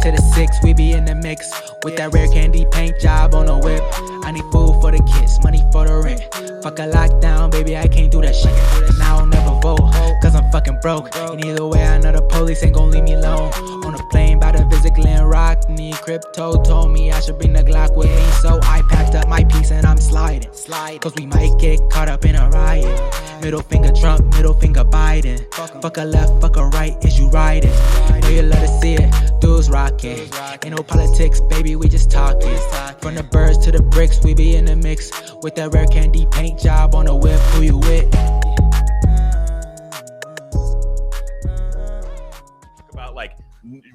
to the 6, we be in the mix. With that rare candy paint job on the whip. I need food for the kids, money for the rent. Fuck a lockdown, baby, I can't do that shit. And I don't never vote, cause I'm fucking broke. And either way, I know the police ain't gon' leave me alone. On a plane, about to visit Glen Rock. Need crypto, told me I should bring the Glock with me. So I packed up my piece and I'm sliding. Cause we might get caught up in a riot. Middle finger Trump, middle finger Biden. Fuck a left, fuck a right, is you riding? Know you love to see it, dudes rocking. Ain't no politics, baby, we just talking. From the birds to the bricks, we be in the mix. With that rare candy paint job on the whip, who you with? About like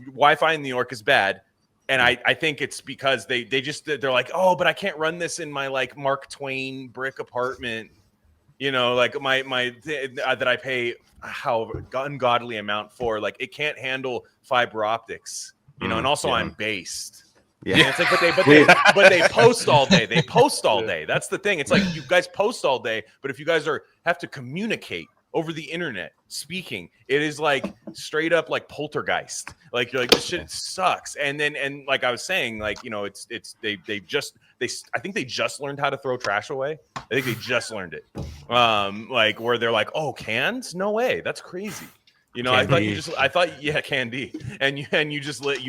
Wi-Fi in New York is bad. And I think it's because they're like, oh, but I can't run this in my like Mark Twain brick apartment. You know, like my that I pay how ungodly amount for, like it can't handle fiber optics, you know, and also I'm based. Yeah, and it's like, but they post all day. They post all day. That's the thing. It's like you guys post all day, but if you guys have to communicate over the internet speaking, it is like straight up like poltergeist. Like you're like, this shit sucks. And like I was saying, like, you know, I think they just learned how to throw trash away. I think they just learned it. Like where they're like, oh, cans? No way. That's crazy. You know, candy. I thought candy. And you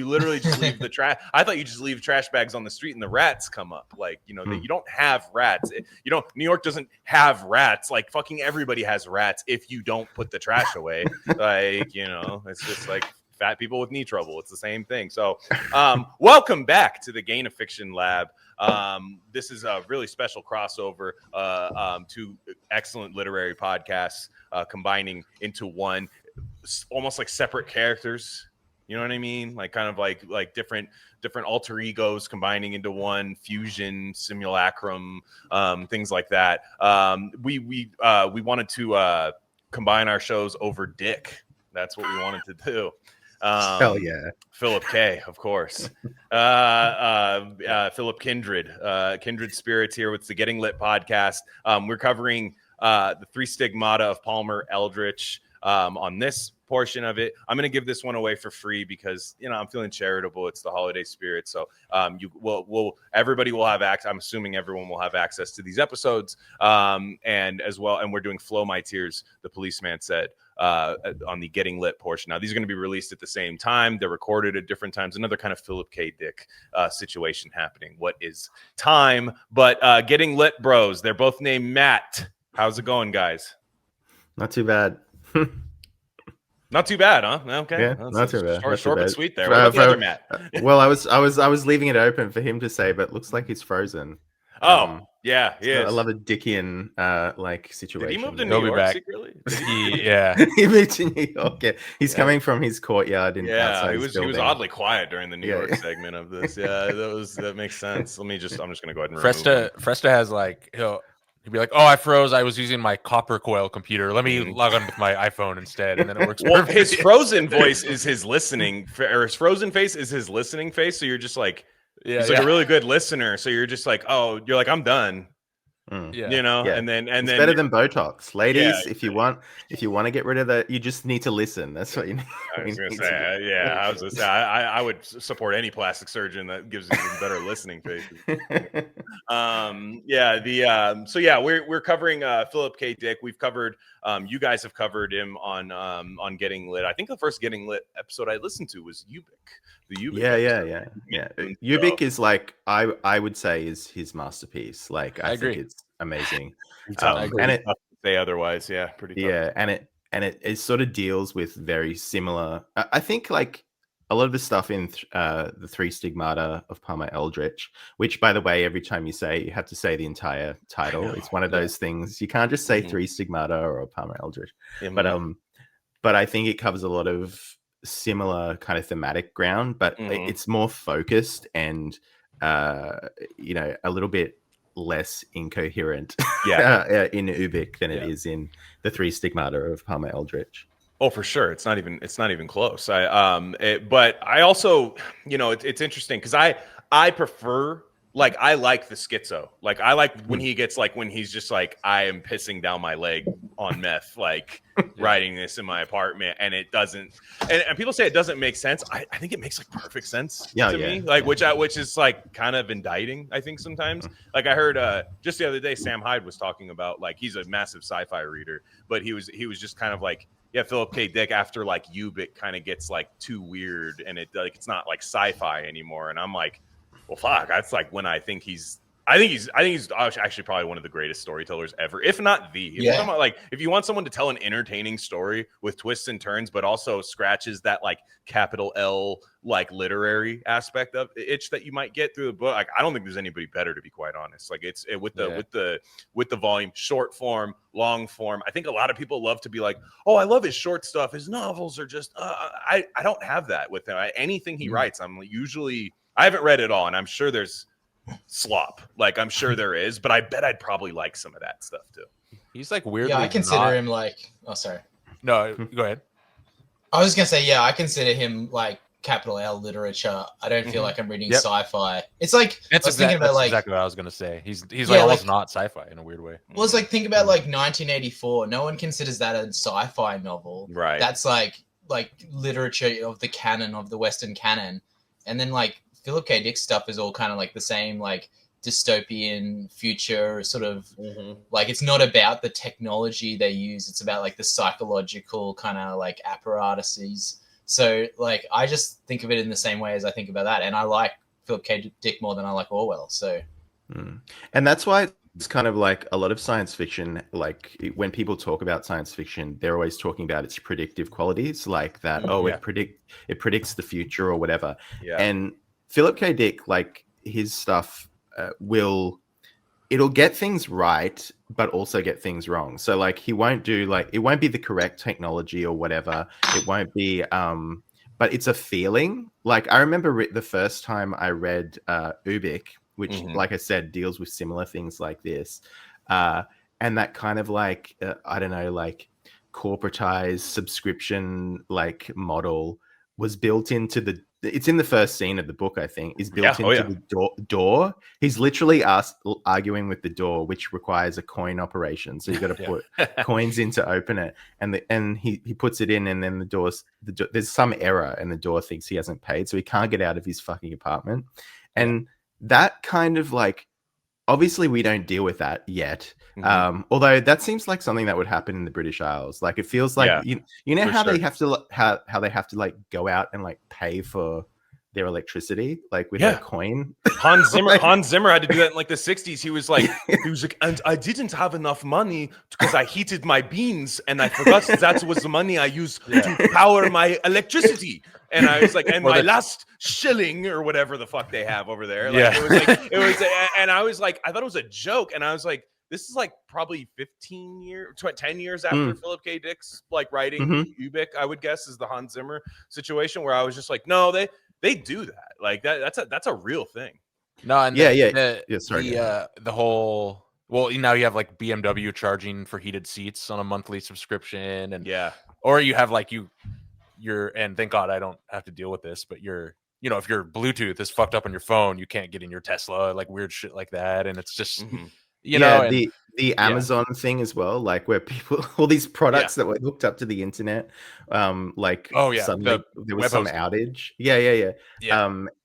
literally just leave the trash. I thought you just leave trash bags on the street and the rats come up. Like, you know, you don't have rats. New York doesn't have rats. Like fucking everybody has rats if you don't put the trash away. Like, you know, it's just like fat people with knee trouble. It's the same thing. So welcome back to the Gain of Fiction Lab. This is a really special crossover, two excellent literary podcasts combining into one. Almost like separate characters, you know what I mean? Like kind of like different alter egos combining into one, fusion, simulacrum, things like that. We wanted to combine our shows over Dick. That's what we wanted to do. Hell yeah, Philip K, of course. Philip Kindred Spirits here with the Getting Lit podcast. We're covering the 3 Stigmata of Palmer Eldrich. On this portion of it, I'm going to give this one away for free because, you know, I'm feeling charitable. It's the holiday spirit. So everybody will have access. I'm assuming everyone will have access to these episodes. And as well. And we're doing Flow My Tears, the policeman said, on the Getting Lit portion. Now, these are going to be released at the same time. They're recorded at different times. Another kind of Philip K. Dick situation happening. What is time? But Getting Lit bros, they're both named Matt. How's it going, guys? Not too bad. Not too bad, huh? Okay, yeah, not too bad. Short but sweet there. What about the other Matt? Well, I was leaving it open for him to say, but looks like he's frozen. Yeah, he is. I love a Dickian like situation. Did he move to New York secretly? He moved to New York. Yeah. He's coming from his courtyard. He was oddly quiet during the New York segment of this. Yeah, that makes sense. I'm just gonna go ahead and Fresta has like he'd be like, "Oh, I froze. I was using my copper coil computer. Let me log on with my iPhone instead," and then it works. Well, his frozen voice is his listening, or his frozen face is his listening face. So you're just like, he's like a really good listener. So you're just like, you're like, I'm done. You know, and then it's better than Botox, ladies. If you want to get rid of that, you just need to listen. That's what you need. I was gonna say, I would support any plastic surgeon that gives even better listening faces. We're covering Philip K. Dick. We've covered, you guys have covered him on Getting Lit. I think the first Getting Lit episode I listened to was Ubik. Yeah. Ubik is like I would say is his masterpiece. Like I think it's amazing. And it say otherwise, pretty tough. Yeah, and it sort of deals with very similar. I think like a lot of the stuff in the 3 Stigmata of Palmer Eldrich, which by the way, every time you have to say the entire title. It's one of those things you can't just say 3 Stigmata or Palmer Eldrich. But I think it covers a lot of similar kind of thematic ground, but it's more focused and a little bit less incoherent in Ubik than it is in the 3 Stigmata of Palmer Eldrich. Oh, for sure. It's not even close. But I also, it's interesting because I prefer like I like the schizo. Like I like when he gets like when he's just like I am pissing down my leg on meth, like writing this in my apartment, and it doesn't. And people say it doesn't make sense. I think it makes like perfect sense to me. Like which is like kind of indicting. I think sometimes. Like I heard just the other day, Sam Hyde was talking about like he's a massive sci-fi reader, but he was just kind of like. Yeah, Philip K. Dick after like Ubik kind of gets like too weird, and it's not like sci-fi anymore. And I'm like, well, fuck, that's like when I think he's actually probably one of the greatest storytellers ever, if not the. If you're talking about, like, if you want someone to tell an entertaining story with twists and turns, but also scratches that like capital L like literary aspect of itch that you might get through the book, like I don't think there's anybody better, to be quite honest. Like with the volume, short form, long form. I think a lot of people love to be like, oh, I love his short stuff. His novels are just I don't have that with him. Anything he writes, I'm usually. I haven't read it all, and I'm sure there's slop. Like I'm sure there is, but I bet I'd probably like some of that stuff too. He's like weirdly. Yeah, I consider him like. Oh, sorry. No, go ahead. I was gonna say, yeah, I consider him like capital L literature. I don't feel like I'm reading sci-fi. It's like that's exactly what I was gonna say. He's like almost not sci-fi in a weird way. Well, it's like think about like 1984. No one considers that a sci-fi novel. Right. That's like literature of the canon of the Western canon, and then like. Philip K. Dick's stuff is all kind of like the same, like dystopian future sort of like it's not about the technology they use. It's about like the psychological kind of like apparatuses. So like I just think of it in the same way as I think about that. And I like Philip K. Dick more than I like Orwell. So, and that's why it's kind of like a lot of science fiction. Like when people talk about science fiction, they're always talking about its predictive qualities, like that. It predicts the future or whatever. Yeah. And Philip K. Dick, like his stuff, it'll get things right, but also get things wrong. So like he won't do like it won't be the correct technology or whatever. It won't be, but it's a feeling. Like I remember the first time I read Ubik, which, like I said, deals with similar things like this, and that kind of like I don't know, like corporatized subscription like model was built into it's in the first scene of the book, I think, is built into the door. He's literally arguing with the door, which requires a coin operation. So you got to put coins in to open it. And he puts it in, and then there's some error, and the door thinks he hasn't paid. So he can't get out of his fucking apartment. And that kind of like, obviously we don't deal with that yet. Although that seems like something that would happen in the British Isles. Like it feels like you know how they have to how they have to like go out and like pay for their electricity like with a coin. Hans Zimmer had to do that in like the 60s. He was like, and I didn't have enough money because I heated my beans and I forgot that was the money I used to power my electricity. And I was like, and my last shilling or whatever the fuck they have over there. Like, it was, and I was like, I thought it was a joke. And I was like, this is like probably 10 years after Philip K. Dick's like writing Ubik, I would guess, is the Hans Zimmer situation, where I was just like, no, they do that. Like that's a real thing. No, and the whole, well, now you have like BMW charging for heated seats on a monthly subscription, and or you have like you're, and thank God I don't have to deal with this, but if your Bluetooth is fucked up on your phone, you can't get in your Tesla, like weird shit like that, and it's just the Amazon thing as well, like where people, all these products that were hooked up to the internet, suddenly there was some outage.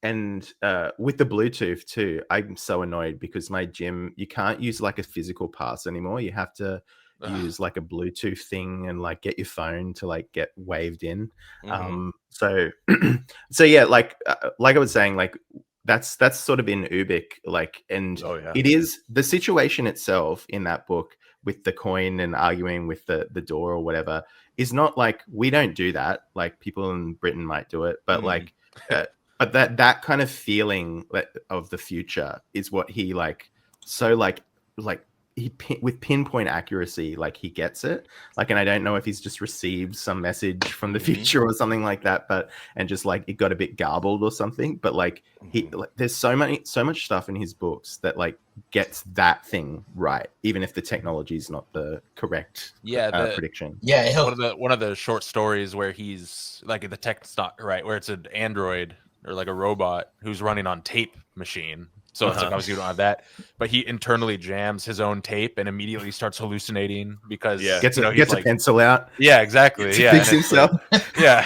And with the Bluetooth too, I'm so annoyed because my gym, you can't use like a physical pass anymore. You have to use like a Bluetooth thing and like get your phone to like get waved in. So yeah, like I was saying, like that's sort of in Ubik, like, and it is the situation itself in that book with the coin and arguing with the door or whatever is not like, we don't do that. Like people in Britain might do it, but like, but that kind of feeling of the future is what he like, so like he with pinpoint accuracy, like he gets it, like, and I don't know if he's just received some message from the future or something like that, but and just like it got a bit garbled or something, but like there's so much stuff in his books that like gets that thing right, even if the technology is not the correct prediction. One of the short stories where he's like, the tech's not right, where it's an android or like a robot who's running on tape machine. So it's like obviously you don't have that, but he internally jams his own tape and immediately starts hallucinating because gets he's a pencil out. Yeah, exactly. Yeah, Fix himself. Yeah,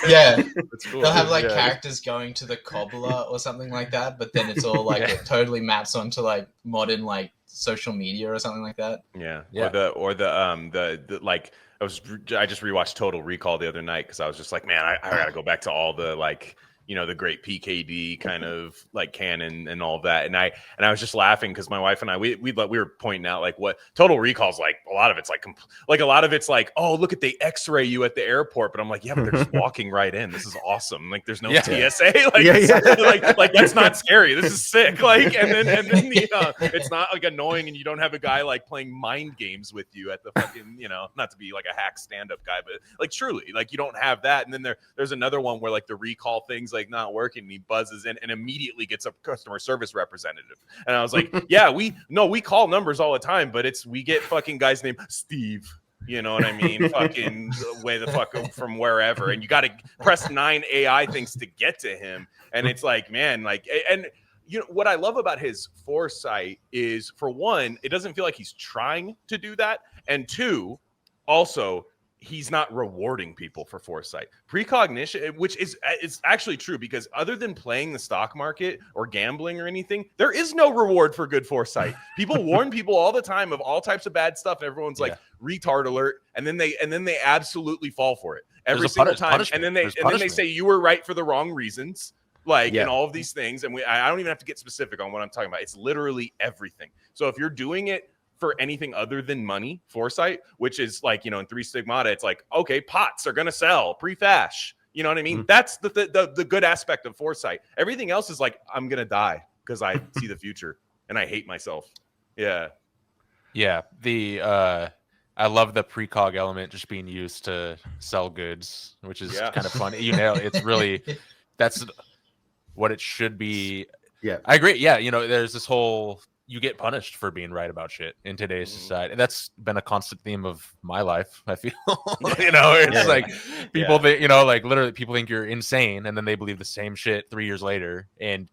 Yeah. That's cool. They'll have like Yeah. characters going to the cobbler or something like that, but then it's all like it totally maps onto like modern like social media or something like that. Yeah. Yeah. Or the like I just rewatched Total Recall the other night because I was just like, man, I gotta go back to all the like, you know, the great PKD kind of like canon and all of that. And I was just laughing because my wife and I we were pointing out like what Total Recall's like. A lot of it's like oh, look at they X-ray you at the airport, but I'm like, yeah, but they're just walking right in. This is awesome. Like there's no TSA. Like like that's not scary. This is sick. Like and then it's not like annoying, and you don't have a guy like playing mind games with you at the fucking, you know, not to be like a hack stand-up guy, but like truly like you don't have that. And then there's another one where like the recall thing's like not working, and he buzzes in and immediately gets a customer service representative. And I was like, yeah, we call numbers all the time, but we get fucking guys named Steve. You know what I mean? Fucking way the fuck from wherever, and you got to press 9 AI things to get to him. And it's like, man, like, and you know what I love about his foresight is, for one, it doesn't feel like he's trying to do that, and two, also, he's not rewarding people for foresight. Precognition, which is actually true, because other than playing the stock market or gambling or anything, there is no reward for good foresight. People warn people all the time of all types of bad stuff, and everyone's like retard alert, and then they absolutely fall for it every single time. And then they say you were right for the wrong reasons, like and all of these things. And I don't even have to get specific on what I'm talking about. It's literally everything. So if you're doing it for anything other than money, foresight, which is like, you know, in 3 Stigmata, it's like, okay, pots are gonna sell pre-fash. You know what I mean? That's the good aspect of foresight. Everything else is like, I'm gonna die because I see the future and I hate myself. Yeah. I love the precog element just being used to sell goods, which is kind of funny. You know, it's really that's what it should be. Yeah, I agree. Yeah, you know, there's this whole, you get punished for being right about shit in today's society. And that's been a constant theme of my life, I feel. You know, it's like people that, you know, like literally people think you're insane, and then they believe the same shit 3 years later. And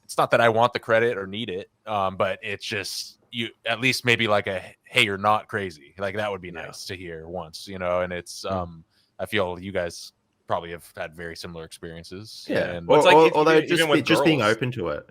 it's not that I want the credit or need it, but it's just, you at least maybe like a, hey, you're not crazy. Like that would be nice to hear once, you know. And it's I feel you guys probably have had very similar experiences. And although just being open to it.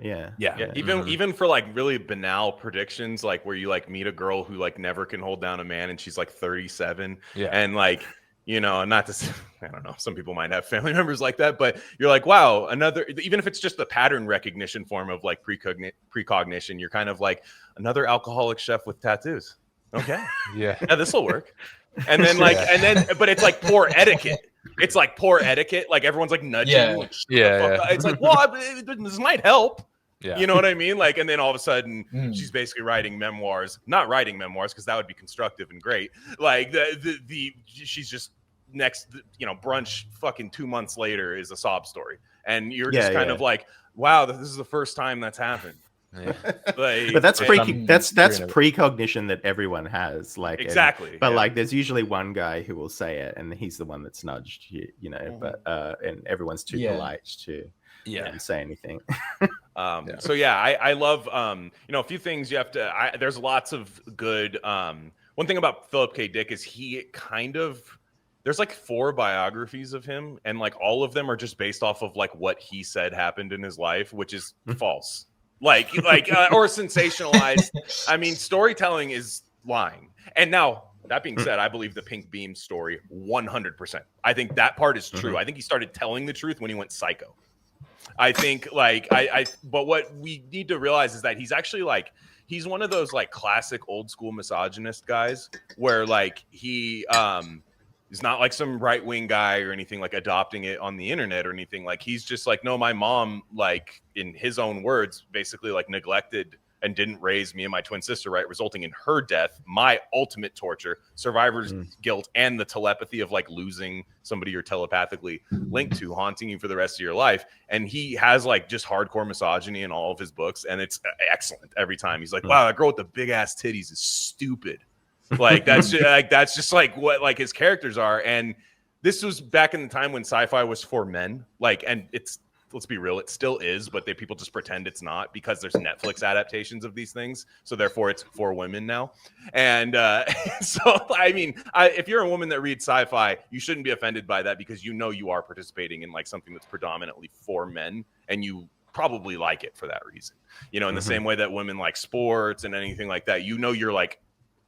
Even for like really banal predictions, like where you like meet a girl who like never can hold down a man and she's like 37 and like, you know, not to, I don't know, some people might have family members like that, but you're like, wow, even if it's just the pattern recognition form of like precognition, you're kind of like, another alcoholic chef with tattoos. Okay. Yeah, this will work. And then like, but it's like poor etiquette. It's like poor etiquette. Like everyone's like nudging. It's like, well, this might help. Yeah. You know what I mean? Like, and then all of a sudden she's basically writing memoirs, not writing memoirs, because that would be constructive and great. Like she's just next, you know, brunch fucking 2 months later is a sob story. And you're just kind of like, wow, this is the first time that's happened. Yeah. Like, but that's precognition that everyone has, like exactly. But like, there's usually one guy who will say it, and he's the one that's nudged, you know. But and everyone's too polite to say anything. So I love you know, a few things you have to. There's lots of good. One thing about Philip K. Dick is he kind of. There's like 4 biographies of him, and like all of them are just based off of like what he said happened in his life, which is false. Like or sensationalized. I mean, storytelling is lying. And now, that being said, I believe the Pink Beam story 100%. I think that part is true. I think he started telling the truth when he went psycho. I think like but what we need to realize is that he's actually like, he's one of those like classic old school misogynist guys where like he he's not like some right-wing guy or anything, like adopting it on the internet or anything. Like he's just like, no, my mom, like in his own words, basically like neglected and didn't raise me and my twin sister right, resulting in her death, my ultimate torture, survivor's guilt, and the telepathy of like losing somebody you're telepathically linked to, haunting you for the rest of your life. And he has like just hardcore misogyny in all of his books, and it's excellent every time. He's like, wow, that girl with the big ass titties is stupid. Like that's just like what like his characters are. And this was back in the time when sci-fi was for men, like, and it's let's be real, it still is, but people just pretend it's not because there's Netflix adaptations of these things. So therefore it's for women now. And so, I mean, if you're a woman that reads sci-fi, you shouldn't be offended by that because you are participating in like something that's predominantly for men, and you probably like it for that reason. In the same way that women like sports and anything like that, you're like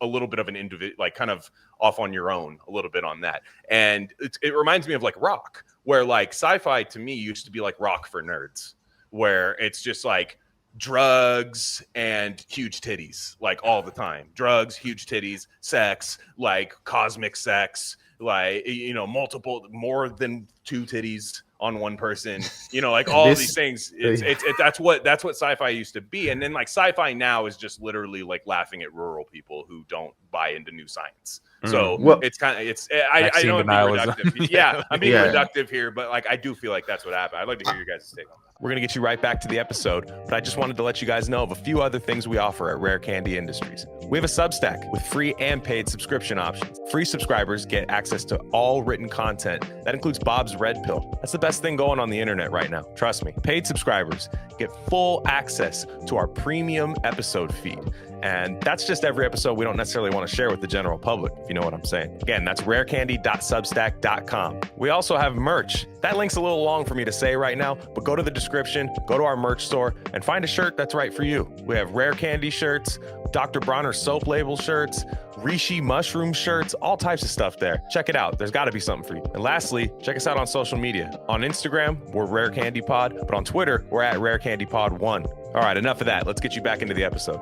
a little bit of an individual, like kind of off on your own a little bit on that. And it reminds me of like rock, where like sci-fi to me used to be like rock for nerds, where it's just like drugs and huge titties, like all the time. Drugs, huge titties, sex, like cosmic sex, like, multiple, more than 2 titties on one person, like all these things. That's what sci-fi used to be. And then like sci-fi now is just literally like laughing at rural people who don't buy into new science. So it's kind of, I know I'm being reductive. Yeah, I'm being reductive here, but like I do feel like that's what happened. I'd like to hear your guys' take on that. We're going to get you right back to the episode, but I just wanted to let you guys know of a few other things we offer at Rare Candy Industries. We have a Substack with free and paid subscription options. Free subscribers get access to all written content. That includes Bob's Red Pill. That's the best thing going on the internet right now. Trust me. Paid subscribers get full access to our premium episode feed. And that's just every episode we don't necessarily want to share with the general public, if you know what I'm saying. Again, that's rarecandy.substack.com. We also have merch. That link's a little long for me to say right now, but go to the description, go to our merch store, and find a shirt that's right for you. We have Rare Candy shirts, Dr. Bronner soap label shirts, Rishi mushroom shirts, all types of stuff there. Check it out. There's got to be something for you. And lastly, check us out on social media. On Instagram, we're Rare Candy Pod, but on Twitter, we're at Rare Candy Pod 1. All right, enough of that. Let's get you back into the episode.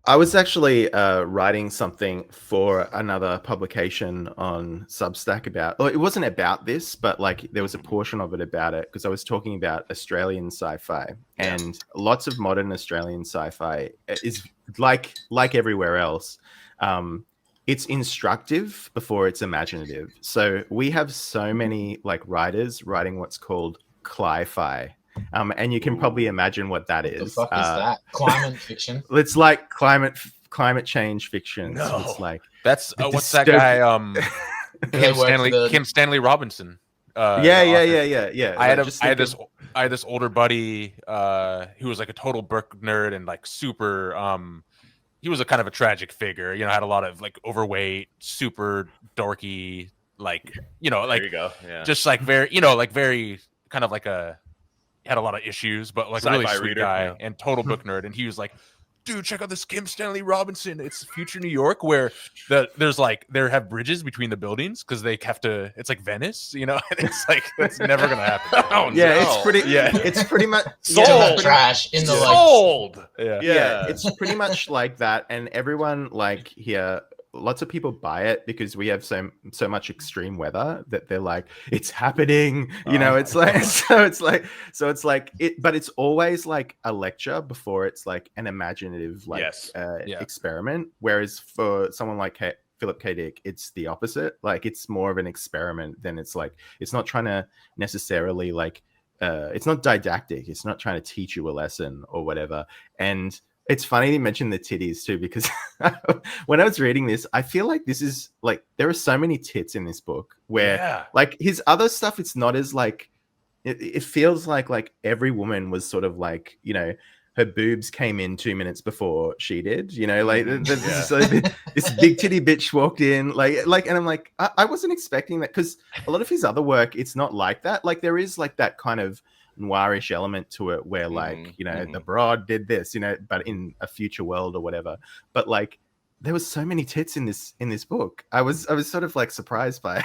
I was actually writing something for another publication on Substack about, well, it wasn't about this, but like there was a portion of it about it because I was talking about Australian sci-fi, and lots of modern Australian sci-fi is like everywhere else. It's instructive before it's imaginative. So we have so many like writers writing what's called cli-fi. And you can probably imagine what that is. The fuck is that? Climate fiction. It's like climate change fiction. No. So it's like that's what's that guy? Kim Stanley Robinson. Yeah. I had this older buddy who was like a total book nerd and like super. He was a kind of a tragic figure. Had a lot of like overweight, super dorky, like like there you go. Yeah. Just like very like very kind of like had a lot of issues, but like a really sweet reader, guy and total book nerd. And he was like, dude, check out this Kim Stanley Robinson. It's future New York where there have bridges between the buildings because they have to, it's like Venice, and it's like, that's never going to happen. It's pretty much sold. Trash in the sold. Yeah. It's pretty much like that. And everyone like here, lots of people buy it because we have so much extreme weather that they're like, it's happening, it's like, so it's like it, but it's always like a lecture before it's like an imaginative experiment. Whereas for someone like Philip K. Dick, it's the opposite. Like it's more of an experiment than it's like, it's not trying to necessarily like, it's not didactic. It's not trying to teach you a lesson or whatever. And it's funny you mentioned the titties too, because when I was reading this, I feel like this is like, there are so many tits in this book where like his other stuff, it's not as like, it feels like every woman was sort of like, her boobs came in 2 minutes before she did, like this big titty bitch walked in like, and I'm like, I wasn't expecting that because a lot of his other work, it's not like that. Like there is like that kind of noirish element to it where like the broad did this but in a future world or whatever, but like there was so many tits in this book. I was sort of like surprised by it.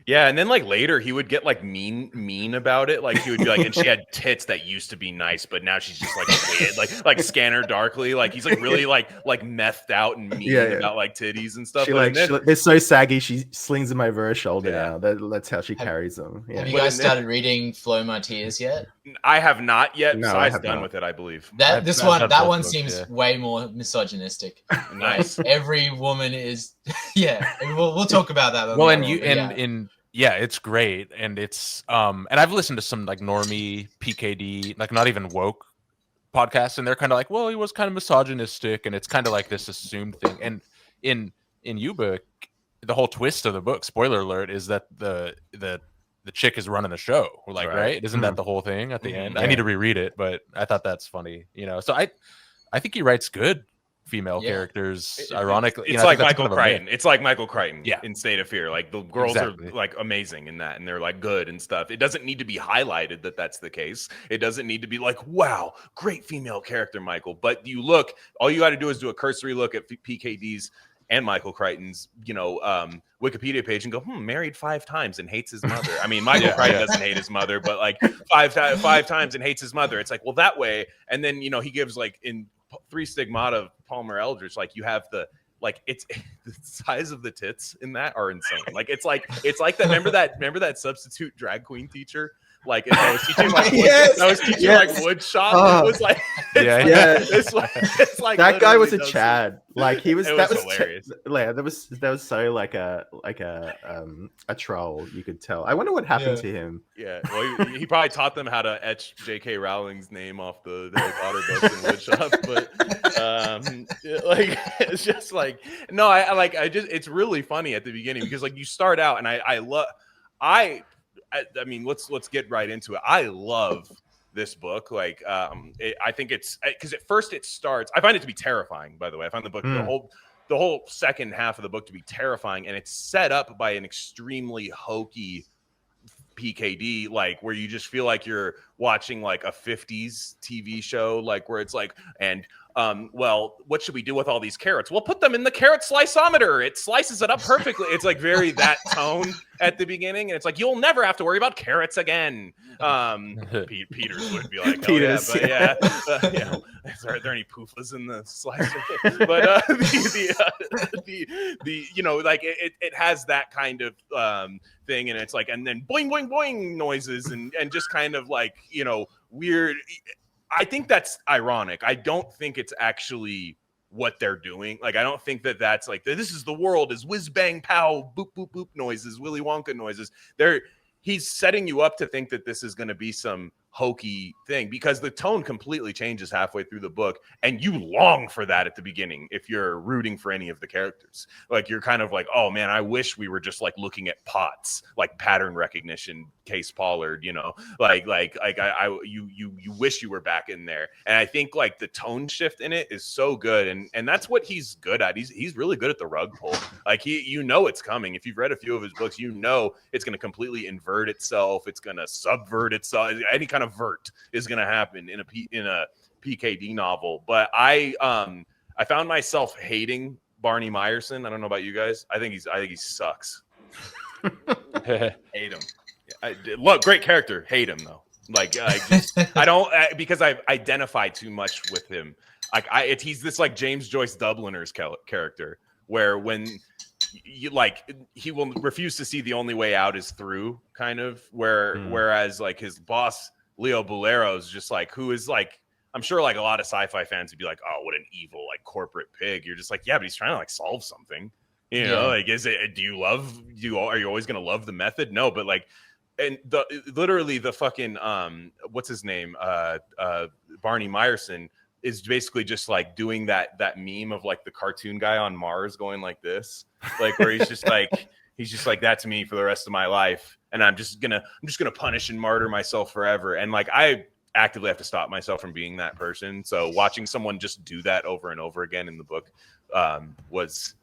Yeah, and then like later he would get like mean about it. Like he would be like, and she had tits that used to be nice, but now she's just like weird, like Scanner Darkly. Like he's like really like methed out and mean about like titties and stuff. They're so saggy. She slings them over her shoulder now. That's how she carries them. Yeah. Have you guys started reading Flow My Tears yet? I have not yet. No, I've done with it, I believe. That one seems way more misogynistic. Nice. Every woman is. Yeah, we'll talk about that. Well, it's great, and it's and I've listened to some like normie PKD, like not even woke podcasts, and they're kind of like, well, he was kind of misogynistic, and it's kind of like this assumed thing. And in Yuba, the whole twist of the book, spoiler alert, is that the chick is running the show. We're like, right? Isn't that the whole thing at the end? I need to reread it, but I thought that's funny, So I think he writes good female characters. Ironically, it's like Michael Crichton. It's like Michael Crichton in State of Fear. Like the girls are like amazing in that, and they're like good and stuff. It doesn't need to be highlighted that that's the case. It doesn't need to be like, wow, great female character, Michael. But all you got to do is do a cursory look at PKD's and Michael Crichton's, Wikipedia page and go, married 5 times and hates his mother. I mean, Michael Crichton doesn't hate his mother, but like 5 times and hates his mother. It's like, well, that way. And then, he gives like in 3 Stigmata of Palmer Eldritch, like you have the size of the tits in that are insane. Like it's like that. Remember that substitute drag queen teacher? Like I was teaching like wood shop. It was like it's like that guy was a Chad. Like he was. That was hilarious. That was so like a troll. You could tell. I wonder what happened to him. Yeah, well, he probably taught them how to etch J.K. Rowling's name off the Harry Potter books in wood shop. But like it's just like no, it's really funny at the beginning because like you start out and I mean, let's get right into it. I love this book. Like, I think it's because at first it starts. I find it to be terrifying. By the way, I find the book the whole second half of the book to be terrifying, and it's set up by an extremely hokey PKD, like where you just feel like you're watching like a 50s TV show, like where it's like, and well, what should we do with all these carrots? We'll put them in the carrot sliceometer. It slices it up perfectly. It's like very that tone at the beginning, and it's like you'll never have to worry about carrots again. Peters would be like, Peters, yeah. Are there any poofas in the slicer? But it has that kind of thing, and it's like, and then boing boing boing noises, and just kind of like weird. I think that's ironic. I don't think it's actually what they're doing. Like, I don't think that's like, this is the world is whiz bang pow boop boop boop noises, Willy Wonka noises. He's setting you up to think that this is going to be some hokey thing because the tone completely changes halfway through the book, and you long for that at the beginning if you're rooting for any of the characters. Like you're kind of like, oh man, I wish we were just like looking at pots, like pattern recognition, Case Pollard, you wish you were back in there. And I think like the tone shift in it is so good, and that's what he's good at. He's really good at the rug pull. Like it's coming. If you've read a few of his books, it's going to completely invert itself. It's going to subvert itself. Any kind of vert is going to happen in a PKD novel. But I found myself hating Barney Meyerson. I don't know about you guys. I think he sucks. Hate him. Look, great character. Hate him though. Like I don't because I identify too much with him. Like he's this like James Joyce Dubliner's character where when you like he will refuse to see the only way out is through kind of whereas like his boss Leo Bolero is just like who is like I'm sure like a lot of sci-fi fans would be like, oh, what an evil like corporate pig. You're just like, yeah, but he's trying to like solve something. Like are you always gonna love the method? No, but like and literally the fucking what's his name? Barney Meyerson is basically just like doing that meme of like the cartoon guy on Mars going like this, like where he's just like that's me for the rest of my life, and I'm just gonna punish and martyr myself forever. And like I actively have to stop myself from being that person. So watching someone just do that over and over again in the book was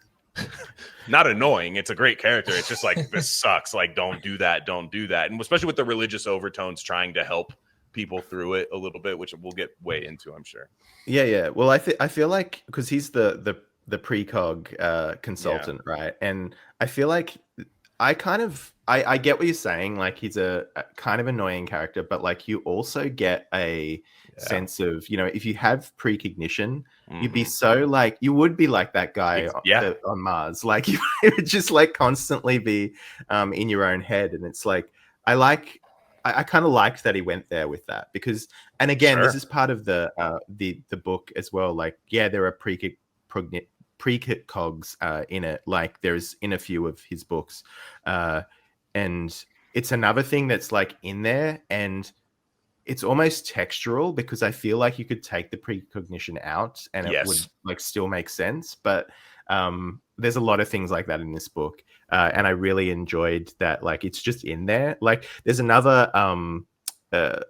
not annoying. It's a great character. It's just like this sucks. Like don't do that, and especially with the religious overtones, trying to help people through it a little bit, which we'll get way into, I'm sure. Yeah. Well, I feel like because he's the precog consultant, right? And I feel like I get what you're saying. Like he's a kind of annoying character, but like you also get a sense of, if you have precognition, you'd be so like, you would be like that guy on Mars. Like you would just like constantly be in your own head. And it's like, I kind of liked that he went there with that because, and again, this is part of the book as well. Like, yeah, there are precogs in it. Like there's in a few of his books. And it's another thing that's like in there, and it's almost textural because I feel like you could take the precognition out and it would like still make sense. But There's a lot of things like that in this book, and I really enjoyed that. Like, it's just in there. Like, there's another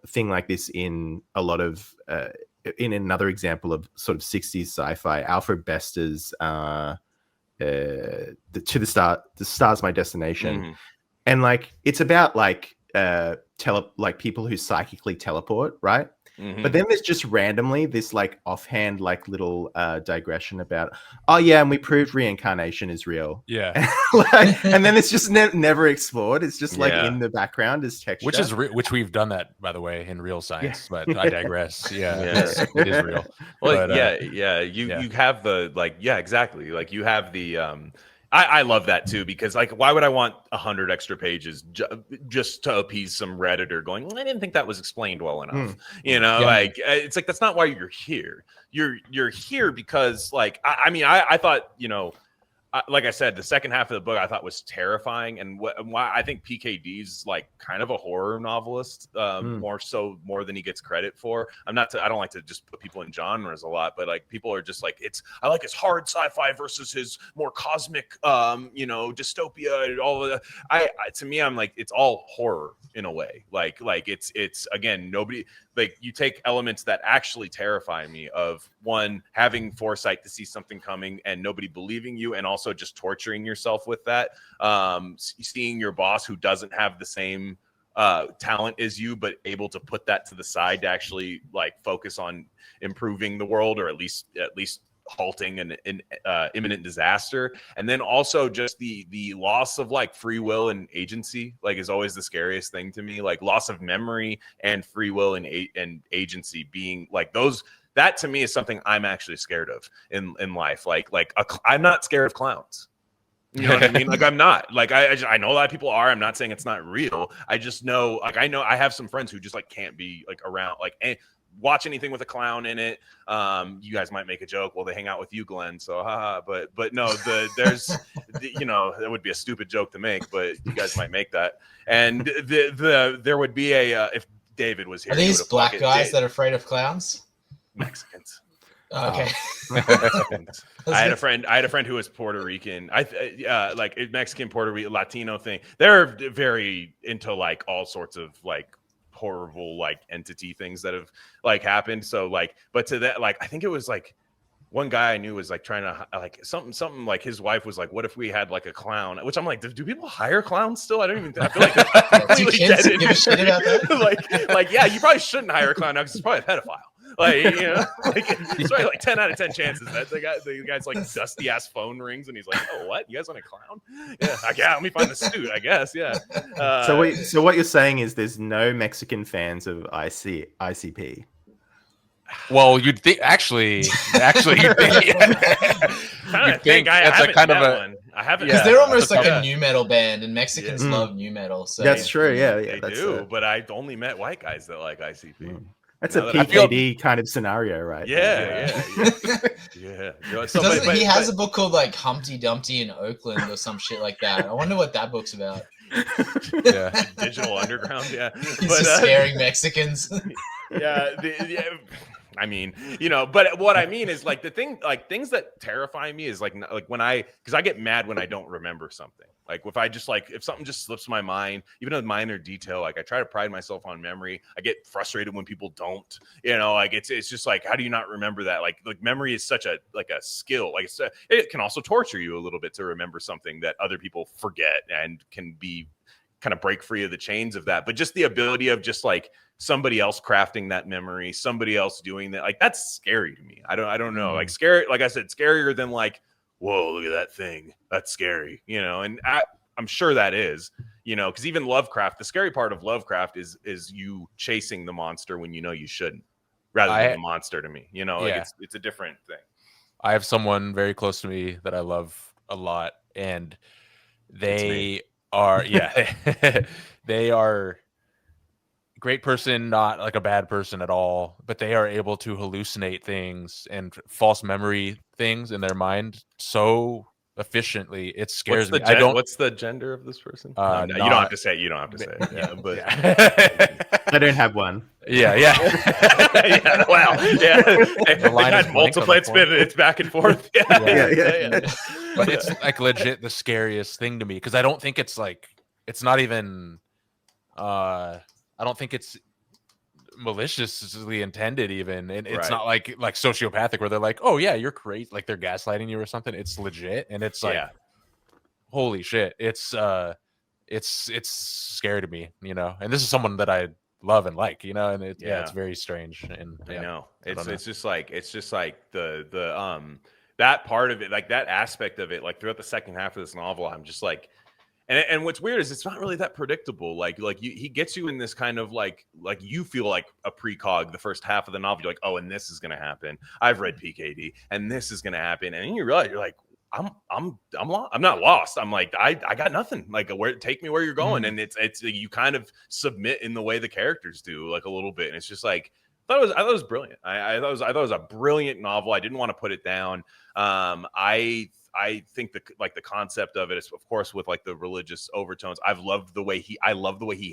thing like this in a lot of in another example of sort of 60s sci-fi, Alfred Bester's To the Star's My Destination. And like, it's about like like people who psychically teleport, right? But then there's just randomly this like offhand like little digression about, oh yeah, and we proved reincarnation is real. Yeah. And then it's just never explored. It's just like in the background as texture. Which we've done that, by the way, in real science. But I digress. Yeah. It is real. Well, but, you have the like, exactly. Like you have the I love that too, because like, why would I want 100 extra pages just to appease some Redditor going, well, I didn't think that was explained well enough. You know, like it's like, that's not why you're here. You're here because like, I mean, I thought, you know, like I said, the second half of the book I thought was terrifying, and why I think PKD's like kind of a horror novelist, more than he gets credit for. I don't like to just put people in genres a lot, but like people are just like, I like his hard sci-fi versus his more cosmic, you know, dystopia and all of that. To me, I'm like, it's all horror in a way. Like it's again, nobody. Like, you take elements that actually terrify me, of one, having foresight to see something coming and nobody believing you, and also just torturing yourself with that. Seeing your boss who doesn't have the same talent as you, but able to put that to the side to actually like focus on improving the world, or at least halting an imminent disaster. And then also just the loss of like free will and agency, like, is always the scariest thing to me. Like, loss of memory and free will and agency being like those, that to me is something I'm actually scared of in life. I'm not scared of clowns. You know what I mean? Like, I'm not. Like, I know a lot of people are. I'm not saying it's not real. I just know, like, I know I have some friends who just like can't be like around like watch anything with a clown in it. You guys might make a joke, well, they hang out with you, Glenn, so haha. But no, there's you know, that would be a stupid joke to make, but you guys might make that. And there would be a if David was here, are these black guys that are afraid of clowns? Mexicans. Okay. I had a friend who was Puerto Rican. Like Mexican, Puerto Rican, Latino thing. They're very into like all sorts of like horrible like entity things that have like happened. So like, but to that, like, I think it was like one guy I knew was like trying to like something like his wife was like, what if we had like a clown? Which I'm like, do people hire clowns still? I don't even I feel like completely dead. Give a shit about that? like yeah, you probably shouldn't hire a clown now because he's probably a pedophile. Like, you know, like it's probably like 10 out of 10 chances that the guy's like dusty ass phone rings and he's like, oh, what? You guys want a clown? Yeah, like, yeah, let me find the suit, I guess. Yeah. So what you're saying is there's no Mexican fans of ICP. Well, you'd think actually you'd think, I think I haven't kind of a one. I haven't, because they're almost like a new metal band, and Mexicans love new metal. So that's true. Yeah, they do. But I only met white guys that like ICP. That's a PKD kind of scenario, right? Yeah. So he has a book called like Humpty Dumpty in Oakland or some shit like that. I wonder what that book's about. Yeah, Digital Underground. Yeah, he's just scaring Mexicans. I mean, you know, but what I mean is like things that terrify me is like when because I get mad when I don't remember something. Like if something just slips my mind, even a minor detail, like I try to pride myself on memory. I get frustrated when people don't, you know, like it's just like, how do you not remember that? Like memory is such a skill. Like it can also torture you a little bit to remember something that other people forget, and can be kind of break free of the chains of that. But just the ability of just like somebody else crafting that memory, somebody else doing that, like that's scary to me. I don't know, like scary, like I said, scarier than like, whoa, look at that thing, that's scary, you know. And I'm sure that is, you know, because even Lovecraft, the scary part of Lovecraft is you chasing the monster when you know you shouldn't, rather than the monster, to me, you know. Like it's a different thing. I have someone very close to me that I love a lot, and they are they are a great person, not like a bad person at all, but they are able to hallucinate things and false memory things in their mind so efficiently. It scares me. What's the gender of this person? You don't have to say it. You don't have to say it. Yeah, but I don't have one. Yeah. Yeah, wow. Yeah. The line They is had blank on multiple the form. it's back and forth. Yeah. But it's like legit the scariest thing to me because I don't think it's like it's not even I don't think it's maliciously intended even, and it's not like sociopathic where they're like, oh yeah, you're crazy, like they're gaslighting you or something. It's legit, and it's like holy shit, it's scary to me, you know. And this is someone that I love and like, you know, and it's very strange. And I know it's just like the that part of it, like that aspect of it, like throughout the second half of this novel, I'm just like, and what's weird is it's not really that predictable. Like he gets you in this kind of like you feel like a precog the first half of the novel. You're like, oh, and this is gonna happen. I've read PKD, and this is gonna happen, and then you realize you're like, I'm lost. I'm not lost. I'm like, I got nothing. Like, take me where you're going, and it's you kind of submit in the way the characters do, like a little bit, and it's just like I thought it was brilliant. I thought it was a brilliant novel. I didn't want to put it down. I think the concept of it is, of course, with like the religious overtones. I love the way he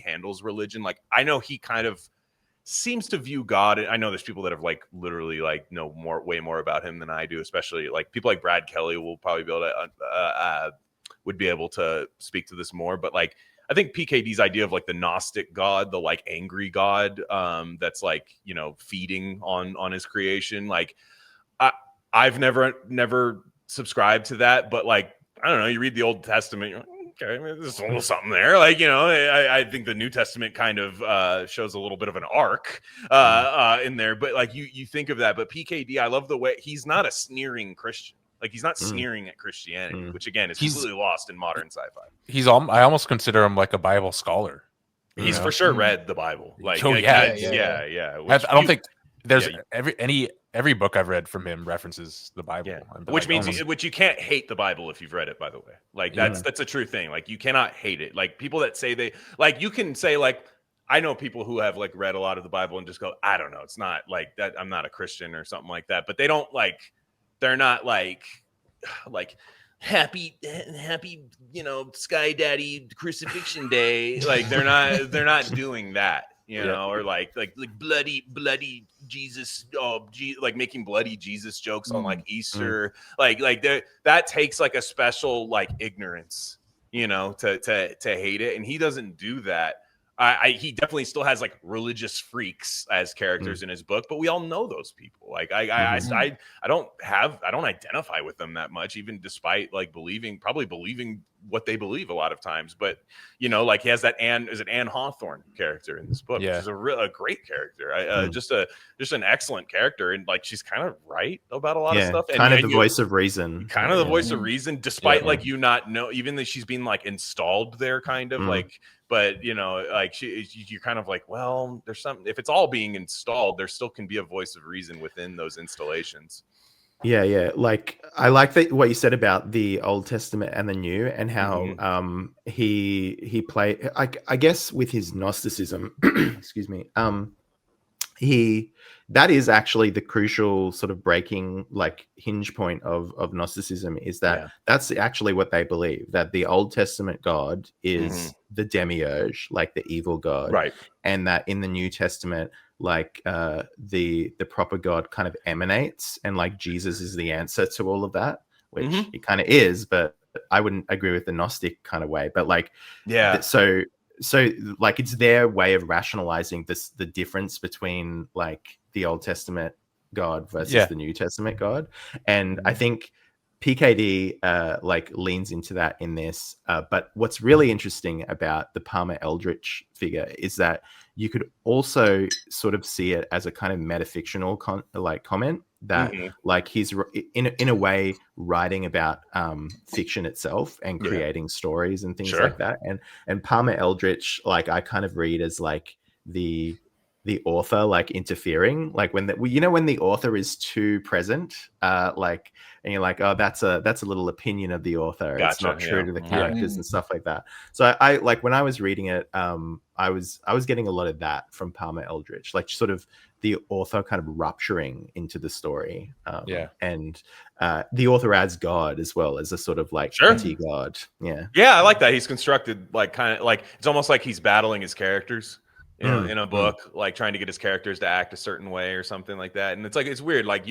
handles religion. Like, I know he kind of seems to view God. I know there's people that have like literally like know way more about him than I do, especially like people like Brad Kelly will probably be able to would be able to speak to this more. But like, I think PKD's idea of like the Gnostic God, the like angry God, that's like, you know, feeding on his creation. Like, I've never subscribed to that, but like, I don't know, you read the Old Testament, you're like, okay, there's a little something there. Like, you know, I think the New Testament kind of shows a little bit of an arc in there, but like you think of that. But PKD, I love the way he's not a sneering Christian. Like, he's not sneering at Christianity, which again is completely lost in modern sci-fi. I almost consider him like a Bible scholar. He's for sure read the Bible. Like, yeah. I don't think there's every book I've read from him references the Bible. Yeah. Which means which you can't hate the Bible if you've read it, by the way. Like, that's a true thing. Like, you cannot hate it. Like, people that say they like, you can say like, I know people who have like read a lot of the Bible and just go, I don't know, it's not like that. I'm not a Christian or something like that. But they don't like, they're not like happy, you know, Sky Daddy Crucifixion Day. Like, they're not doing that. You know, or like bloody Jesus, like making bloody Jesus jokes on like Easter, like that takes like a special like ignorance, you know, to hate it, and he doesn't do that. He definitely still has like religious freaks as characters in his book, but we all know those people. Like I don't identify with them that much, even despite like believing what they believe a lot of times. But you know, like he has that Anne Hawthorne character in this book, which is a great character. Just an excellent character, and like she's kind of right about a lot of stuff. And kind of the voice of reason. Kind of the voice of reason, despite like you not know, even though she's being like installed there, kind of like. But you know, like you're kind of like, well, there's something. If it's all being installed, there still can be a voice of reason within those installations. Yeah. Like, I like what you said about the Old Testament and the New, and how he played. I guess with his Gnosticism, excuse me. That is actually the crucial sort of breaking like hinge point of Gnosticism, is that that's actually what they believe, that the Old Testament God is the demiurge, like the evil God, right? And that in the New Testament, like the proper God kind of emanates, and like Jesus is the answer to all of that, which he kind of is, but I wouldn't agree with the Gnostic kind of way. But like, so like it's their way of rationalizing the difference between like the Old Testament God versus the New Testament God. And I think PKD like leans into that in this. But what's really interesting about the Palmer Eldrich figure is that you could also sort of see it as a kind of metafictional comment that like he's in a way writing about fiction itself and creating stories and things like that. And Palmer Eldrich, like I kind of read as like the author like interfering, like when when the author is too present, like, and you're like, oh, that's a little opinion of the author. It's not true to the characters and stuff like that. So I like, when I was reading it, I was getting a lot of that from Palmer Eldrich, like sort of the author kind of rupturing into the story. And the author adds God as well as a sort of like anti-God. Yeah, I like that. He's constructed like kind of like, it's almost like he's battling his characters. in a book, like trying to get his characters to act a certain way or something like that. And it's like, it's weird. Like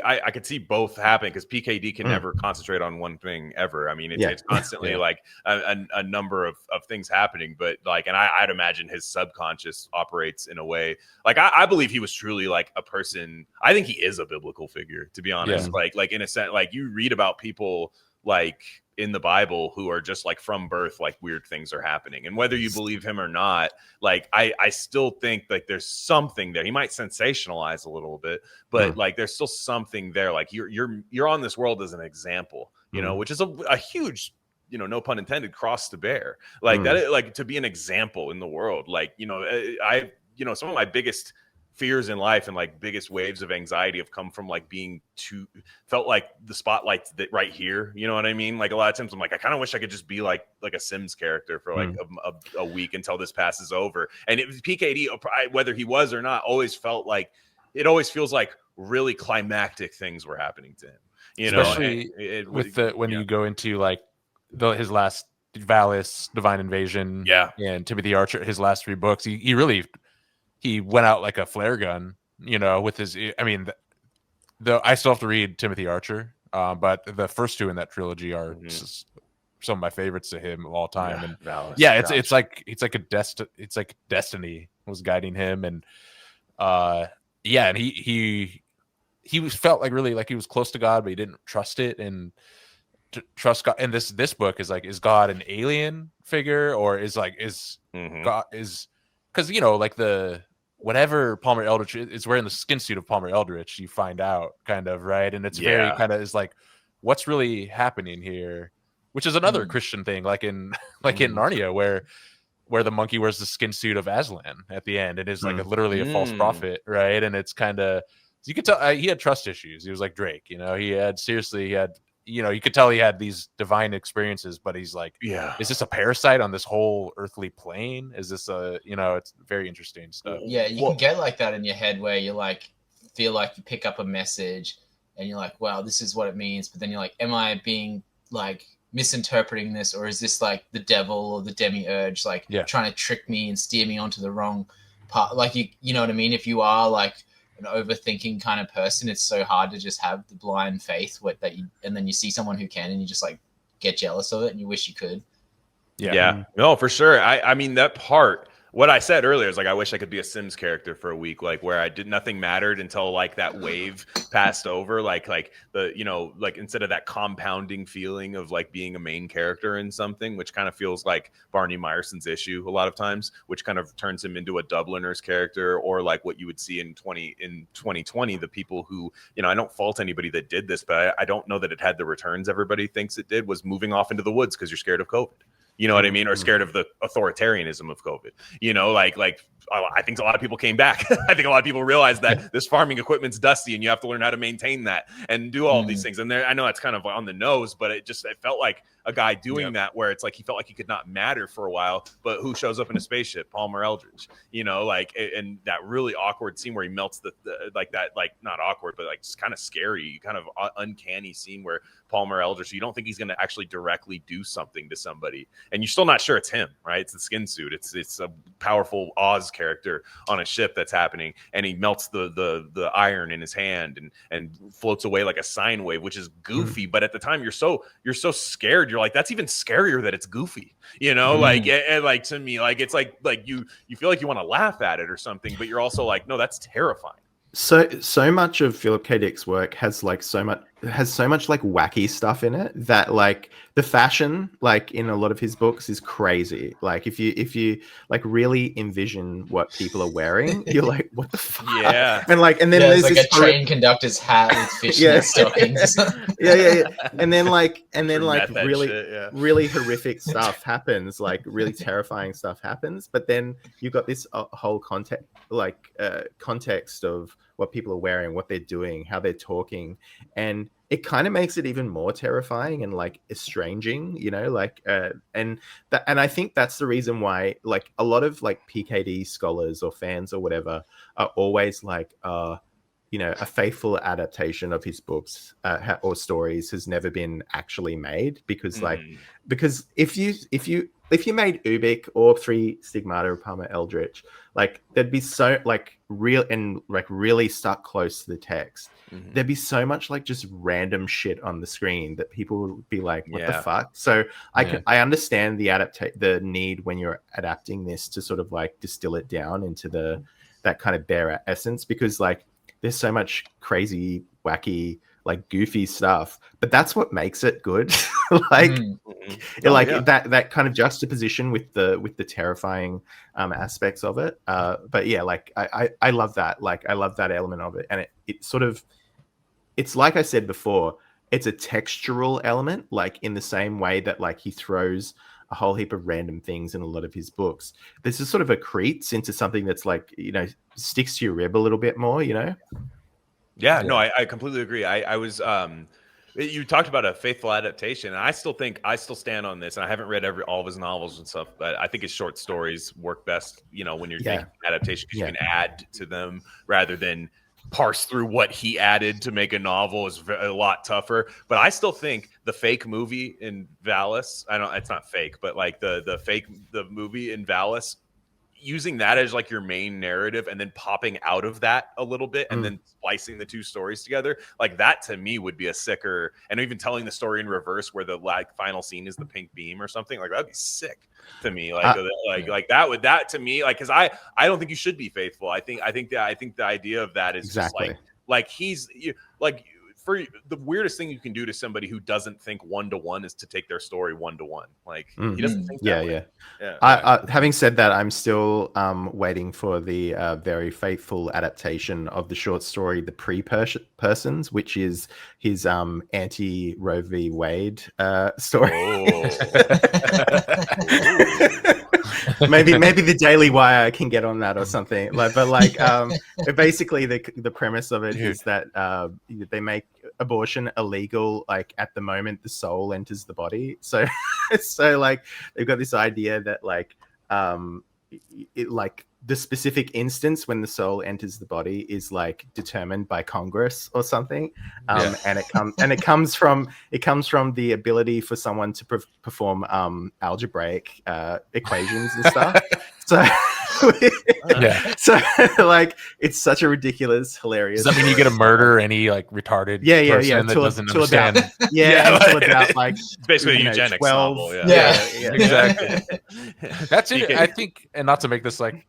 I could see both happen because PKD can never concentrate on one thing ever. I mean, it's constantly like a number of things happening, but like, and I'd imagine his subconscious operates in a way, like, I believe he was truly like a person. I think he is a biblical figure, to be honest. Like in a sense, like you read about people like in the Bible who are just like from birth, like weird things are happening. And whether you believe him or not, like I still think like there's something there. He might sensationalize a little bit, but like there's still something there. Like you're on this world as an example, you know, which is a huge, you know, no pun intended, cross to bear. Like that, like to be an example in the world. Like, you know, you know, some of my biggest fears in life and like biggest waves of anxiety have come from like being felt like the spotlight's that right here, you know what I mean? Like a lot of times I'm like, I kind of wish I could just be like a Sims character for like a week until this passes over. And PKD, whether he was or not, always felt like, it always feels like really climactic things were happening to him, you especially know, with when you go into like his last Valis, Divine Invasion, and Timothy Archer, his last 3 books, he went out like a flare gun, you know, with his, I mean, I still have to read Timothy Archer, but the first 2 in that trilogy are some of my favorites to him of all time. And Valis, it's like destiny was guiding him. And and he felt like really like he was close to God, but he didn't trust it and trust God. And this book is like, is God an alien figure, or is God is, because, you know, like whatever Palmer Eldritch is wearing the skin suit of Palmer Eldritch, you find out kind of, right? And it's very kind of is like, what's really happening here? Which is another Christian thing, like in Narnia, where the monkey wears the skin suit of Aslan at the end and is like literally a false prophet, right? And it's kind of, you could tell he had trust issues. He was like Drake, you know, he had, you know, you could tell he had these divine experiences, but he's like, is this a parasite on this whole earthly plane? Is this you know, it's very interesting stuff. Yeah, you can get like that in your head where you like feel like you pick up a message and you're like, wow, this is what it means. But then you're like, am I being like misinterpreting this, or is this like the devil or the demiurge like trying to trick me and steer me onto the wrong part? Like you know what I mean? If you are like an overthinking kind of person, it's so hard to just have the blind faith and then you see someone who can and you just like get jealous of it and you wish you could. No, for sure. I mean, that part, what I said earlier is like, I wish I could be a Sims character for a week, like where nothing mattered until like that wave passed over, like the, you know, like instead of that compounding feeling of like being a main character in something, which kind of feels like Barney Meyerson's issue a lot of times, which kind of turns him into a Dubliner's character, or like what you would see in 2020, the people who, you know, I don't fault anybody that did this, but I don't know that it had the returns everybody thinks it did, was moving off into the woods because you're scared of COVID. You know what I mean? Or scared of the authoritarianism of COVID. You know, like I think a lot of people came back. I think a lot of people realized that this farming equipment's dusty and you have to learn how to maintain that and do all of these things. And I know that's kind of on the nose, but it felt like a guy doing that where it's like he felt like he could not matter for a while, but who shows up in a spaceship? Palmer Eldritch. You know, like, and that really awkward scene where he melts the like that, like not awkward, but like it's kind of scary, kind of uncanny scene where Palmer Eldritch, you don't think he's going to actually directly do something to somebody, and you're still not sure it's him, right? It's the skin suit. It's a powerful Oz character on a ship that's happening, and he melts the iron in his hand and floats away like a sine wave, which is goofy. But at the time, you're so scared. You're like, that's even scarier that it's goofy, you know? Like, and like to me, like it's like you feel like you want to laugh at it or something, but you're also like, no, that's terrifying. So much of Philip K. Dick's work has so much like wacky stuff in it that like the fashion like in a lot of his books is crazy. Like if you like really envision what people are wearing, you're like, what the fuck? Yeah. And then there's like this a train conductor's hat with fishnet stockings. And then really shit, really horrific stuff happens, like really terrifying stuff happens. But then you've got this whole context of what people are wearing, what they're doing, how they're talking, and it kind of makes it even more terrifying and like estranging, you know, like and I think that's the reason why like a lot of like PKD scholars or fans or whatever are always like a faithful adaptation of his books or stories has never been actually made, because because if you made Ubik or Three Stigmata of Palmer Eldritch, like there'd be so like real and like really stuck close to the text. There'd be so much like just random shit on the screen that people would be like, what the fuck? So I understand the need when you're adapting this to sort of like distill it down into that kind of bare essence, because like there's so much crazy, wacky, like goofy stuff, but that's what makes it good. That kind of juxtaposition with the terrifying aspects of it. But yeah, like I love that. Like I love that element of it, and it sort of, it's like I said before, it's a textural element, like in the same way that like he throws a whole heap of random things in a lot of his books. This is sort of accretes into something that's like, sticks to your rib a little bit more, Yeah, no, I completely agree. I was you talked about a faithful adaptation, and I still stand on this, and I haven't read all of his novels and stuff, but I think his short stories work best, when you're making adaptation, because you can add to them rather than parse through what he added to make a novel is a lot tougher. But I still think the fake movie in Valis, it's not fake, but like the movie in Valis, using that as like your main narrative and then popping out of that a little bit and then splicing the two stories together, like that to me would be a sicker, and even telling the story in reverse where the like final scene is the pink beam or something, like that'd be sick to me. Like that to me, like, because I don't think you should be faithful. I think the idea of that is exactly just like he's like, for the weirdest thing you can do to somebody who doesn't think 1-to-1 is to take their story 1-to-1. Like he doesn't think that way. Having said that, I'm still waiting for the very faithful adaptation of the short story The Pre-Persons, which is his anti-Roe v. Wade story. Maybe the Daily Wire can get on that or something. Basically the premise of it is that they make abortion illegal. Like at the moment the soul enters the body, so like they've got this idea that like the specific instance when the soul enters the body is like determined by Congress or something, and it comes from the ability for someone to perform algebraic equations and stuff. So like it's such a ridiculous, hilarious. Does that mean you get to murder any like retarded person that doesn't understand? Until about like it's basically a eugenics 12, novel. Exactly. That's it. I think, and not to make this like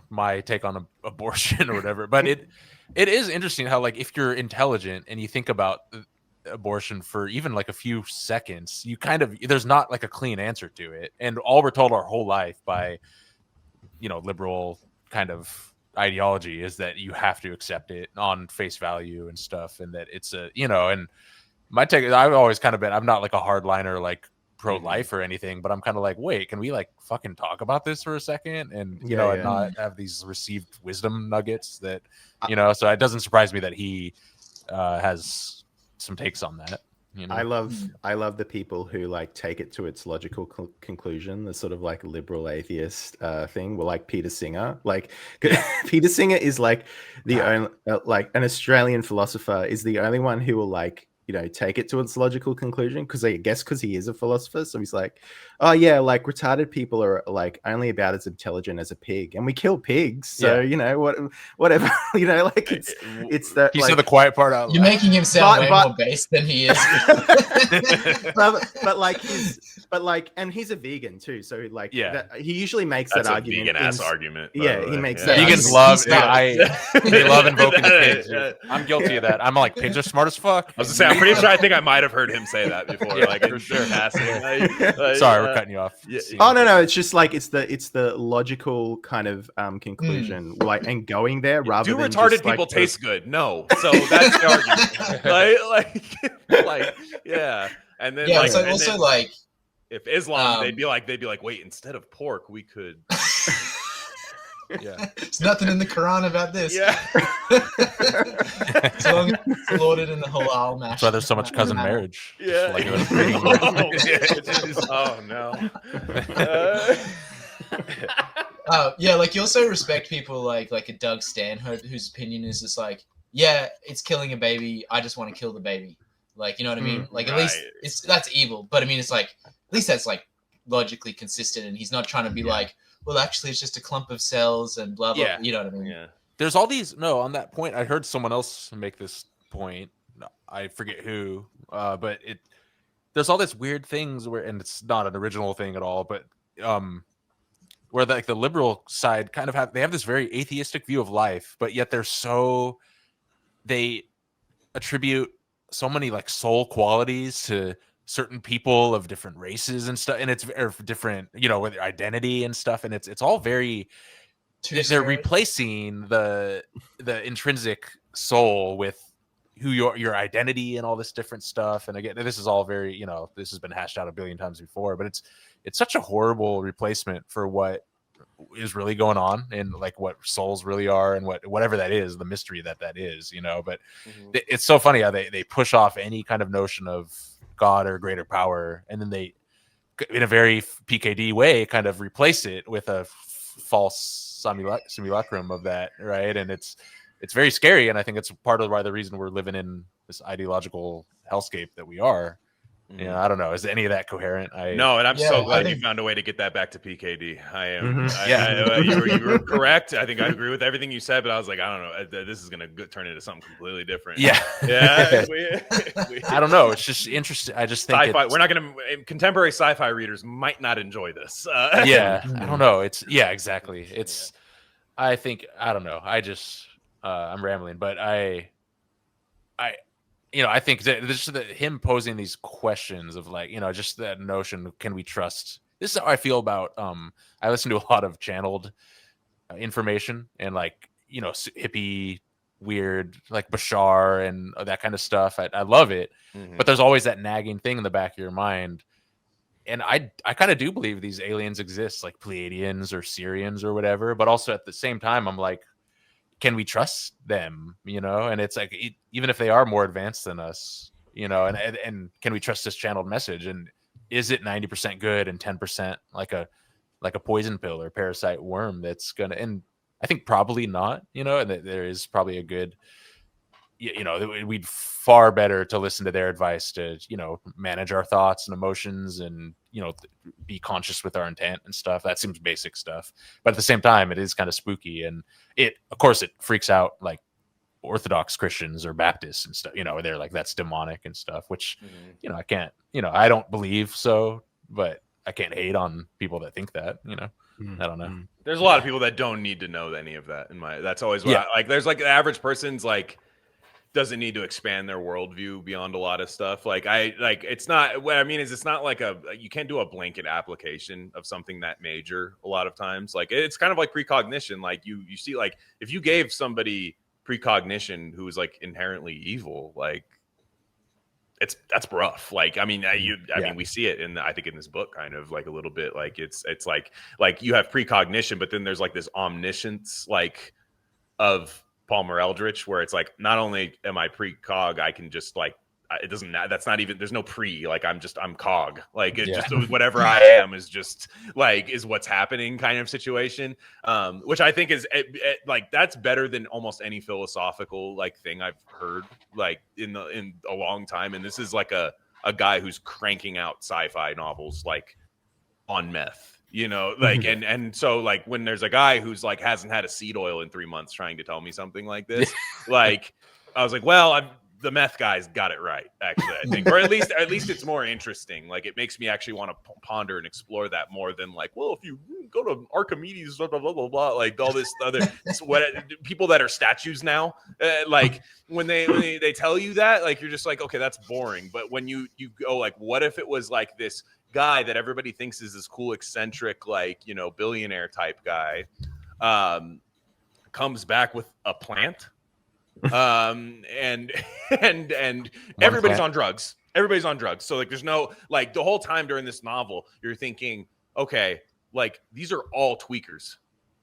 my take on abortion or whatever, but it is interesting how like if you're intelligent and you think about abortion for even like a few seconds, you kind of, there's not like a clean answer to it, and all we're told our whole life by liberal kind of ideology is that you have to accept it on face value and stuff, and that it's and my take, I've always kind of been, I'm not like a hardliner like pro-life or anything, but I'm kind of like, wait, can we like fucking talk about this for a second and and not have these received wisdom nuggets that so it doesn't surprise me that he has some takes on that. I love the people who like take it to its logical conclusion, the sort of like liberal atheist thing. Well, like Peter Singer, like Peter Singer is like the only like an Australian philosopher is the only one who will like take it to its logical conclusion, because I guess because he is a philosopher. So he's like, oh yeah, like retarded people are like only about as intelligent as a pig, and we kill pigs. So whatever. Like it's that. He like, said the quiet part out loud. You're making him sound way more based than he is. but and he's a vegan too. So like, he usually makes that's that argument. Vegan ass argument. Yeah, he makes that. Vegans love. They love invoking the pigs. I'm guilty of that. I'm like, pigs are smart as fuck. I was gonna say, I'm pretty sure I think I might have heard him say that before. Like for sure. Sorry, we're cutting you off. Oh no, it's just like it's the logical kind of conclusion, like, and going there rather than retarded just, people like, taste good? No, so that's the argument. like yeah, and then like, so also like if Islam, they'd be like, wait, instead of pork, we could. Yeah, there's nothing in the Quran about this. Yeah, so long as it's lauded in the halal mash. That's why there's so much cousin marriage. Yeah. Like, oh no. Like you also respect people like a Doug Stanhope, whose opinion is just like, yeah, it's killing a baby. I just want to kill the baby. Like, you know what I mean? Like, at least that's evil. But I mean, it's like, at least that's like logically consistent. And he's not trying to be like, well, actually, it's just a clump of cells and blah, blah. Yeah. You know what I mean? Yeah. There's all these. No, on that point, I heard someone else make this point. I forget who, but there's all these weird things where, and it's not an original thing at all, but where like the liberal side kind of have this very atheistic view of life, but yet they attribute so many like soul qualities to certain people of different races and stuff, and it's different, you know, with identity and stuff, and it's all very. They're replacing the intrinsic soul with who your identity and all this different stuff. And again, this is all very, you know, this has been hashed out a billion times before, but it's such a horrible replacement for what is really going on and like what souls really are and whatever that is, the mystery that is, you know. But it's so funny how they push off any kind of notion of God or greater power, and then they, in a very PKD way, kind of replace it with a false simulacrum of that, right? And it's very scary, and I think it's part of the reason we're living in this ideological hellscape that we are. Yeah, I don't know. Is any of that coherent? No, and I'm so glad you found a way to get that back to PKD. I am. You were correct. I think I agree with everything you said, but I was like, I don't know. This is going to turn into something completely different. Yeah. I don't know. It's just interesting. I just think sci-fi. We're not going to. Contemporary sci-fi readers might not enjoy this. I don't know. Exactly. It's. I think I don't know. I just I'm rambling, but I think that him posing these questions of like, you know, just that notion, can we trust? This is how I feel about, I listen to a lot of channeled information and like, you know, hippie, weird, like Bashar and that kind of stuff. I love it, but there's always that nagging thing in the back of your mind. And I kind of do believe these aliens exist, like Pleiadians or Syrians or whatever, but also at the same time, I'm like, can we trust them, you know? And it's like, even if they are more advanced than us, you know, and can we trust this channeled message? And is it 90% good and 10% like a poison pill or parasite worm that's gonna? And I think probably not, you know. And there is probably a good, you know, we'd far better to listen to their advice to, you know, manage our thoughts and emotions and, you know, be conscious with our intent and stuff. That seems basic stuff, but at the same time, it is kind of spooky. And of course, it freaks out like Orthodox Christians or Baptists and stuff, you know, they're like, that's demonic and stuff, which, you know, I can't, you know, I don't believe so, but I can't hate on people that think that, you know. I don't know. There's a lot of people that don't need to know any of that. That's always what like, there's like the average person's like, doesn't need to expand their worldview beyond a lot of stuff. It's not, what I mean is it's not like you can't do a blanket application of something that major a lot of times. Like it's kind of like precognition. Like you see, like if you gave somebody precognition who is like inherently evil, like that's rough. Like, I mean, I mean, we see it I think in this book kind of like a little bit, like it's like you have precognition, but then there's like this omniscience, like of Palmer Eldrich, where it's like, not only am I precog, I can just like, it doesn't, that's not even, there's no pre, like I'm cog, like it's just whatever I am is just like, is what's happening kind of situation. Which I think is like, that's better than almost any philosophical like thing I've heard like in a long time. And this is like a guy who's cranking out sci-fi novels like on meth. You know, like, and so like when there's a guy who's like hasn't had a seed oil in 3 months trying to tell me something like this, like I was like, well, the meth guy's got it right, actually, I think, or at least it's more interesting. Like it makes me actually want to ponder and explore that more than like, well, if you go to Archimedes, blah blah blah blah, blah, like all this other what people that are statues now, like when they tell you that, like you're just like, okay, that's boring. But when you go like, what if it was like this guy that everybody thinks is this cool, eccentric, like, you know, billionaire type guy, comes back with a plant, and everybody's on drugs. Everybody's on drugs. So like, there's no, like the whole time during this novel, you're thinking, okay, like these are all tweakers.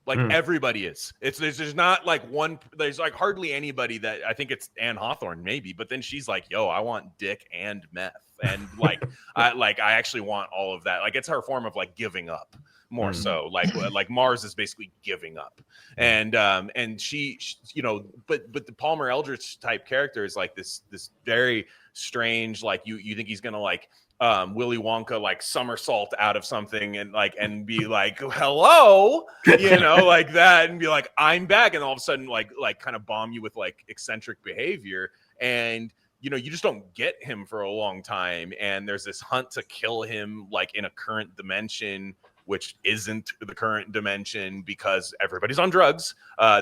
Like everybody is. There's not like one. There's like hardly anybody that I think it's Anne Hawthorne maybe, but then she's like, "Yo, I want dick and meth, and like I actually want all of that." Like it's her form of like giving up. more so. Like Mars is basically giving up, and she you know, but the Palmer Eldritch type character is like this very strange, like you think he's gonna like Willy Wonka like somersault out of something and be like hello, you know, like that, and be like I'm back, and all of a sudden like kind of bomb you with like eccentric behavior, and you know, you just don't get him for a long time, and there's this hunt to kill him like in a current dimension, which isn't the current dimension because everybody's on drugs.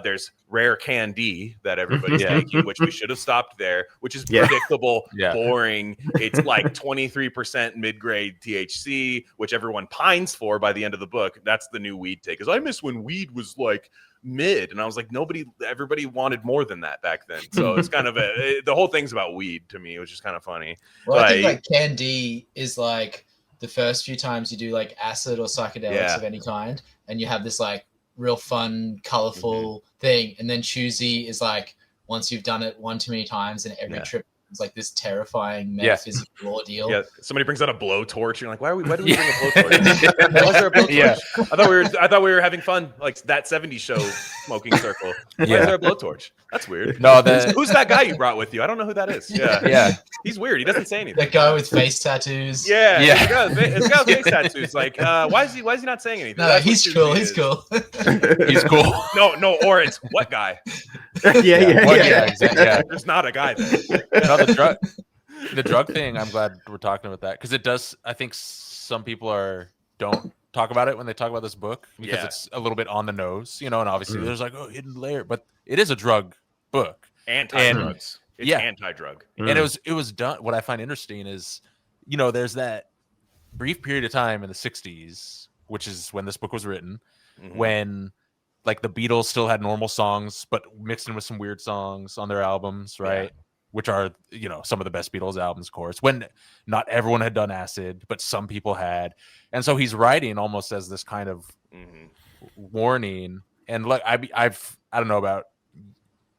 There's rare candy that everybody's taking, which we should have stopped there, which is predictable, boring. It's like 23% mid-grade THC, which everyone pines for by the end of the book. That's the new weed take. Because I miss when weed was like mid, and I was like, everybody wanted more than that back then. So it's kind of the whole thing's about weed to me, which is kind of funny. Well, I think like candy is like the first few times you do like acid or psychedelics of any kind, and you have this like real fun, colorful thing. And then choosy is like once you've done it one too many times, and every trip is like this terrifying metaphysical ordeal. Yeah, somebody brings out a blowtorch. And you're like, why do we bring a blowtorch? Why is there a blowtorch? I thought we were having fun, like that 70s show smoking circle. Why is there a blowtorch? That's weird. No, who's that guy you brought with you? I don't know who that is. Yeah. He's weird. He doesn't say anything. That guy with face tattoos. Yeah. It's got face tattoos. Like, why is he not saying anything? No, he's cool. He's cool. He's cool. No, or it's what guy? Yeah. There's not a guy there. No, the drug thing, I'm glad we're talking about that, because it does. I think some people don't talk about it when they talk about this book because it's a little bit on the nose, you know, and obviously there's like hidden layer, but it is a drug book. Anti-drugs. It's anti-drug. And it was done. What I find interesting is, you know, there's that brief period of time in the 60s, which is when this book was written, when like the Beatles still had normal songs, but mixed in with some weird songs on their albums, right? Yeah. Which are, you know, some of the best Beatles albums, of course, when not everyone had done acid, but some people had. And so he's writing almost as this kind of warning. And look, I don't know about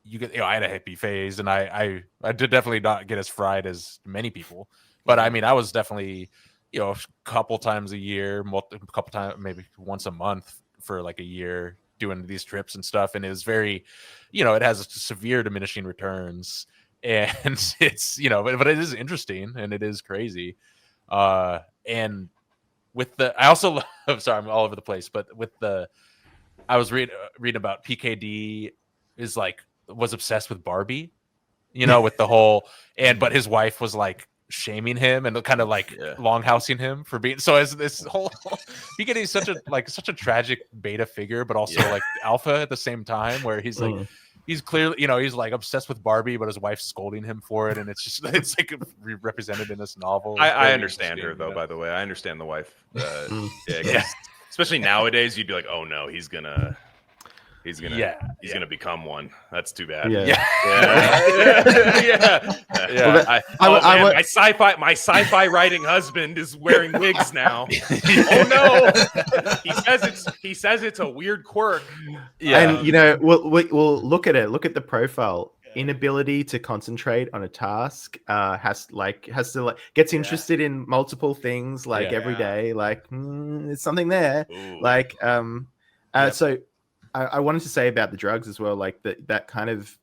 you. You know, I had a hippie phase, and I did definitely not get as fried as many people. But I mean, I was definitely, you know, a couple times a year, a couple times, maybe once a month for like a year doing these trips and stuff. And it was very, you know, it has severe diminishing returns. And it's, you know, but it is interesting and it is crazy. And with I also love, sorry, I'm all over the place, but with I was reading about PKD was obsessed with Barbie, you know, with the whole, but his wife was like shaming him and kind of like longhousing him for being, so as this whole PKD is such a tragic beta figure, but also like alpha at the same time, where he's like, he's clearly, you know, he's like obsessed with Barbie, but his wife's scolding him for it, and it's like represented in this novel. I understand her though. By the way, I understand the wife. Especially nowadays, you'd be like, oh no, he's gonna become one. That's too bad. My sci-fi writing husband is wearing wigs now. Oh no, he says it's a weird quirk. And you know, we'll look at it. Look at the profile. Inability to concentrate on a task. Gets interested in multiple things every day. Like there's something there. Ooh. So. I wanted to say about the drugs as well, like that kind of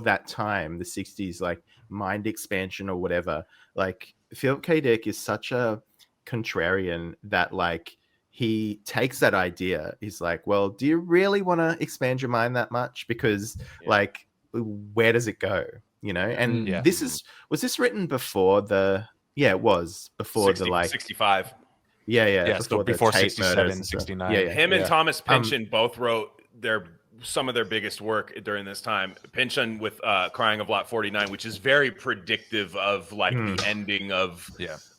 that time, the 60s, like mind expansion or whatever. Like Philip K. Dick is such a contrarian that like he takes that idea. He's like, well, do you really want to expand your mind that much? Because like, where does it go? You know? And was this written before it was before 65. Before 67, 69. Him and Thomas Pynchon both wrote some of their biggest work during this time. Pynchon with Crying of Lot 49, which is very predictive of like the ending of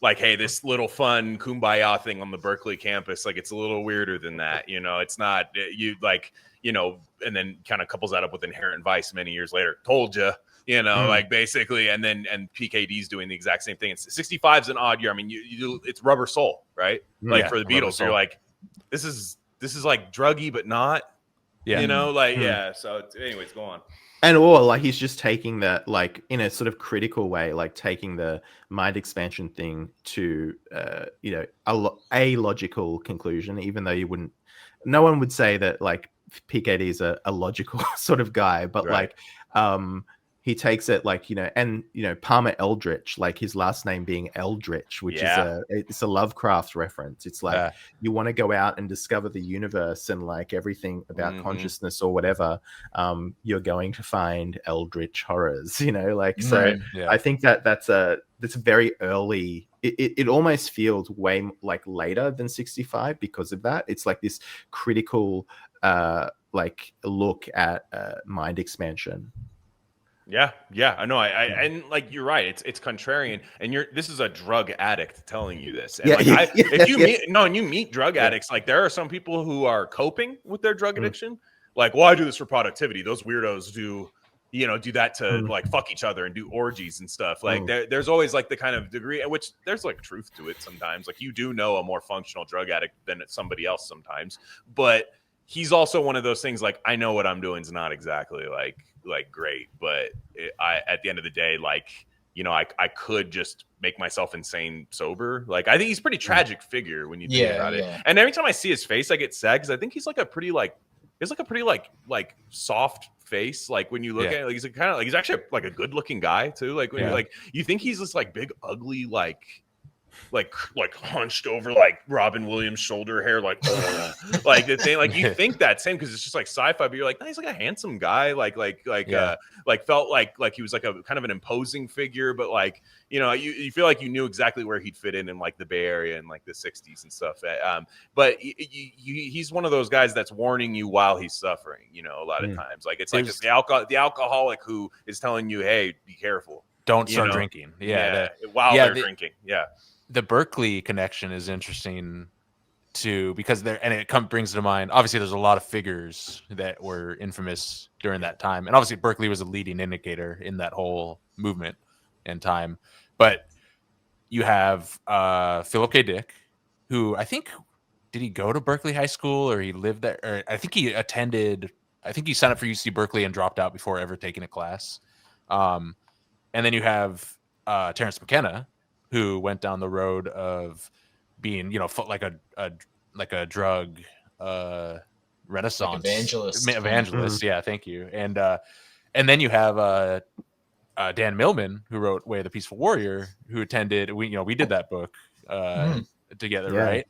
like, hey, this little fun kumbaya thing on the Berkeley campus, like it's a little weirder than that, you know. It's not you like, you know, and then kind of couples that up with Inherent Vice many years later. Told you know, like basically, and PKD's doing the exact same thing. It's 65 is an odd year. I mean, it's Rubber Soul, right? Like for the Beatles, so you're like, this is like druggy, but not. Yeah. You know, like so anyways, go on. And or like he's just taking that like in a sort of critical way, like taking the mind expansion thing to you know, a logical conclusion, even though you wouldn't, no one would say that like PKD is a logical sort of guy, but Right. like he takes it like, you know, and you know, Palmer Eldrich, like his last name being Eldrich, which is it's a Lovecraft reference. It's like you want to go out and discover the universe and like everything about consciousness or whatever, you're going to find Eldritch horrors, you know, like so I think that's a very early, it almost feels way like later than 65 because of that. It's like this critical like look at mind expansion. Yeah, I know. I and like you're right. It's contrarian, and this is a drug addict telling you this. And if you meet drug addicts, like there are some people who are coping with their drug addiction. Like, well, I do this for productivity. Those weirdos do that to like fuck each other and do orgies and stuff. Like there's always like the kind of degree at which there's like truth to it sometimes. Like you do know a more functional drug addict than somebody else sometimes, but he's also one of those things like I know what I'm doing is not exactly like great, but at the end of the day, like, you know, I could just make myself insane sober. Like I think he's a pretty tragic figure when you think about it. And every time I see his face, I get sad because I think he's like a pretty like soft face. Like when you look at it, like he's kind of like he's actually like a good looking guy too. Like when you're like you think he's this like big ugly like hunched over like Robin Williams shoulder hair, like the thing, like you think that same because it's just like sci-fi, but you're like, no, he's like a handsome guy, like felt like he was like a kind of an imposing figure, but like, you know, you feel like you knew exactly where he'd fit in like the Bay Area in like the 60s and stuff. But he's one of those guys that's warning you while he's suffering, you know, a lot of times. Like it's like the alcoholic who is telling you, hey, be careful. Don't start drinking. While they're drinking. Yeah. The Berkeley connection is interesting too, because it brings to mind, obviously there's a lot of figures that were infamous during that time. And obviously Berkeley was a leading indicator in that whole movement and time. But you have Philip K. Dick, who I think, did he go to Berkeley High School or he lived there? Or I think he signed up for UC Berkeley and dropped out before ever taking a class. And then you have Terrence McKenna, who went down the road of being, you know, like a drug renaissance evangelist. Yeah, thank you. And then you have Dan Millman, who wrote Way of the Peaceful Warrior, who attended. We did that book together, right?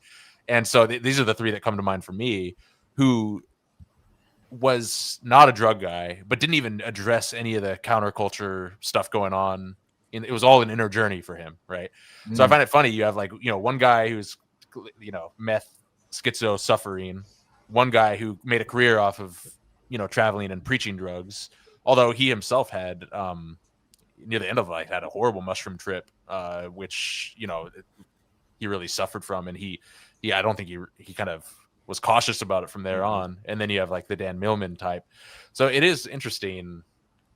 And so these are the three that come to mind for me. Who was not a drug guy, but didn't even address any of the counterculture stuff going on. It was all an inner journey for him, right? So I find it funny. You have like, you know, one guy who's, you know, meth, schizo suffering, one guy who made a career off of, you know, traveling and preaching drugs, although he himself had near the end of life had a horrible mushroom trip, which, you know, he really suffered from, and I don't think he kind of was cautious about it from there on. And then you have like the Dan Millman type. So it is interesting.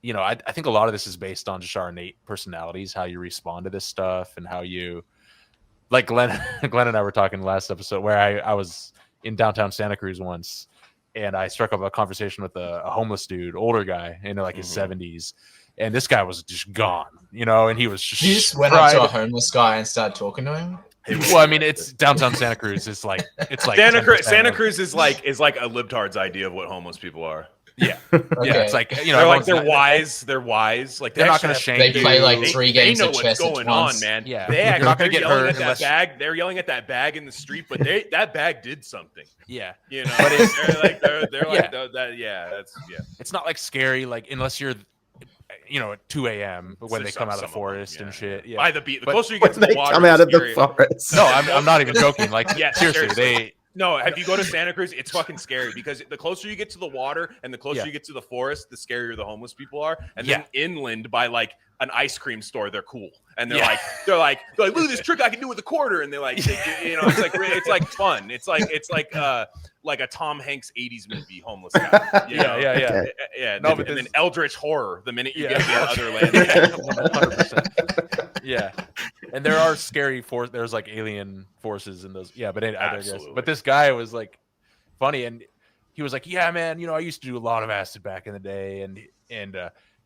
You know, I think a lot of this is based on just our innate personalities, how you respond to this stuff, and how you, like Glenn and I were talking last episode where I was in downtown Santa Cruz once, and I struck up a conversation with a homeless dude, older guy, in like his 70s, and this guy was just gone, you know, and he was just. You just went up to a homeless guy and started talking to him. Well, I mean, it's downtown Santa Cruz. It's like Santa Cruz is like a libtard's idea of what homeless people are. Yeah, yeah. It's like, you know, they're wise. They're wise. Like they're not going to shame you. They play like 3 games of chess at once. They know what's going on, man. Yeah, they're not going to get hurt. They're yelling at that bag in the street, but that bag did something. Yeah, you know. But they're like that. Yeah, that's It's not like scary, like unless you're, you know, at 2 a.m. when they come out of the forest and shit. Yeah, by the beach. The closer you get to the water, come out of the forest. No, I'm not even joking. Like, seriously, No, if you go to Santa Cruz, it's fucking scary because the closer you get to the water and the closer you get to the forest, the scarier the homeless people are. And then inland by like an ice cream store, they're cool. And they're like, look at this trick I can do with a quarter. And they're like, you know, it's like fun. It's like a Tom Hanks 80s movie homeless guy. You know? Yeah. No, but then Eldritch horror the minute you get to the other land. 100%. Yeah. And there are scary there's like alien forces in those. Yeah, but I digress. But this guy was like funny, and he was like, yeah, man, I used to do a lot of acid back in the day, and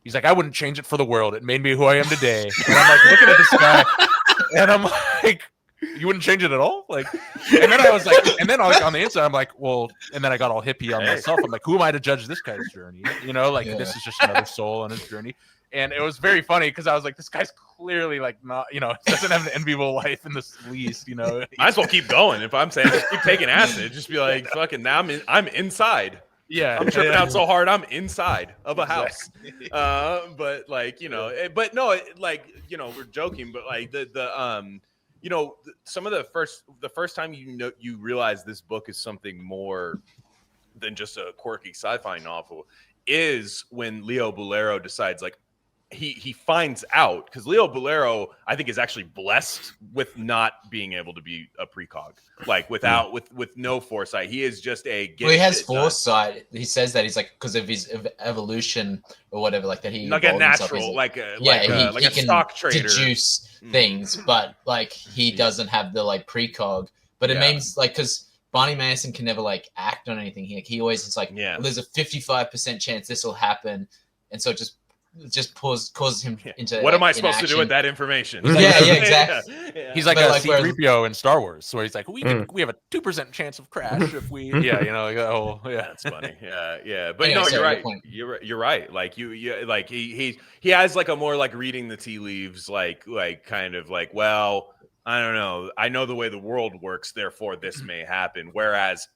he's like, I wouldn't change it for the world. It made me who I am today. And I'm like looking at this guy, and I'm like, you wouldn't change it at all? Like, and then I was like, and then on the inside, I'm like, well, and then I got all hippie on myself. I'm like, who am I to judge this guy's journey? This is just another soul on his journey. And it was very funny because I was like, this guy's clearly like not, doesn't have an enviable life in the least, Might as well keep going. If I'm saying just keep taking acid, just be like, fucking now I'm inside. Yeah, I'm tripping out so hard I'm inside of a house. But like, but no, we're joking, but like some of the first time you realize this book is something more than just a quirky sci-fi novel is when Leo Bolero decides, like, he finds out, because Leo Bolero, I think, is actually blessed with not being able to be a precog, like with no foresight. He is just a he has foresight. He says that he's like, because of his evolution or whatever, like that he like a natural, like a stock trader, deduce things, but like he doesn't have the like precog. But it means like, because Barney Mason can never like act on anything. He always is like, well, there's a 55% chance this will happen, and so it just causes him into what am I supposed to do with that information? Exactly. He's like a C-3PO in Star Wars, where he's like, we have a 2% chance of crash if we that's funny. But anyway, no, you're right. You're right. Like you like he has like a more like reading the tea leaves, like kind of like, well, I don't know, I know the way the world works, therefore this may happen. Whereas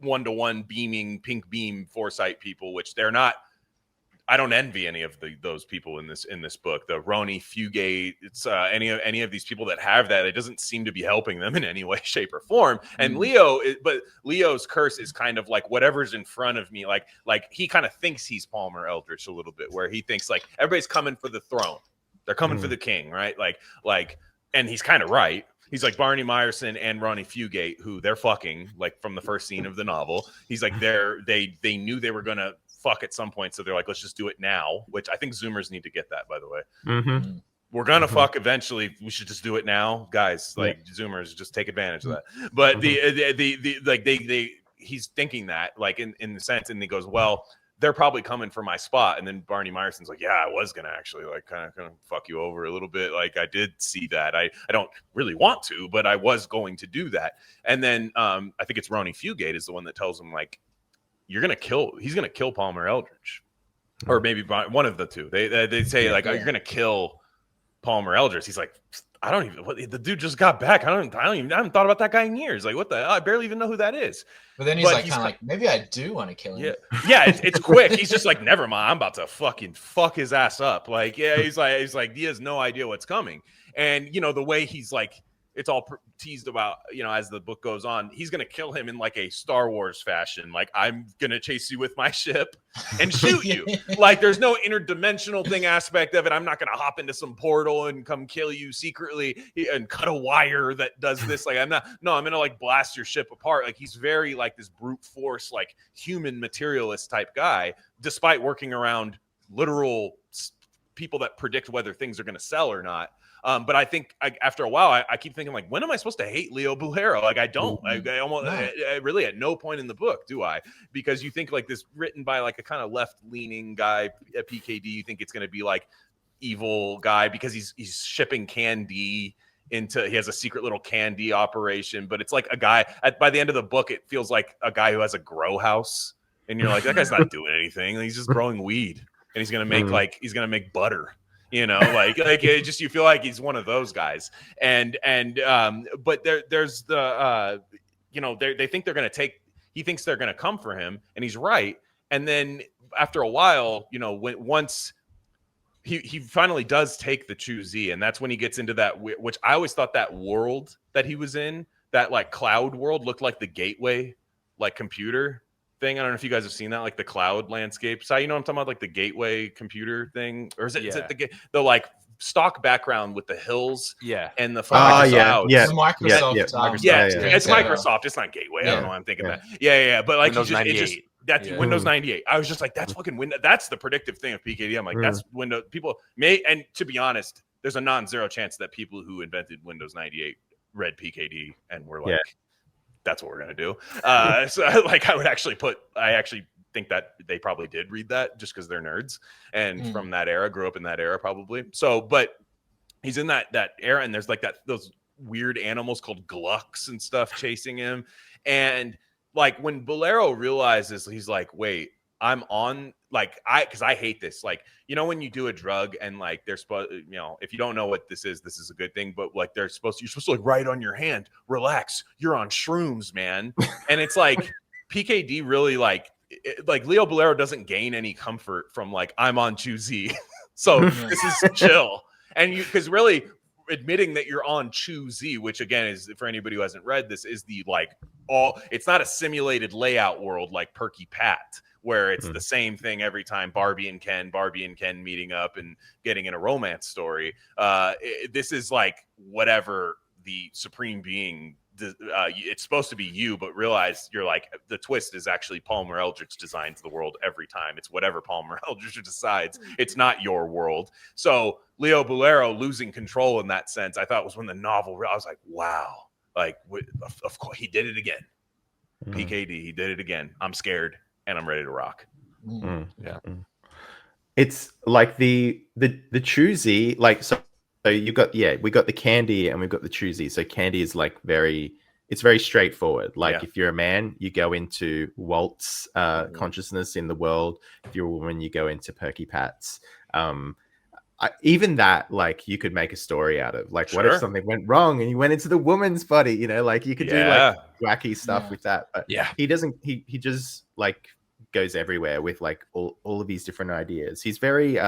1-to-1 beaming pink beam foresight people, which they're not, I don't envy any of those people in this book. The Roni Fugate, it's any of these people that have that. It doesn't seem to be helping them in any way, shape, or form. And but Leo's curse is kind of like whatever's in front of me. Like he kind of thinks he's Palmer Eldritch a little bit, where he thinks like everybody's coming for the throne, they're coming for the king, right? Like, and he's kind of right. He's like Barney Meyerson and Ronnie Fugate, who they're fucking like from the first scene of the novel. He's like they knew they were gonna fuck at some point, so they're like, let's just do it now. Which I think Zoomers need to get that, by the way. We're gonna fuck eventually. We should just do it now, guys. Like Zoomers, just take advantage of that. But he's thinking that like in the sense, and he goes, well, they're probably coming for my spot. And then Barney Meyerson's like, yeah, I was gonna actually like kind of gonna fuck you over a little bit. Like I did see that. I don't really want to, but I was going to do that. And then I think it's Ronnie Fugate is the one that tells him like, he's gonna kill Palmer Eldritch, or maybe one of the two. They say like, oh, you're gonna kill Palmer Eldritch. He's like, I don't even. The dude just got back. I haven't thought about that guy in years. Like, what the hell? I barely even know who that is. But then he's like, maybe I do want to kill him. Yeah, it's quick. He's just like, never mind. I'm about to fucking fuck his ass up. Like, yeah, he's like, he has no idea what's coming. And the way he's like, it's all teased about, as the book goes on, he's going to kill him in like a Star Wars fashion. Like, I'm going to chase you with my ship and shoot you. Like, there's no interdimensional thing aspect of it. I'm not going to hop into some portal and come kill you secretly and cut a wire that does this. Like, I'm going to like blast your ship apart. Like, he's very like this brute force, like human materialist type guy, despite working around literal people that predict whether things are going to sell or not. But I think after a while, I keep thinking like, when am I supposed to hate Leo Bolero? Like, I don't. I almost really at no point in the book do I, because you think like this written by like a kind of left-leaning guy at PKD. You think it's going to be like evil guy because he's shipping candy into. He has a secret little candy operation, but it's like a guy. By the end of the book, it feels like a guy who has a grow house, and you're like, that guy's not doing anything. He's just growing weed, and he's gonna make butter. Like it just, you feel like he's one of those guys. And but there's the they think they're gonna he thinks they're gonna come for him, and he's right. And then after a while, once he finally does take the Chu-Z, and that's when he gets into that, which I always thought that world that he was in, that like cloud world, looked like the Gateway like computer thing. I don't know if you guys have seen that, like the cloud landscape. So I'm talking about, like the Gateway computer thing, or is it the like stock background with the hills? And the clouds. It's Microsoft. It's Microsoft. It's not Gateway. I don't know why I'm thinking that. But like Windows 98. That's Windows 98. I was just like, that's fucking Windows. That's the predictive thing of PKD. I'm like, that's Windows. People may, and to be honest, there's a non-zero chance that people who invented Windows 98 read PKD and were like, that's what we're gonna do. So like I actually think that they probably did read that just because they're nerds and from that era, grew up in that era probably. So, but he's in that era, and there's like those weird animals called glucks and stuff chasing him. And like when Bolero realizes, he's like, wait, I'm on, like, because I hate this. Like, you know, when you do a drug and like they're supposed, you know, if you don't know what this is a good thing, but like you're supposed to like write on your hand, relax, you're on shrooms, man. And it's like PKD really like Leo Bolero doesn't gain any comfort from like, I'm on Choosy. So this is chill. And because really admitting that you're on Choosy, which again is, for anybody who hasn't read this, is the like it's not a simulated layout world like Perky Pat, where it's the same thing every time. Barbie and Ken meeting up and getting in a romance story. This is like whatever the supreme being. It's supposed to be you, but realize you're like, the twist is actually Palmer Eldritch designs the world every time. It's whatever Palmer Eldritch decides. It's not your world. So Leo Bolero losing control in that sense, I thought was when the novel, I was like, wow, like of course he did it again. PKD, he did it again. I'm scared and I'm ready to rock. Yeah. It's like the Choosy, like, so you got, we got the candy and we've got the Choosy. So candy is like it's very straightforward. Like if you're a man, you go into Walt's consciousness in the world. If you're a woman, you go into Perky Pat's. Even that, like, you could make a story out of. Like, what if something went wrong and you went into the woman's body? You know, like you could do like wacky stuff with that. But he doesn't. He just like goes everywhere with like all of these different ideas. He's very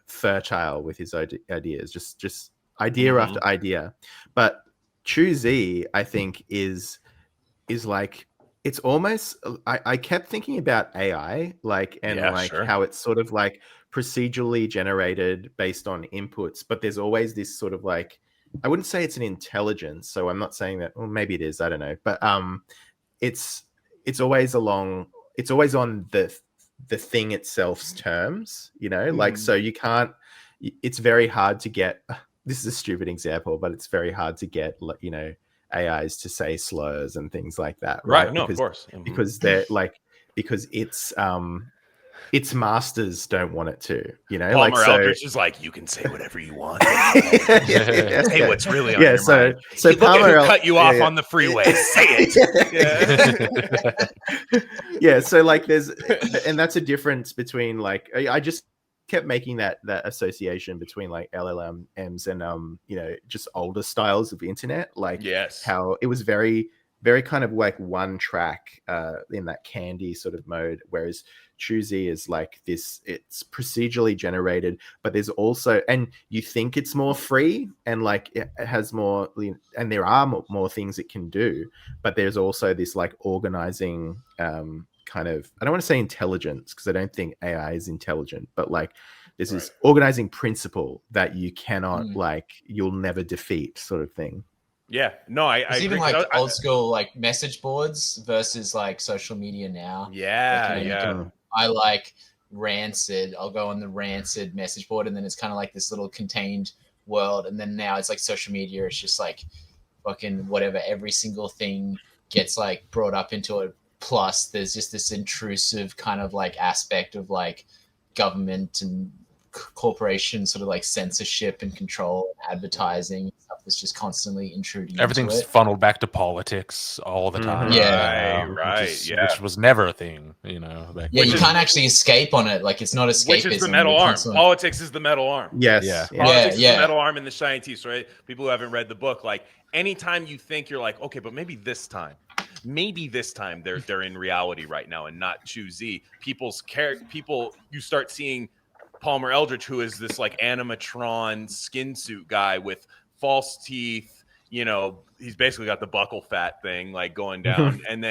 fertile with his ideas, just idea after idea. But Choosy, I think, is like, it's almost, I kept thinking about AI, like, and how it's sort of like procedurally generated based on inputs, but there's always this sort of like, I wouldn't say it's an intelligence, so I'm not saying that, well, maybe it is, I don't know, but it's always on the thing itself's terms, you know, like, so you can't, it's very hard to get, this is a stupid example, but it's very hard to get, you know, AIs to say slurs and things like that, right? No, because, of course. because they're like, because its masters don't want it to, you know. Palmer like, Eldritch is like, you can say whatever you want. Say what's really on your mind. So look Palmer at who cut you off on the freeway. Say it. So like and that's a difference between, like, I just kept making that association between like LLMs and you know, just older styles of the internet, like how it was very kind of like one track in that candy sort of mode, whereas Choosy is like this, it's procedurally generated, but there's also, and you think it's more free and like it has more, and there are more things it can do, but there's also this like organizing kind of, I don't want to say intelligence, because I don't think AI is intelligent, but like there's this organizing principle that you cannot like, you'll never defeat, sort of thing. Yeah, no, I it's even like old school like message boards versus like social media now. I like Rancid. I'll go on the Rancid message board, and then it's kind of like this little contained world. And then now it's like social media. It's just like fucking whatever. Every single thing gets like brought up into it. Plus, there's just this intrusive kind of like aspect of like government and corporation sort of like censorship and control and advertising and stuff that's just constantly intruding. Everything's funneled back to politics all the time. Which was never a thing, you know. You can't actually escape on it. Like, it's not escapism. Which is the metal arm. Politics is the metal arm. Politics is the metal arm in the scientists, right? People who haven't read the book, like, anytime you think you're like, okay, but maybe this time they're in reality right now and not Choosy. People, you start seeing Palmer Eldritch, who is this like animatron skin suit guy with false teeth, you know, he's basically got the buckle fat thing like going down, and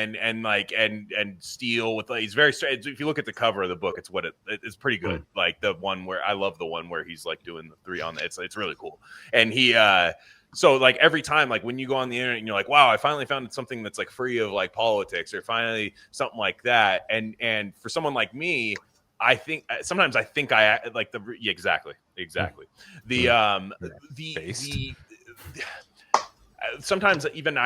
steel with, like, he's very straight. If you look at the cover of the book, it's pretty good. Like the one where I love the one where he's like doing the 3 on it's really cool. And he so like every time, like when you go on the internet and you're like, wow, I finally found something that's like free of like politics, or finally something like that. And for someone like me, I think sometimes I like the exactly. Sometimes even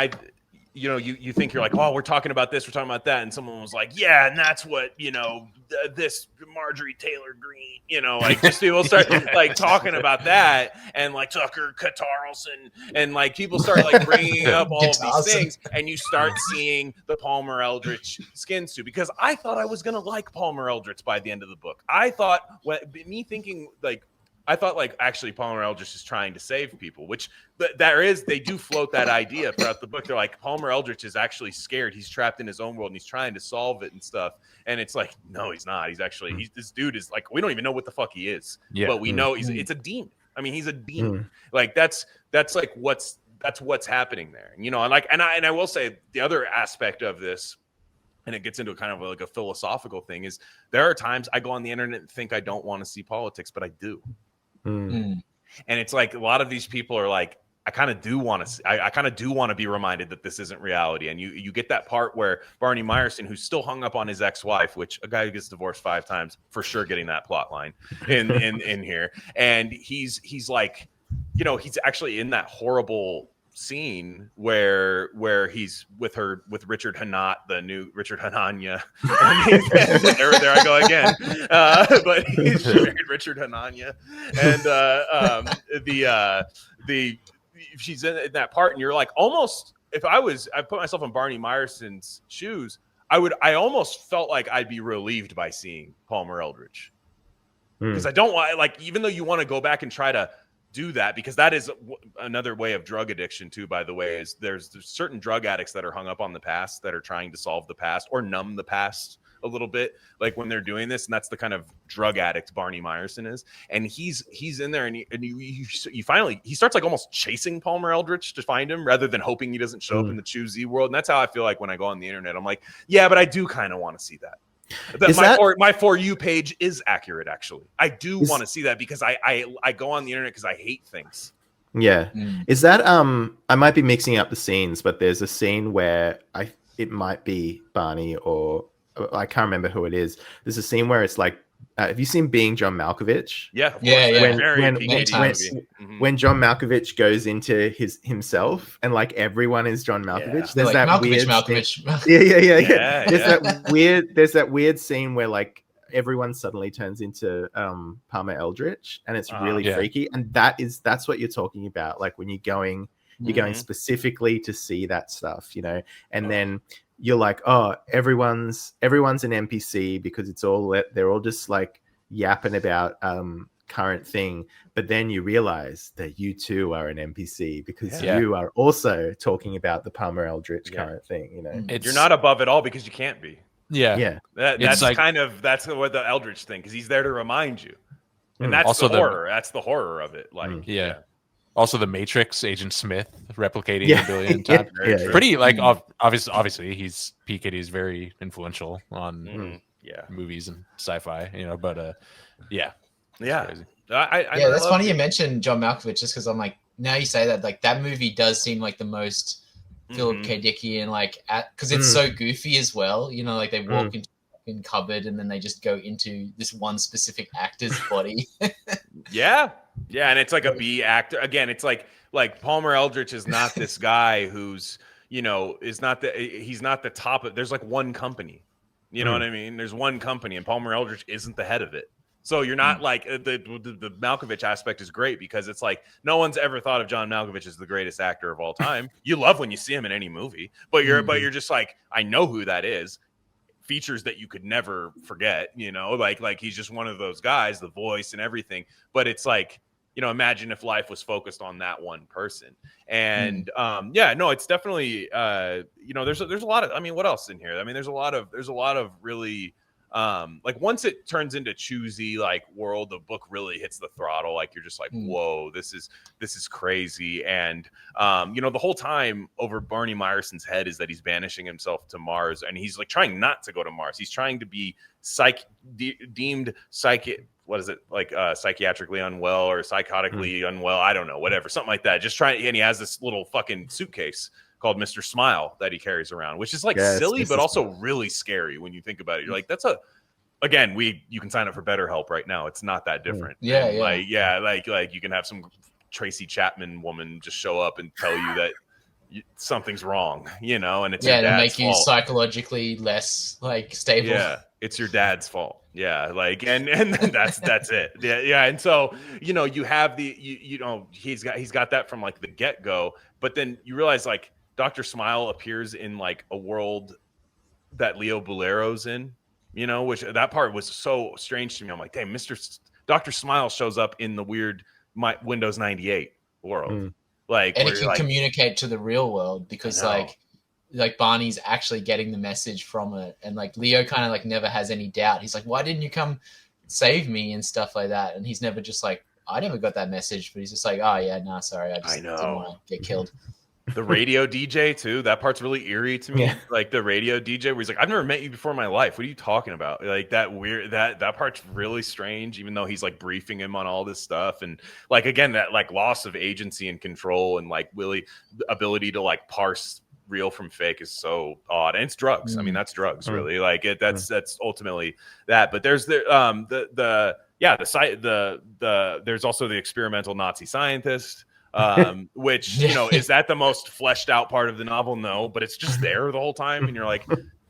you know, you think you're like, oh, we're talking about this, we're talking about that, and someone was like, yeah, and that's what, you know, this Marjorie Taylor Greene, you know, like just people start like talking about that, and like Tucker Carlson, and like people start like bringing up all of these things, and you start seeing the Palmer Eldritch skin suit, because I thought I was gonna like Palmer Eldritch by the end of the book. I thought actually Palmer Eldritch is trying to save people, which they do float that idea throughout the book. They're like, Palmer Eldritch is actually scared. He's trapped in his own world and he's trying to solve it and stuff. And it's like, no, he's not. He's actually, this dude is like, we don't even know what the fuck he is, but we know it's a demon. I mean, he's a demon. Like that's like what's happening there. And, you know, and I will say the other aspect of this, and it gets into kind of like a philosophical thing, is there are times I go on the internet and think I don't want to see politics, but I do. And it's like a lot of these people are like, I kind of do want to be reminded that this isn't reality. And you get that part where Barney Meyerson, who's still hung up on his ex-wife, which a guy who gets divorced 5 times for sure getting that plot line in here, and he's like, you know, he's actually in that horrible scene where he's with Richard Hanat, the new Richard Hananya. there I go again. But he's married Richard Hananya, and she's in that part, and you're like, almost, if I put myself in Barney Meyerson's shoes, I almost felt like I'd be relieved by seeing Palmer Eldritch, because I don't want, like, even though you want to go back and try to do that, because that is another way of drug addiction too, by the way, is there's certain drug addicts that are hung up on the past, that are trying to solve the past or numb the past a little bit, like when they're doing this, and that's the kind of drug addict Barney Meyerson is. And he's in there, and you finally, he starts like almost chasing Palmer Eldritch to find him, rather than hoping he doesn't show up in the Choose Z world. And that's how I feel like when I go on the internet. I'm like, yeah, but I do kind of want to see that. My For You page is accurate, actually. I do want to see that, because I go on the internet because I hate things. Yeah. Is that I might be mixing up the scenes, but there's a scene where it might be Barney, or I can't remember who it is. There's a scene where it's like, have you seen Being John Malkovich? Yeah. When John Malkovich goes into himself, and like everyone is John Malkovich. There's like that Malkovich. There's that weird scene where like everyone suddenly turns into Palmer Eldritch, and it's really freaky. And that's what you're talking about. Like when you're going specifically to see that stuff, you know, and then you're like, oh, everyone's an NPC, because they're all just like yapping about current thing. But then you realize that you too are an NPC, because you are also talking about the Palmer Eldritch current thing, you know. You're not above it all, because you can't be. That's like, that's what the Eldritch thing, because he's there to remind you. And that's also the horror. That's the horror of it. Like Also, the Matrix, Agent Smith replicating a billion times. Pretty like obviously he's Piketty's very influential on movies and sci-fi, you know. But crazy. That's funny you mentioned John Malkovich, just because I'm like, now you say that, like, that movie does seem like the most Philip K. Dicky, and like, because it's so goofy as well, you know, like they walk into a cupboard and then they just go into this one specific actor's body. And it's like a B actor. Again, it's like Palmer Eldritch is not this guy who's, you know, he's not the top of, there's like one company, you know what I mean? There's one company, and Palmer Eldritch isn't the head of it. So you're not like the Malkovich aspect is great, because it's like no one's ever thought of John Malkovich as the greatest actor of all time. You love when you see him in any movie, but you're just like, I know who that is. Features that you could never forget, you know, like he's just one of those guys, the voice and everything. But it's like, you know, imagine if life was focused on that one person. And it's definitely you know, there's a lot of, I mean, what else in here? I mean, there's a lot of really like once it turns into choosy like world, the book really hits the throttle. Like you're just like, whoa, this is crazy. And you know, the whole time over Barney Meyerson's head is that he's banishing himself to Mars, and he's like trying not to go to Mars. He's trying to be deemed psychiatrically unwell or psychotically unwell. I don't know, whatever, something like that. Just trying, and he has this little fucking suitcase called Mr. Smile that he carries around, which is like silly, but also really scary when you think about it. You're like, you can sign up for BetterHelp right now. It's not that different. Like you can have some Tracy Chapman woman just show up and tell you that something's wrong, and it's yeah, your to dad's make you fault. psychologically less like stable. Yeah, it's your dad's fault. Yeah, like and that's it. Yeah, and so you have he's got that from like the get go, but then you realize like Dr. Smile appears in like a world that Leo Bolero's in, which that part was so strange to me. I'm like, damn, Dr. Smile shows up in the weird Windows 98 world. Like, and it can communicate to the real world because like Barney's actually getting the message from it, and like Leo kind of like never has any doubt. He's like, why didn't you come save me and stuff like that? And he's never just like, I never got that message, but he's just like, oh yeah, nah, sorry, I just didn't want to get killed. The radio DJ too, that part's really eerie to me. Like the radio DJ where he's like, I've never met you before in my life, what are you talking about? Like that weird, that part's really strange, even though he's like briefing him on all this stuff. And like again, that like loss of agency and control and like really the ability to like parse real from fake is so odd. And it's drugs. I mean, that's drugs really. Like that's ultimately that. But there's there's also the experimental Nazi scientist. Which is that the most fleshed out part of the novel? No, but it's just there the whole time, and you're like,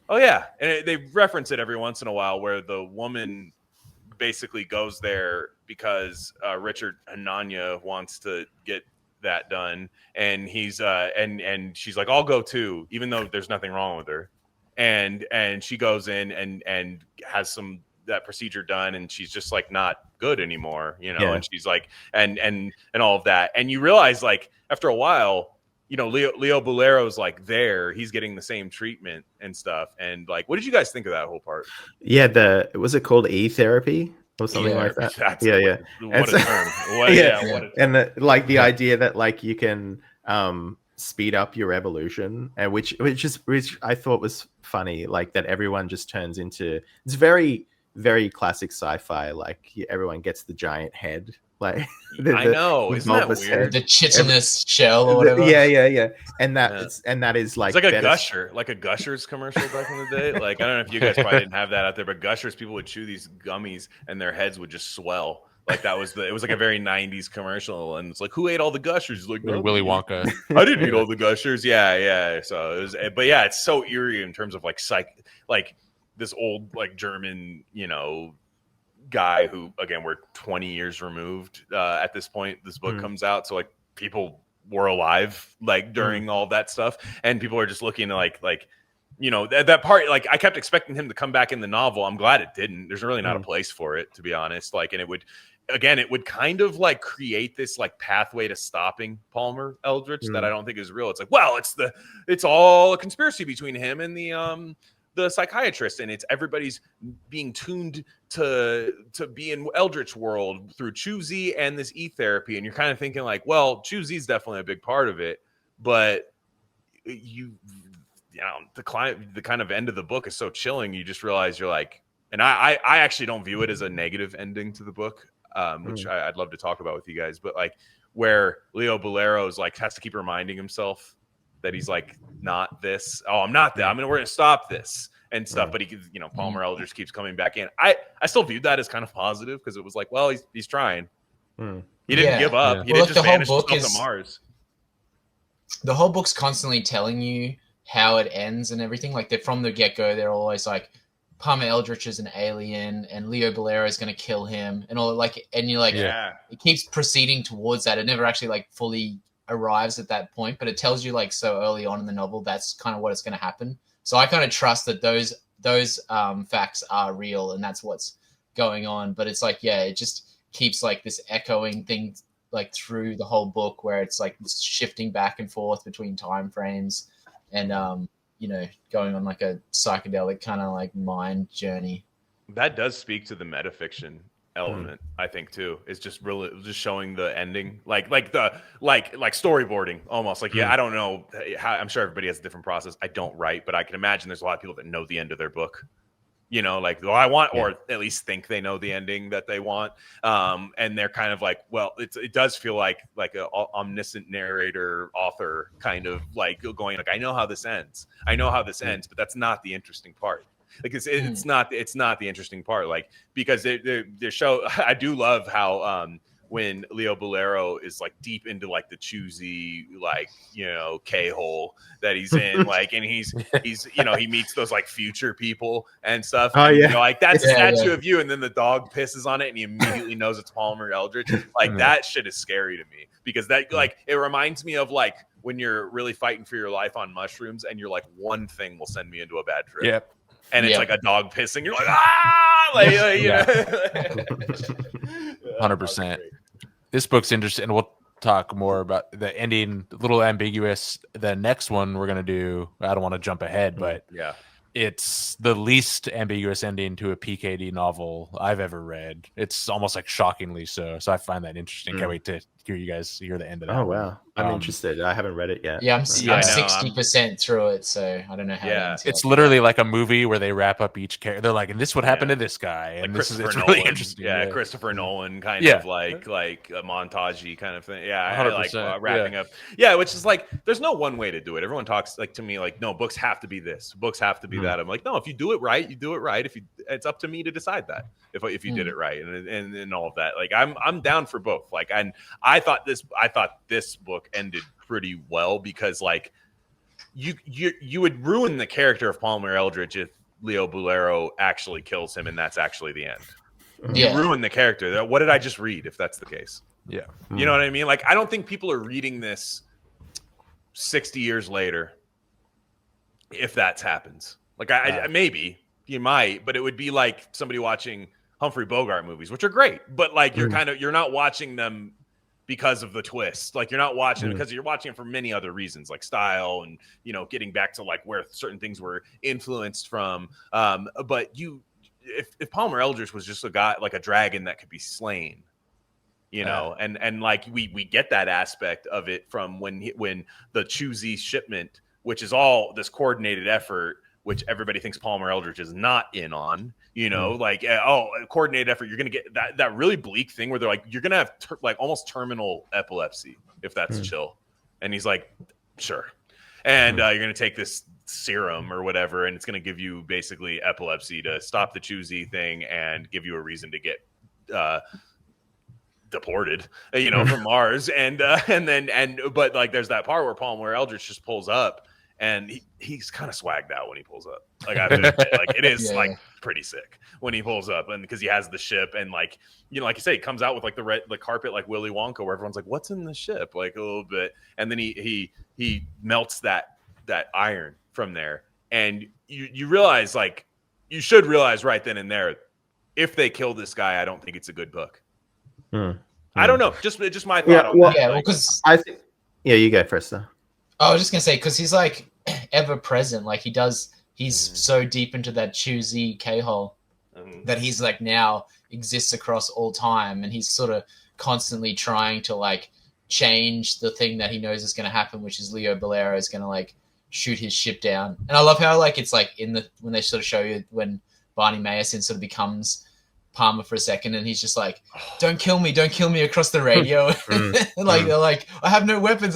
oh yeah. And they reference it every once in a while, where the woman basically goes there because Richard Hananya wants to get that done, and he's and she's like, I'll go too, even though there's nothing wrong with her, and she goes in and has that procedure done, and she's just like not good anymore, and she's like and all of that, and you realize like after a while, Leo Bolero's like he's getting the same treatment and stuff, and like, what did you guys think of that whole part? Was it called E-therapy or something like that? What a term. And the idea that like you can speed up your evolution, and which I thought was funny, like that everyone just turns into, it's very very classic sci-fi, like everyone gets the giant head, like I know, isn't that weird? Head. The chitinous shell or whatever. And that is like, it's like a Gusher, like a Gushers commercial back in the day. Like I don't know if you guys probably didn't have that out there, but Gushers, people would chew these gummies and their heads would just swell. Like it was like a very 90s commercial, and it's like, who ate all the Gushers? He's like, no, Willy Wonka. I didn't eat all the Gushers. Yeah. So it was, but yeah, it's so eerie in terms of like like this old like German, guy who, again, we're 20 years removed at this point. This book comes out, so like people were alive like during all that stuff, and people are just looking to like that part. Like I kept expecting him to come back in the novel. I'm glad it didn't. There's really not a place for it, to be honest. Like, and it would kind of like create this like pathway to stopping Palmer Eldrich that I don't think is real. It's like, well, it's all a conspiracy between him and the psychiatrist, and it's everybody's being tuned to be in Eldritch world through Choosy and this E-therapy. And you're kind of thinking like, well, Choosy's definitely a big part of it, but the kind of end of the book is so chilling. You just realize you're like, and I actually don't view it as a negative ending to the book, which I'd love to talk about with you guys, but like where Leo Bolero's like has to keep reminding himself that he's like not this. Oh, I'm not that. I mean, we're gonna stop this and stuff. But he, Palmer Eldritch keeps coming back in. I still viewed that as kind of positive because it was like, well, he's trying. He didn't give up. Yeah. He didn't just vanish himself to Mars. The whole book's constantly telling you how it ends and everything. Like from the get go, they're always like, Palmer Eldritch is an alien, and Leo Bolero is going to kill him, and all like, and you're like, it keeps proceeding towards that. It never actually like fully arrives at that point, but it tells you like so early on in the novel that's kind of what it's going to happen. So I kind of trust that those facts are real and that's what's going on. But it's like, it just keeps like this echoing thing like through the whole book, where it's like shifting back and forth between time frames and going on like a psychedelic kind of like mind journey. That does speak to the metafiction element, I think, too. Is just really just showing the ending, like storyboarding almost. Like, I don't know how, I'm sure everybody has a different process. I don't write, but I can imagine there's a lot of people that know the end of their book. Like, I want, or at least think they know the ending that they want. And they're kind of like, well, it does feel like a omniscient narrator, author kind of like going like, I know how this ends, but that's not the interesting part. Like it's not the interesting part. Like, because they show, I do love how when Leo Bolero is like deep into like the choosy, like, you know, K-hole that he's in, like, and he's you know, he meets those like future people and stuff. Oh, and, yeah. you know, like that's a Yeah, statue yeah. of you, and then the dog pisses on it and he immediately knows it's Palmer Eldritch. Like Yeah. that shit is scary to me, because that like it reminds me of like when you're really fighting for your life on mushrooms and you're like, one thing will send me into a bad trip. Yep. And it's Yep. like a dog pissing. You're like, ah, like, you Yeah. know. 100%. This book's interesting, and we'll talk more about the ending. A little ambiguous. The next one we're gonna do, I don't want to jump ahead, but Yeah. it's the least ambiguous ending to a PKD novel I've ever read. It's almost like shockingly so. So I find that interesting. Can't wait to hear you guys hear the end of that. Oh one. wow, I'm interested. I haven't read it yet. Yeah, I'm Yeah, I know, 60% through it, so I don't know how. Yeah. it ends yet. It's literally like a movie where they wrap up each character. They're like, and this would happen to this guy, Like and this is Christopher it's Nolan. really interesting. Yeah, Christopher Nolan kind Yeah. of like a montagey kind of thing. Yeah, I like 100%, wrapping up. Yeah, which is like, there's no one way to do it. Everyone talks like to me like, no, books have to be this. Books have to be that. I'm like, no, if you do it right, you do it right. If you, it's up to me to decide that if you did it right and all of that. Like I'm down for both. Like, and I thought this book ended pretty well, because like you would ruin the character of Palmer Eldritch if Leo Bolero actually kills him and that's actually the end. Yeah. You ruin the character. What did I just read if that's the case? Yeah. You know what I mean? Like, I don't think people are reading this 60 years later if that happens. Like, I maybe you might, but it would be like somebody watching Humphrey Bogart movies, which are great, but like you're not watching them because of the twist. Like, you're not watching it because you're watching it for many other reasons, like style and, you know, getting back to like where certain things were influenced from. But if Palmer Eldritch was just a guy, like a dragon that could be slain, you know, and like we get that aspect of it from when the choosy shipment, which is all this coordinated effort, which everybody thinks Palmer Eldritch is not in on, you know, like, a coordinated effort. You're going to get that really bleak thing where they're like, you're going to have like almost terminal epilepsy if that's chill. And he's like, sure. And you're going to take this serum or whatever, and it's going to give you basically epilepsy to stop the choosy thing and give you a reason to get deported, you know, from Mars. But like, there's that part where Palmer Eldritch just pulls up, and he's kind of swagged out when he pulls up. Like, I have to admit, like, it is like pretty sick when he pulls up, and because he has the ship, and like, you know, like you say, he comes out with like the carpet, like Willy Wonka, where everyone's like, "What's in the ship?" Like a little bit, and then he melts that iron from there, and you realize, like, you should realize right then and there, if they kill this guy, I don't think it's a good book. I don't know, just my thought on that. Yeah, like, because I think. Yeah, you go first, though. I was just gonna say, because he's like ever present, like he's so deep into that choosy K-hole that he's like now exists across all time, and he's sort of constantly trying to like change the thing that he knows is going to happen, which is Leo Bolero is going to like shoot his ship down. And I love how like it's like when they sort of show you when Barney Mason sort of becomes Palmer for a second, and he's just like, don't kill me across the radio. Like, they're like, I have no weapons,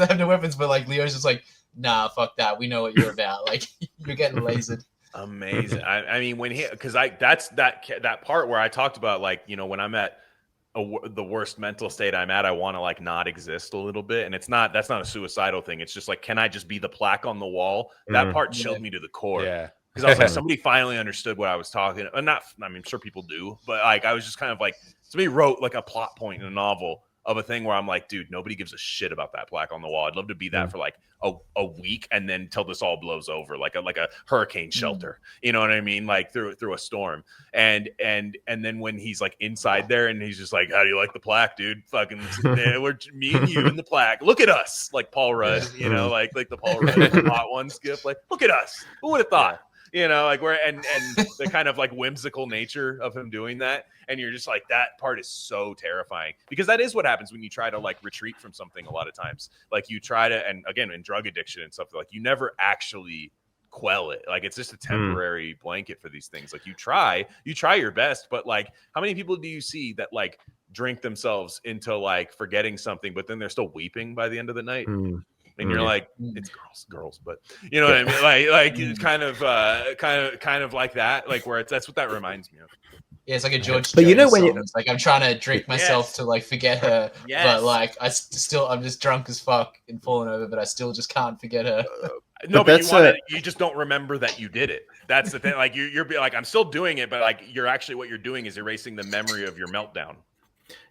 but like Leo's just like, nah, fuck that, we know what you're about. Like, you're getting lasered. Amazing. I mean, when that's that part where I talked about, like, you know, when I'm at the worst mental state I'm at, I want to like not exist a little bit, and that's not a suicidal thing. It's just like, can I just be the plaque on the wall? That part chilled me to the core. Yeah. Because I was like, somebody finally understood what I was talking. I mean, sure people do, but like, I was just kind of like, somebody wrote like a plot point in a novel of a thing where I'm like, dude, nobody gives a shit about that plaque on the wall. I'd love to be that for like a week, and then till this all blows over, like a hurricane shelter. You know what I mean? Like through a storm. And then when he's like inside there, and he's just like, how do you like the plaque, dude? Fucking we're me and you and the plaque. Look at us, like Paul Rudd. You know, like the Paul Rudd Hot Ones gift. Like, look at us. Who would have thought? You know, like and the kind of like whimsical nature of him doing that. And you're just like, that part is so terrifying, because that is what happens when you try to like retreat from something a lot of times. Like, you try to, and again, in drug addiction and stuff, like, you never actually quell it. Like, it's just a temporary blanket for these things. Like, you try your best, but like, how many people do you see that like drink themselves into like forgetting something, but then they're still weeping by the end of the night? and you're like, it's girls, but you know what I mean? Like it's kind of like that, like where that's what that reminds me of. Yeah, it's like a George But Jones you know when song. It's like I'm trying to drink myself to like forget her, but like I'm just drunk as fuck and falling over, but I still just can't forget her. No, but you just don't remember that you did it. That's the thing. Like you're like, I'm still doing it, but like you're actually, what you're doing is erasing the memory of your meltdown.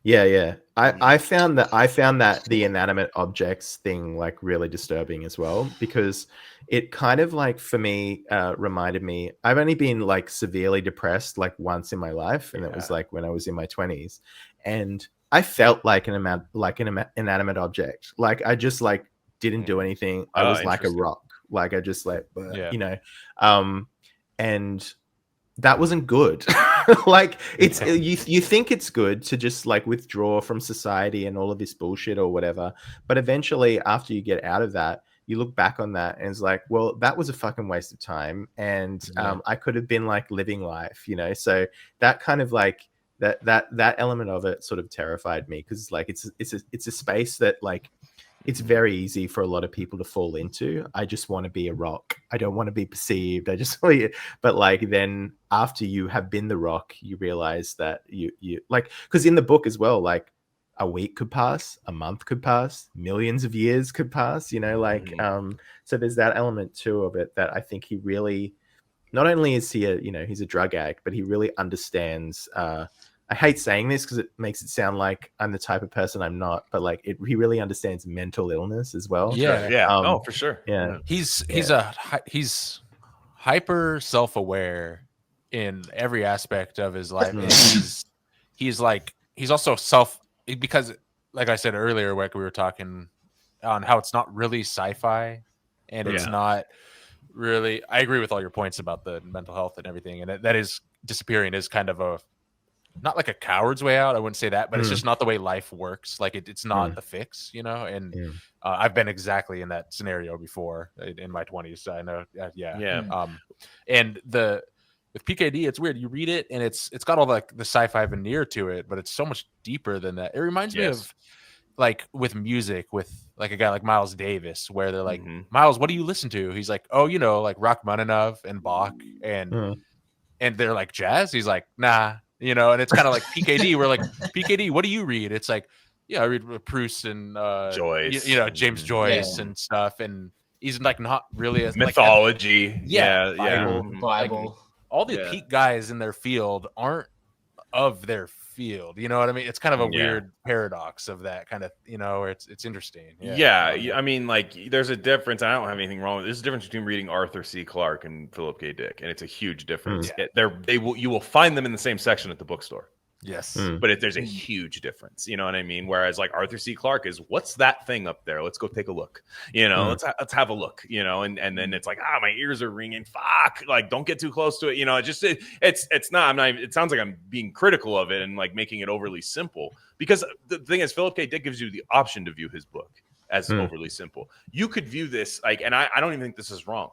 Yeah. I found that the inanimate objects thing like really disturbing as well, because it kind of like for me reminded me, I've only been like severely depressed like once in my life, and it was like when I was in my 20s, and I felt like an inanimate object. Like I just like didn't do anything. I was like a rock. Like I just like you know, and that wasn't good. Like it's you think it's good to just like withdraw from society and all of this bullshit or whatever, but eventually after you get out of that, you look back on that and it's like, well, that was a fucking waste of time, and I could have been like living life, you know. So that kind of like that element of it sort of terrified me, because like it's a space that like it's very easy for a lot of people to fall into. I just want to be a rock. I don't want to be perceived. I just want to, but like then after you have been the rock, you realize that you like, because in the book as well, like a week could pass, a month could pass, millions of years could pass, you know, like so there's that element too of it that I think he really, not only is he he's a drug addict, but he really understands I hate saying this because it makes it sound like I'm the type of person I'm not, but like he really understands mental illness as well. Yeah, for sure. Yeah, he's hyper self-aware in every aspect of his life. And he's also because like I said earlier, like we were talking on how it's not really sci-fi, and it's not really. I agree with all your points about the mental health and everything, and that is disappearing is kind of a. Not like a coward's way out, I wouldn't say that, but it's just not the way life works. Like it's not the fix, you know. And I've been exactly in that scenario before in my 20s. I know, and with PKD, it's weird. You read it, and it's got all the sci-fi veneer to it, but it's so much deeper than that. It reminds me of like with music, with like a guy like Miles Davis, where they're like, Miles, what do you listen to? He's like, oh, you know, like Rachmaninoff and Bach, and they're like, jazz. He's like, nah. You know, and it's kind of like PKD. We're like, PKD, what do you read? It's like, I read Proust and Joyce, you know, James Joyce and stuff. And he's like not really a mythology. Bible. Like, all the peak guys in their field aren't of their field. You know what I mean? It's kind of a weird paradox of that kind of, you know, where it's interesting. I mean, like there's a difference. I don't have anything wrong with it. There's a difference between reading Arthur C. Clarke and Philip K. Dick, and it's a huge difference. You will find them in the same section at the bookstore. Yes. But there's a huge difference, you know what I mean? Whereas like Arthur C. Clarke is, what's that thing up there? Let's go take a look, you know, let's have a look, you know, and then it's like, my ears are ringing. Fuck. Like, don't get too close to it. You know, it's not, it sounds like I'm being critical of it and like making it overly simple, because the thing is, Philip K. Dick gives you the option to view his book as overly simple. You could view this like, and I don't even think this is wrong.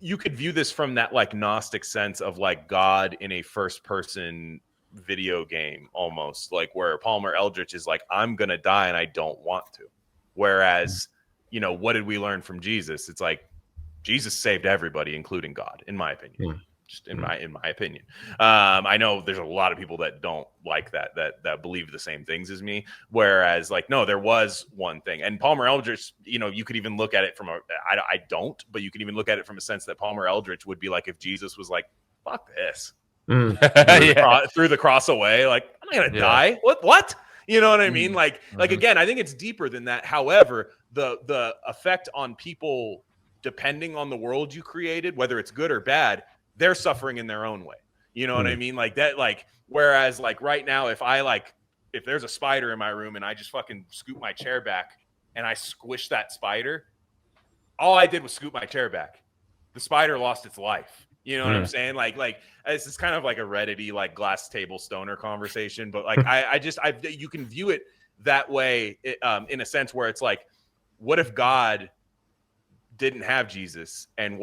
You could view this from that like Gnostic sense of like God in a first person video game, almost like where Palmer Eldritch is like, I'm gonna die and I don't want to, whereas you know, what did we learn from Jesus? It's like Jesus saved everybody, including God, in my opinion. Just in my opinion. I know there's a lot of people that don't like that believe the same things as me, whereas like, no, there was one thing. And Palmer Eldritch, you know, you could even look at it from I don't, but you can even look at it from a sense that Palmer Eldritch would be like, if Jesus was like, fuck this, threw the cross away, like, I'm not gonna die. What? You know what I mean? Like again, I think it's deeper than that. However, the effect on people, depending on the world you created, whether it's good or bad, they're suffering in their own way. You know what I mean? Like that, like, whereas like right now, if there's a spider in my room and I just fucking scoot my chair back and I squish that spider, all I did was scoot my chair back. The spider lost its life. You know what I'm saying? Like this is kind of like a Reddit-y, like glass table stoner conversation, but like you can view it that way in a sense where it's like, what if God didn't have Jesus and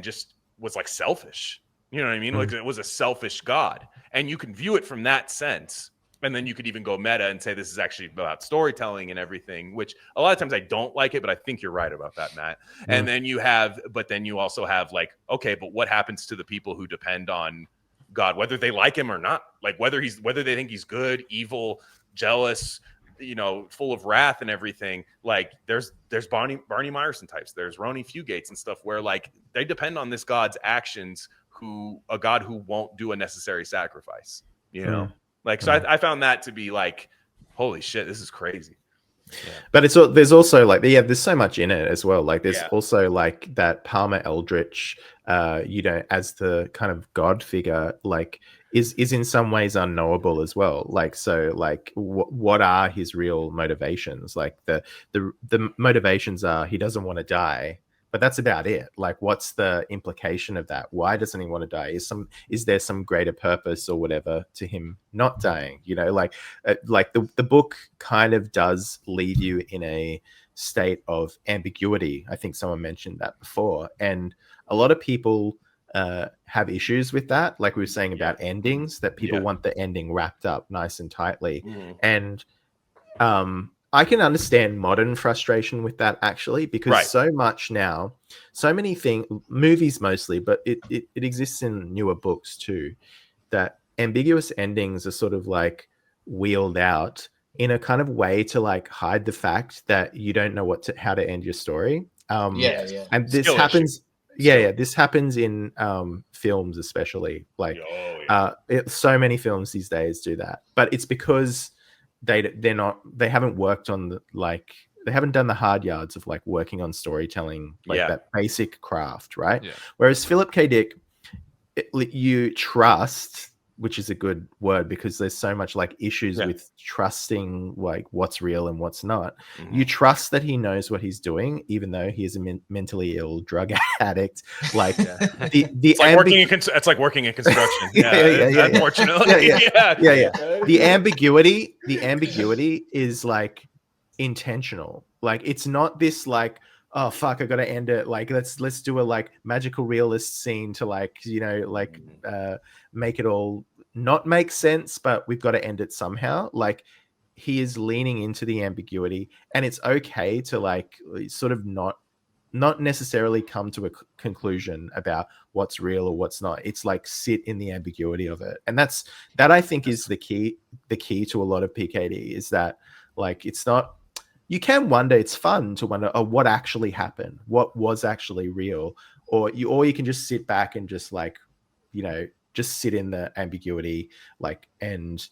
just was like selfish? You know what I mean? Like it was a selfish God, and you can view it from that sense. And then you could even go meta and say this is actually about storytelling and everything, which a lot of times I don't like it, but I think you're right about that, Matt. And then you also have like, okay, but what happens to the people who depend on God, whether they like him or not, like whether they think he's good, evil, jealous, full of wrath and everything. Like there's Barney Meyerson types, there's Roni Fugates and stuff where like they depend on this God's actions, a God who won't do a necessary sacrifice, Like, so I found that to be like, holy shit, this is crazy. Yeah. But there's also like, there's so much in it as well. Like there's also like that Palmer Eldritch, as the kind of God figure, like is in some ways unknowable as well. Like, so like what are his real motivations? Like the motivations are he doesn't want to die. But that's about it. Like, what's the implication of that? Why doesn't he want to die? Is there some greater purpose or whatever to him not dying? Like the book kind of does leave you in a state of ambiguity. I think someone mentioned that before, and a lot of people have issues with that. Like we were saying about endings, that people want the ending wrapped up nice and tightly, and I can understand modern frustration with that actually, because so much now, so many things, movies mostly, but it exists in newer books too, that ambiguous endings are sort of like wheeled out in a kind of way to like hide the fact that you don't know how to end your story. And this Skill happens. issue. This happens in films especially. Like so many films these days do that, but it's because they haven't worked on they haven't done the hard yards of like working on storytelling, like that basic craft, right? Whereas Philip K. Dick, you trust, which is a good word because there's so much like issues with trusting like what's real and what's not. You trust that he knows what he's doing, even though he is a mentally ill drug addict. Like it's like working in construction. Unfortunately. The ambiguity is like intentional. Like it's not this like, oh fuck, I gotta end it. Like let's do a like magical realist scene to like make it all not make sense, but we've got to end it somehow. Like he is leaning into the ambiguity, and it's okay to like sort of not necessarily come to a conclusion about what's real or what's not. It's like sit in the ambiguity of it, and that I think is the key to a lot of PKD, is that like it's not. You can wonder, it's fun to wonder, what actually happened? What was actually real? Or you can just sit back and just like, just sit in the ambiguity, like, and,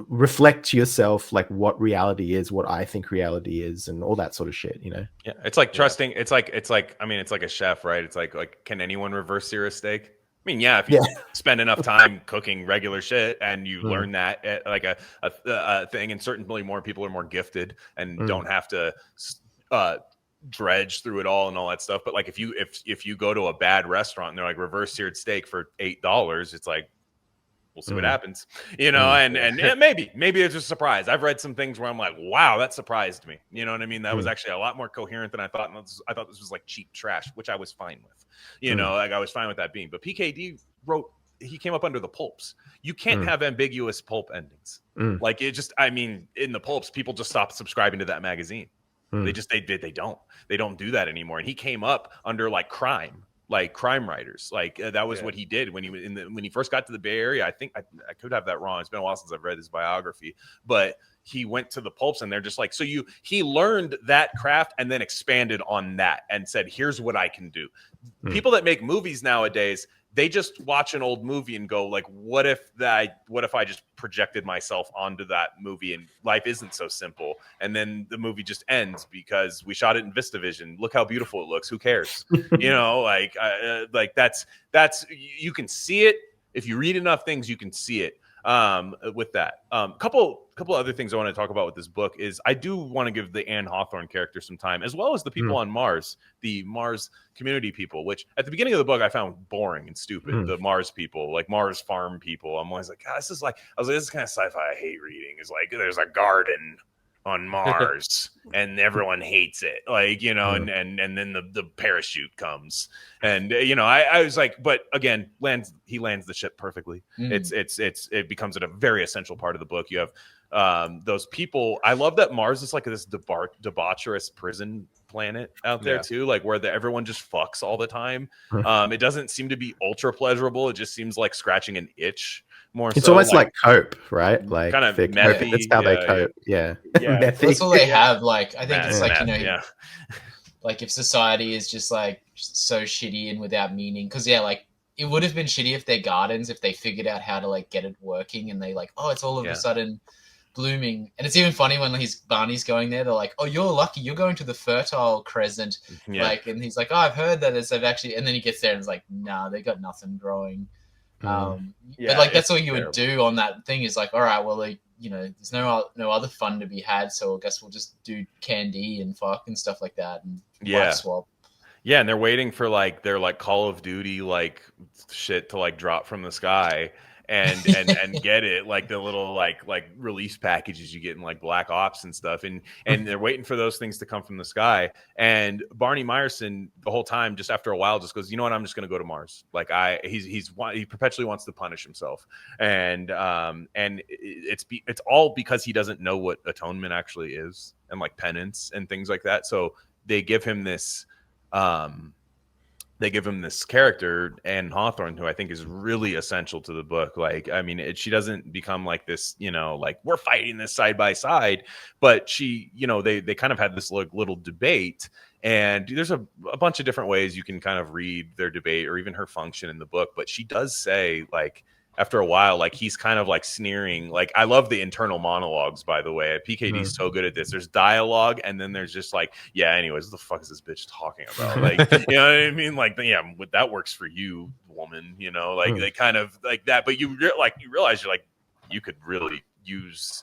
reflect to yourself, like what reality is, what I think reality is, and all that sort of shit, Yeah. It's like trusting. It's like a chef, right? It's like, can anyone reverse sear a steak? I mean, if you spend enough time cooking regular shit and you learn that at like a thing, and certainly more people are more gifted and don't have to dredge through it all and all that stuff. But like if you go to a bad restaurant and they're like reverse seared steak for $8, it's like, we'll see what happens, and maybe it's a surprise. I've read some things where I'm like, wow, that surprised me. You know what I mean? That was actually a lot more coherent than I thought. And I thought this was like cheap trash, which I was fine with. Like I was fine with that being. But PKD he came up under the pulps. You can't have ambiguous pulp endings. Like it just, in the pulps, people just stopped subscribing to that magazine. They don't do that anymore. And he came up under like crime writers. Like that was what he did when he first got to the Bay Area. I think I could have that wrong. It's been a while since I've read his biography, but he went to the pulps and they're just like, he learned that craft and then expanded on that and said, here's what I can do. People that make movies nowadays, they just watch an old movie and go like, what if I just projected myself onto that movie and life isn't so simple? And then the movie just ends because we shot it in VistaVision. Look how beautiful it looks. Who cares? Like that's, you can see it. If you read enough things, you can see it. With that, couple other things I want to talk about with this book is I do want to give the Anne Hawthorne character some time, as well as the people on Mars, the Mars community people, which at the beginning of the book I found boring and stupid. The Mars people, like Mars farm people, I'm always like, God, this is kind of sci-fi I hate reading. Is like there's a garden on Mars and everyone hates it, like, you know, and then the parachute comes, and I was like, but again, he lands the ship perfectly. It becomes a very essential part of the book. You have those people. I love that Mars is like this debaucherous prison planet out there too, like where everyone just fucks all the time. It doesn't seem to be ultra pleasurable. It just seems like scratching an itch. It's almost like cope, right? Like kind of methy. That's how they cope. Yeah. That's all they have. Like, I think it's like, meth, like if society is just like so shitty and without meaning, because like it would have been shitty if their gardens, if they figured out how to like get it working, and they like, oh, it's all of a sudden blooming. And it's even funny when Barney's going there, they're like, oh, you're lucky, you're going to the fertile crescent. Like, and he's like, oh, I've heard that they've actually, and then he gets there and it's like, nah, they got nothing growing. But like that's all you would do on that thing is like, all right, well, like, there's no other fun to be had, so I guess we'll just do candy and fuck and stuff like that, and life swap. Yeah, and they're waiting for like their like Call of Duty like shit to like drop from the sky and get it, like the little like release packages you get in like Black Ops and stuff, and they're waiting for those things to come from the sky. And Barney Meyerson the whole time, just after a while, just goes, you know what, I'm just gonna go to Mars. Like he perpetually wants to punish himself, and it's all because he doesn't know what atonement actually is, and like penance and things like that. So they give him this character, Anne Hawthorne, who I think is really essential to the book. Like, I mean, she doesn't become like this, like we're fighting this side by side, but she, they kind of had this little debate, and there's a bunch of different ways you can kind of read their debate or even her function in the book. But she does say, like, after a while, like he's kind of like sneering. Like, I love the internal monologues, by the way. PKD is so good at this. There's dialogue, and then there's just like, yeah, anyways, what the fuck is this bitch talking about? Like, you know what I mean? Like, yeah, that works for you, woman, like they kind of like that. But you realize you're like, you could really use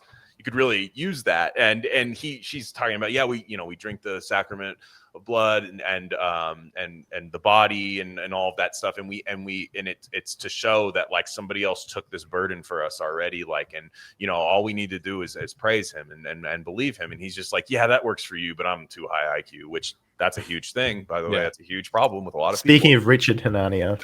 that. And she's talking about, yeah, we drink the sacrament of blood and the body and all of that stuff, and it's to show that like somebody else took this burden for us already, like, and all we need to do is praise him and believe him. And he's just like, yeah, that works for you, but I'm too high IQ, which that's a huge thing, by the way. That's a huge problem with a lot of people. Speaking of Richard Hanania.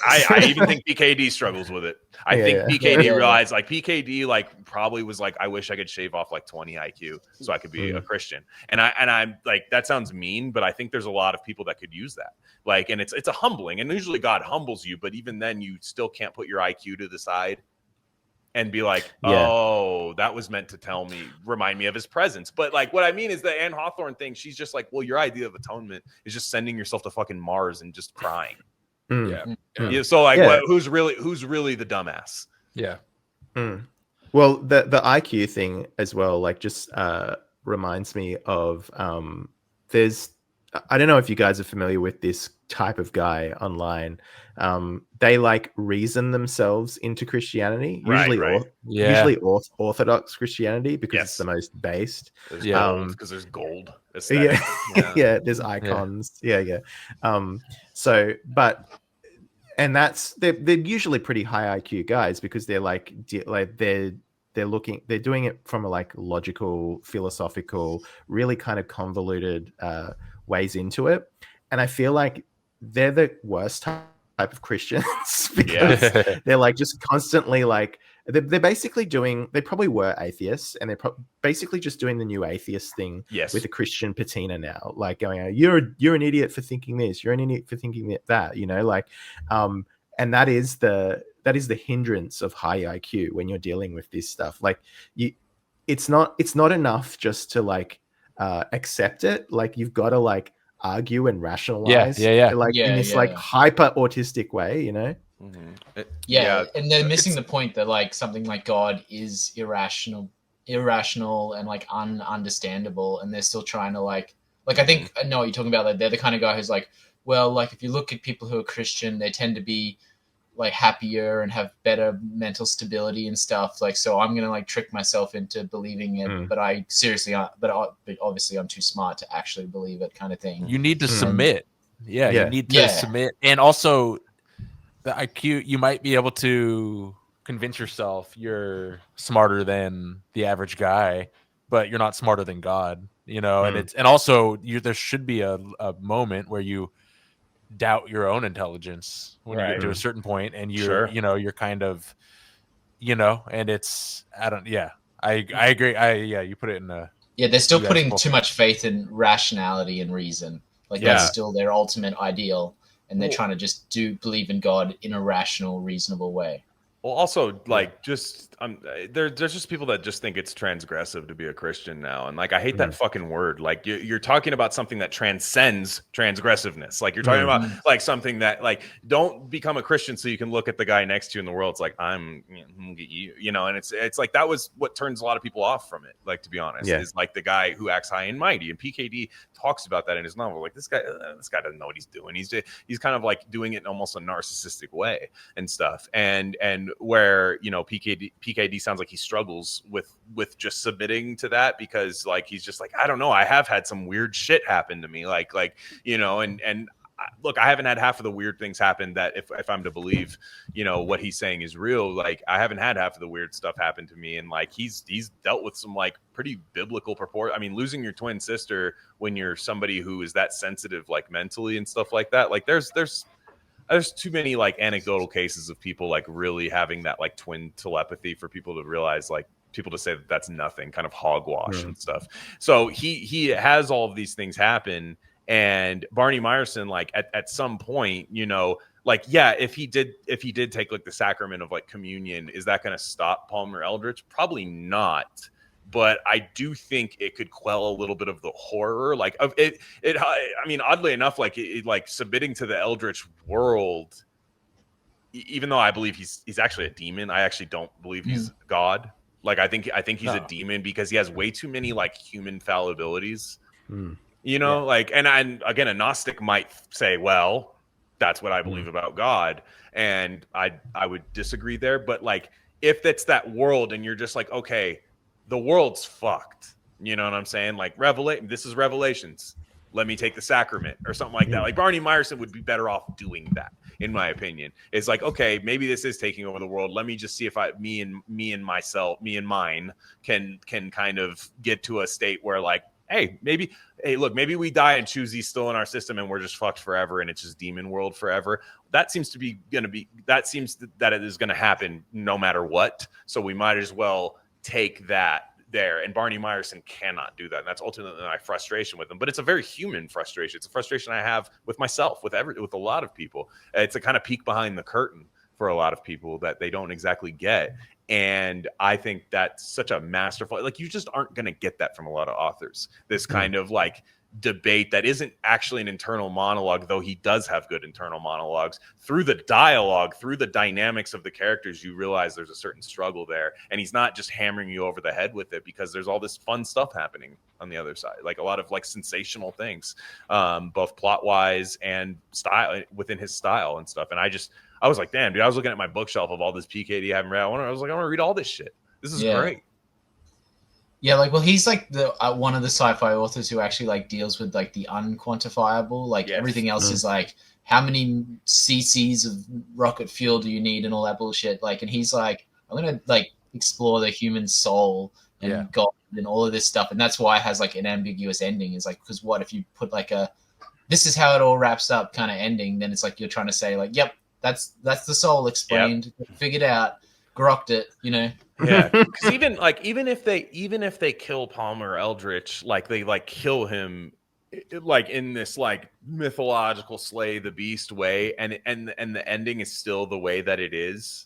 I even think PKD struggles with it. I think PKD realized, like, PKD like probably was like, I wish I could shave off like 20 IQ so I could be a Christian. And I'm like, that sounds mean, but I think there's a lot of people that could use that. Like, and it's a humbling, and usually God humbles you, but even then you still can't put your IQ to the side and be like, oh, that was meant to remind me of his presence. But like, what I mean is the Anne Hawthorne thing, she's just like, well, your idea of atonement is just sending yourself to fucking Mars and just crying. So like, who's really the dumbass? Well, the IQ thing as well, like, just reminds me of I don't know if you guys are familiar with this type of guy online. They like reason themselves into Christianity, usually Orthodox Christianity, because it's the most based. Because there's gold. There's icons. And they're usually pretty high IQ guys, because they're like they're doing it from a like logical, philosophical, really kind of convoluted ways into it. And I feel like they're the worst type of Christians, because they're like just constantly like, they're basically they probably were atheists, and they're basically just doing the new atheist thing with a Christian patina now, like going, you're an idiot for thinking this, you're an idiot for thinking that, like, and that is the hindrance of high IQ when you're dealing with this stuff. Like, it's not enough just to like accept it. Like, you've got to like argue and rationalize like in this like hyper autistic way, and they're missing the point that like something like God is irrational and like ununderstandable, and they're still trying to like I think I know what you're talking about. Like, they're the kind of guy who's like, well, like, if you look at people who are Christian, they tend to be like happier and have better mental stability and stuff, like, so I'm gonna like trick myself into believing it, but I seriously but obviously I'm too smart to actually believe it, kind of thing. You need to submit. You need to submit. And also the IQ, you might be able to convince yourself you're smarter than the average guy, but you're not smarter than God, and Mm. and also there should be a moment where you doubt your own intelligence when you get to a certain point, and you're kind of, and it's, I agree. You put it in a, Yeah, they're still you guys putting both too much faith in rationality and reason. Like that's still their ultimate ideal, and they're trying to just believe in God in a rational, reasonable way. Well, also, like, just there's just people that just think it's transgressive to be a Christian now, and like, I hate that fucking word. Like, you're talking about something that transcends transgressiveness. Like, you're talking about like something that, like, don't become a Christian so you can look at the guy next to you in the world. It's like, I'm gonna get you, and it's like that was what turns a lot of people off from it. Like, to be honest, is like the guy who acts high and mighty, and PKD talks about that in his novel. Like, this guy doesn't know what he's doing. He's kind of like doing it in almost a narcissistic way and stuff, and where PKD sounds like he struggles with just submitting to that, because like he's just like, I don't know, I have had some weird shit happen to me, like and look, I haven't had half of the weird things happen that if I'm to believe what he's saying is real, like I haven't had half of the weird stuff happen to me, and like he's dealt with some like pretty biblical purport. I mean, losing your twin sister when you're somebody who is that sensitive, like mentally and stuff like that, like there's too many like anecdotal cases of people like really having that like twin telepathy for people to realize, like people to say that that's nothing, kind of hogwash and stuff. So he has all of these things happen, and Barney Meyerson, like at some point, like, yeah, if he did take like the sacrament of like communion, is that going to stop Palmer Eldritch? Probably not. But I do think it could quell a little bit of the horror, like of it. I mean, oddly enough, like like submitting to the Eldritch world, even though I believe he's actually a demon, I actually don't believe he's God. Like I think he's a demon because he has way too many like human fallibilities. Like, and again, a Gnostic might say, well, that's what I believe about God, and I would disagree there. But like, if it's that world, and you're just like, okay, the world's fucked. You know what I'm saying? Like, this is Revelations. Let me take the sacrament or something like that. Like Barney Meyerson would be better off doing that, in my opinion. It's like, okay, maybe this is taking over the world. Let me just see if me and mine can kind of get to a state where like, hey, look, maybe we die and Choosey's still in our system and we're just fucked forever and it's just demon world forever. That seems that it is going to happen no matter what. So we might as well take that there. And Barney Meyerson cannot do that. And that's ultimately my frustration with him. But it's a very human frustration. It's a frustration I have with myself, with a lot of people. It's a kind of peek behind the curtain for a lot of people that they don't exactly get. And I think that's such a masterful, like, you just aren't going to get that from a lot of authors. This kind of like debate that isn't actually an internal monologue, though he does have good internal monologues. Through the dialogue, through the dynamics of the characters, you realize there's a certain struggle there, and he's not just hammering you over the head with it, because there's all this fun stuff happening on the other side, like a lot of like sensational things, both plot wise and style, within his style and stuff. And I was like, damn, dude, I was looking at my bookshelf of all this PKD I haven't read. I was like, I want to read all this shit. This is great. Yeah, like, well, he's like the one of the sci-fi authors who actually like deals with like the unquantifiable. Like everything else is like, how many cc's of rocket fuel do you need and all that bullshit. Like, and he's like, I'm gonna like explore the human soul and God and all of this stuff, and that's why it has like an ambiguous ending. Is like, because what if you put like this is how it all wraps up kind of ending? Then it's like you're trying to say like, yep, that's the soul explained, figured out, grokked it, Yeah, because even if they kill Palmer Eldritch, like they like kill him, like in this like mythological slay the beast way, and the ending is still the way that it is,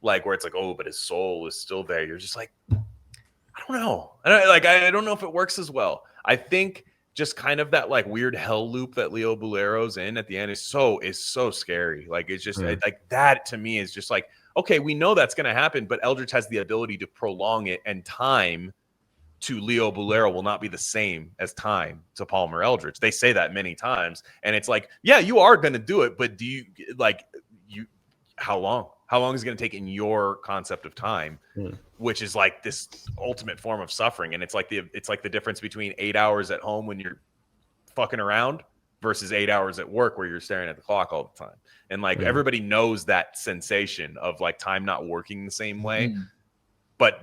like where it's like, oh, but his soul is still there. You're just like, I don't know, I don't know if it works as well. I think just kind of that like weird hell loop that Leo Bulero's in at the end is so scary. Like it's just like that to me is just like, okay, we know that's going to happen, but Eldritch has the ability to prolong it, and time to Leo Bulero will not be the same as time to Palmer Eldritch. They say that many times, and it's like, yeah, you are going to do it, but how long? How long is it going to take in your concept of time, which is like this ultimate form of suffering? And it's like the difference between 8 hours at home when you're fucking around versus 8 hours at work where you're staring at the clock all the time. And like everybody knows that sensation of like time not working the same way. but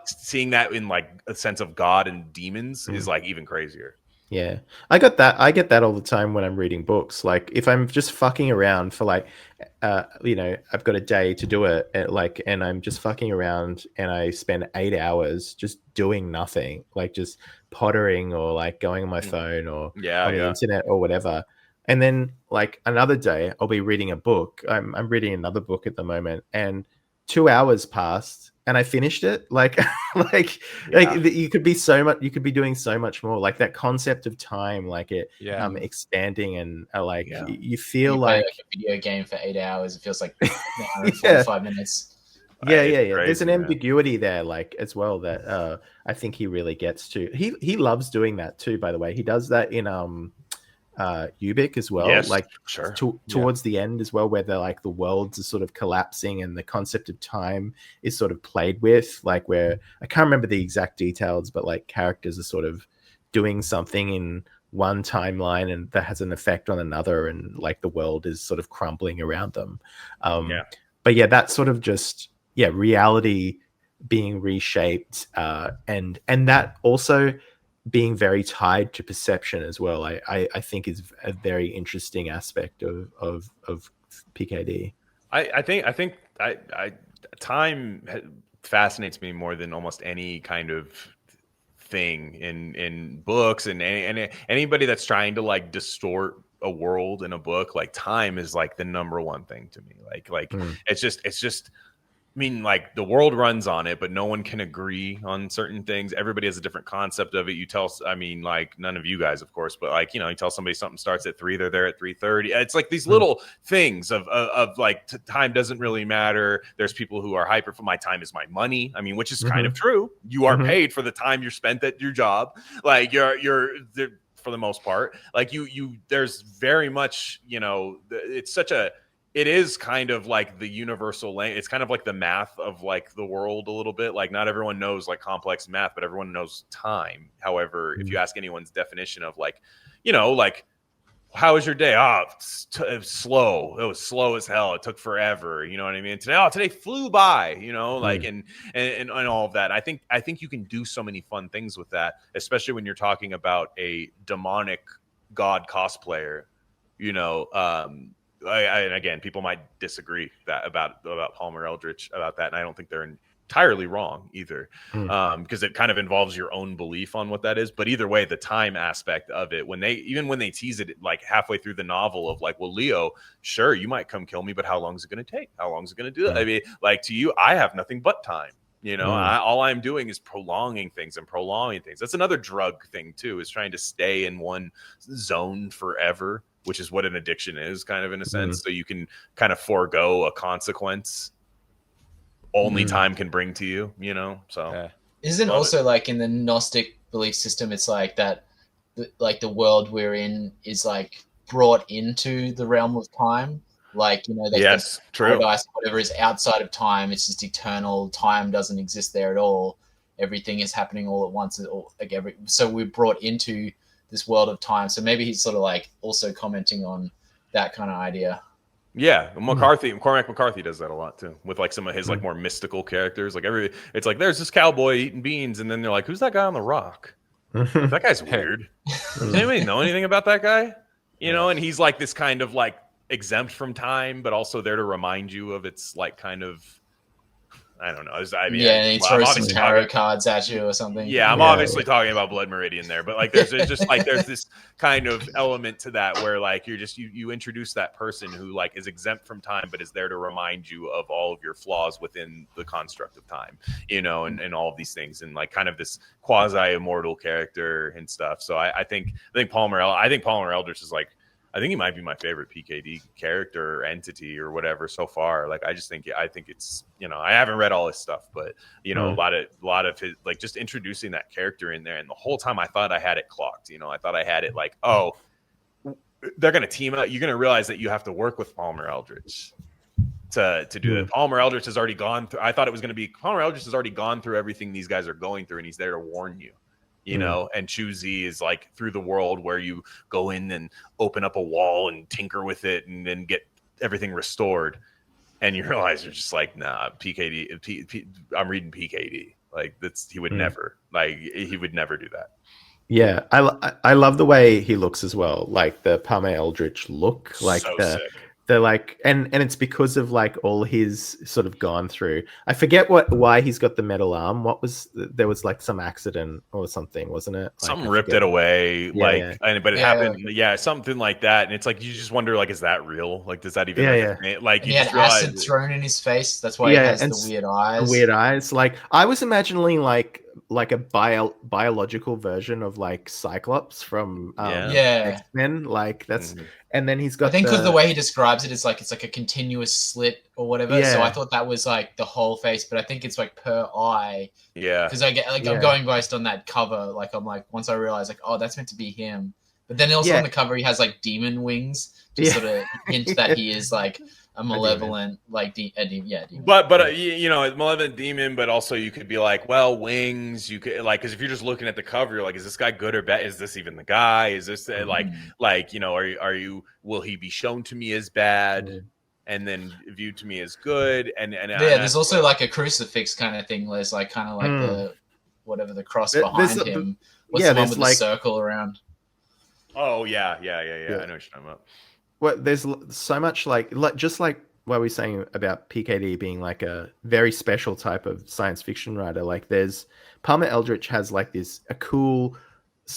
seeing that in like a sense of God and demons is like even crazier. Yeah, I get that all the time when I'm reading books. Like if I'm just fucking around for like, I've got a day to do it, and I'm just fucking around, and I spend 8 hours just doing nothing, like just pottering or like going on my phone or on the internet or whatever. And then like another day, I'll be reading a book. I'm reading another book at the moment, and 2 hours passed and I finished it. Like you could be doing so much more. Like that concept of time, like it expanding, and you feel you play like a video game for 8 hours. It feels like 45 minutes. Yeah. Crazy, There's an ambiguity there, like as well, that I think he really gets to. He loves doing that too. By the way, he does that in Ubik as well. Yes, like sure. Towards the end as well, where they're like the worlds are sort of collapsing and the concept of time is sort of played with. Like where I can't remember the exact details, but like characters are sort of doing something in one timeline and that has an effect on another, and like the world is sort of crumbling around them. But yeah, that sort of just reality being reshaped, and that also being very tied to perception as well. I think is a very interesting aspect of PKD. I think time fascinates me more than almost any kind of thing in books, and anybody that's trying to like distort a world in a book. Like time is like the number one thing to me. Like it's just I mean, like the world runs on it, but no one can agree on certain things. Everybody has a different concept of it. I mean, like none of you guys, of course, but like, you tell somebody something starts at 3, they're there at 3:30. It's like these little things of like time doesn't really matter. There's people who are hyper for my time is my money. I mean, which is kind of true. You are paid for the time you're spent at your job. Like you're for the most part, like there's very much, it is kind of like the universal language. It's kind of like the math of like the world a little bit. Like not everyone knows like complex math, but everyone knows time. However, if you ask anyone's definition of like, like how was your day? It was slow. It was slow as hell. It took forever. You know what I mean? Today flew by, like, and all of that. I think you can do so many fun things with that, especially when you're talking about a demonic god cosplayer, and again, people might disagree about Palmer Eldritch about that, and I don't think they're entirely wrong either, because it kind of involves your own belief on what that is. But either way, the time aspect of it, when they tease it like halfway through the novel of like, well, Leo, sure, you might come kill me, but how long is it going to take? How long is it going to do that? I mean, like to you, I have nothing but time. All I'm doing is prolonging things. That's another drug thing too, is trying to stay in one zone forever, which is what an addiction is, kind of in a sense. So you can kind of forego a consequence only time can bring to you, so isn't also like in the Gnostic belief system, it's like that like the world we're in is like brought into the realm of time. Like, yes, true. Paradise, whatever is outside of time, it's just eternal. Time doesn't exist there at all. Everything is happening all at once. So we're brought into this world of time. So maybe he's sort of like also commenting on that kind of idea. Yeah, Cormac McCarthy does that a lot too, with like some of his like more mystical characters. Like it's like there's this cowboy eating beans, and then they're like, "Who's that guy on the rock? That guy's weird. Does anybody know anything about that guy?" And he's like this kind of like exempt from time, but also there to remind you of its like kind of, I don't know. And he throws some tarot cards at you or something. Yeah, I'm obviously talking about Blood Meridian there, but like there's just like there's this kind of element to that where like you introduce that person who like is exempt from time, but is there to remind you of all of your flaws within the construct of time, and all of these things, and like kind of this quasi immortal character and stuff. So I think Palmer Eldritch is like, I think he might be my favorite PKD character or entity or whatever so far. Like, I think it's, I haven't read all his stuff, but a lot of his, like just introducing that character in there. And the whole time I thought I had it clocked, I thought I had it like, oh, they're going to team up. You're going to realize that you have to work with Palmer Eldritch to do that. Palmer Eldritch has already gone through. I thought it was going to be Palmer Eldritch has already gone through everything these guys are going through, and he's there to warn you. And Chu Z is like through the world where you go in and open up a wall and tinker with it and then get everything restored. and you realize you're just like, nah, PKD. I'm reading PKD. Like he would never do that. Yeah, I love the way he looks as well, like the Palmer Eldritch look, like So the sick. like, and it's because of like all his sort of gone through. I forget why he's got the metal arm. There was like some accident or something, wasn't it? Like, Something ripped it away, Yeah. but it happened, something like that. And it's like you just wonder, like, is that real? Like, does that even like And you he just had acid realize thrown in his face. That's why he has the weird eyes. Weird eyes. Like I was imagining like a biological version of like Cyclops from X-Men. Like that's and then he's got I think because the way he describes it is like it's like a continuous slit or whatever. Yeah. So I thought that was like the whole face, but I think it's like per eye. Yeah. Because I get like I'm going based on that cover. Like I'm like once I realize like, oh, that's meant to be him. But then also on the cover he has like demon wings to sort of hint that he is like a malevolent demon. But you know, a malevolent demon, but also you could be like, well, wings, you could like, because if you're just looking at the cover, you're like, is this guy good or bad? Is this even the guy? Is this like, you know, are you will he be shown to me as bad and then viewed to me as good? And there's also like a crucifix kind of thing. There's like kind of like the whatever the cross behind him. What's the one with the circle around? Oh yeah. I know what you're talking about. Well, there's so much like just like what we were saying about PKD being like a very special type of science fiction writer. Like there's Palmer Eldritch has like a cool,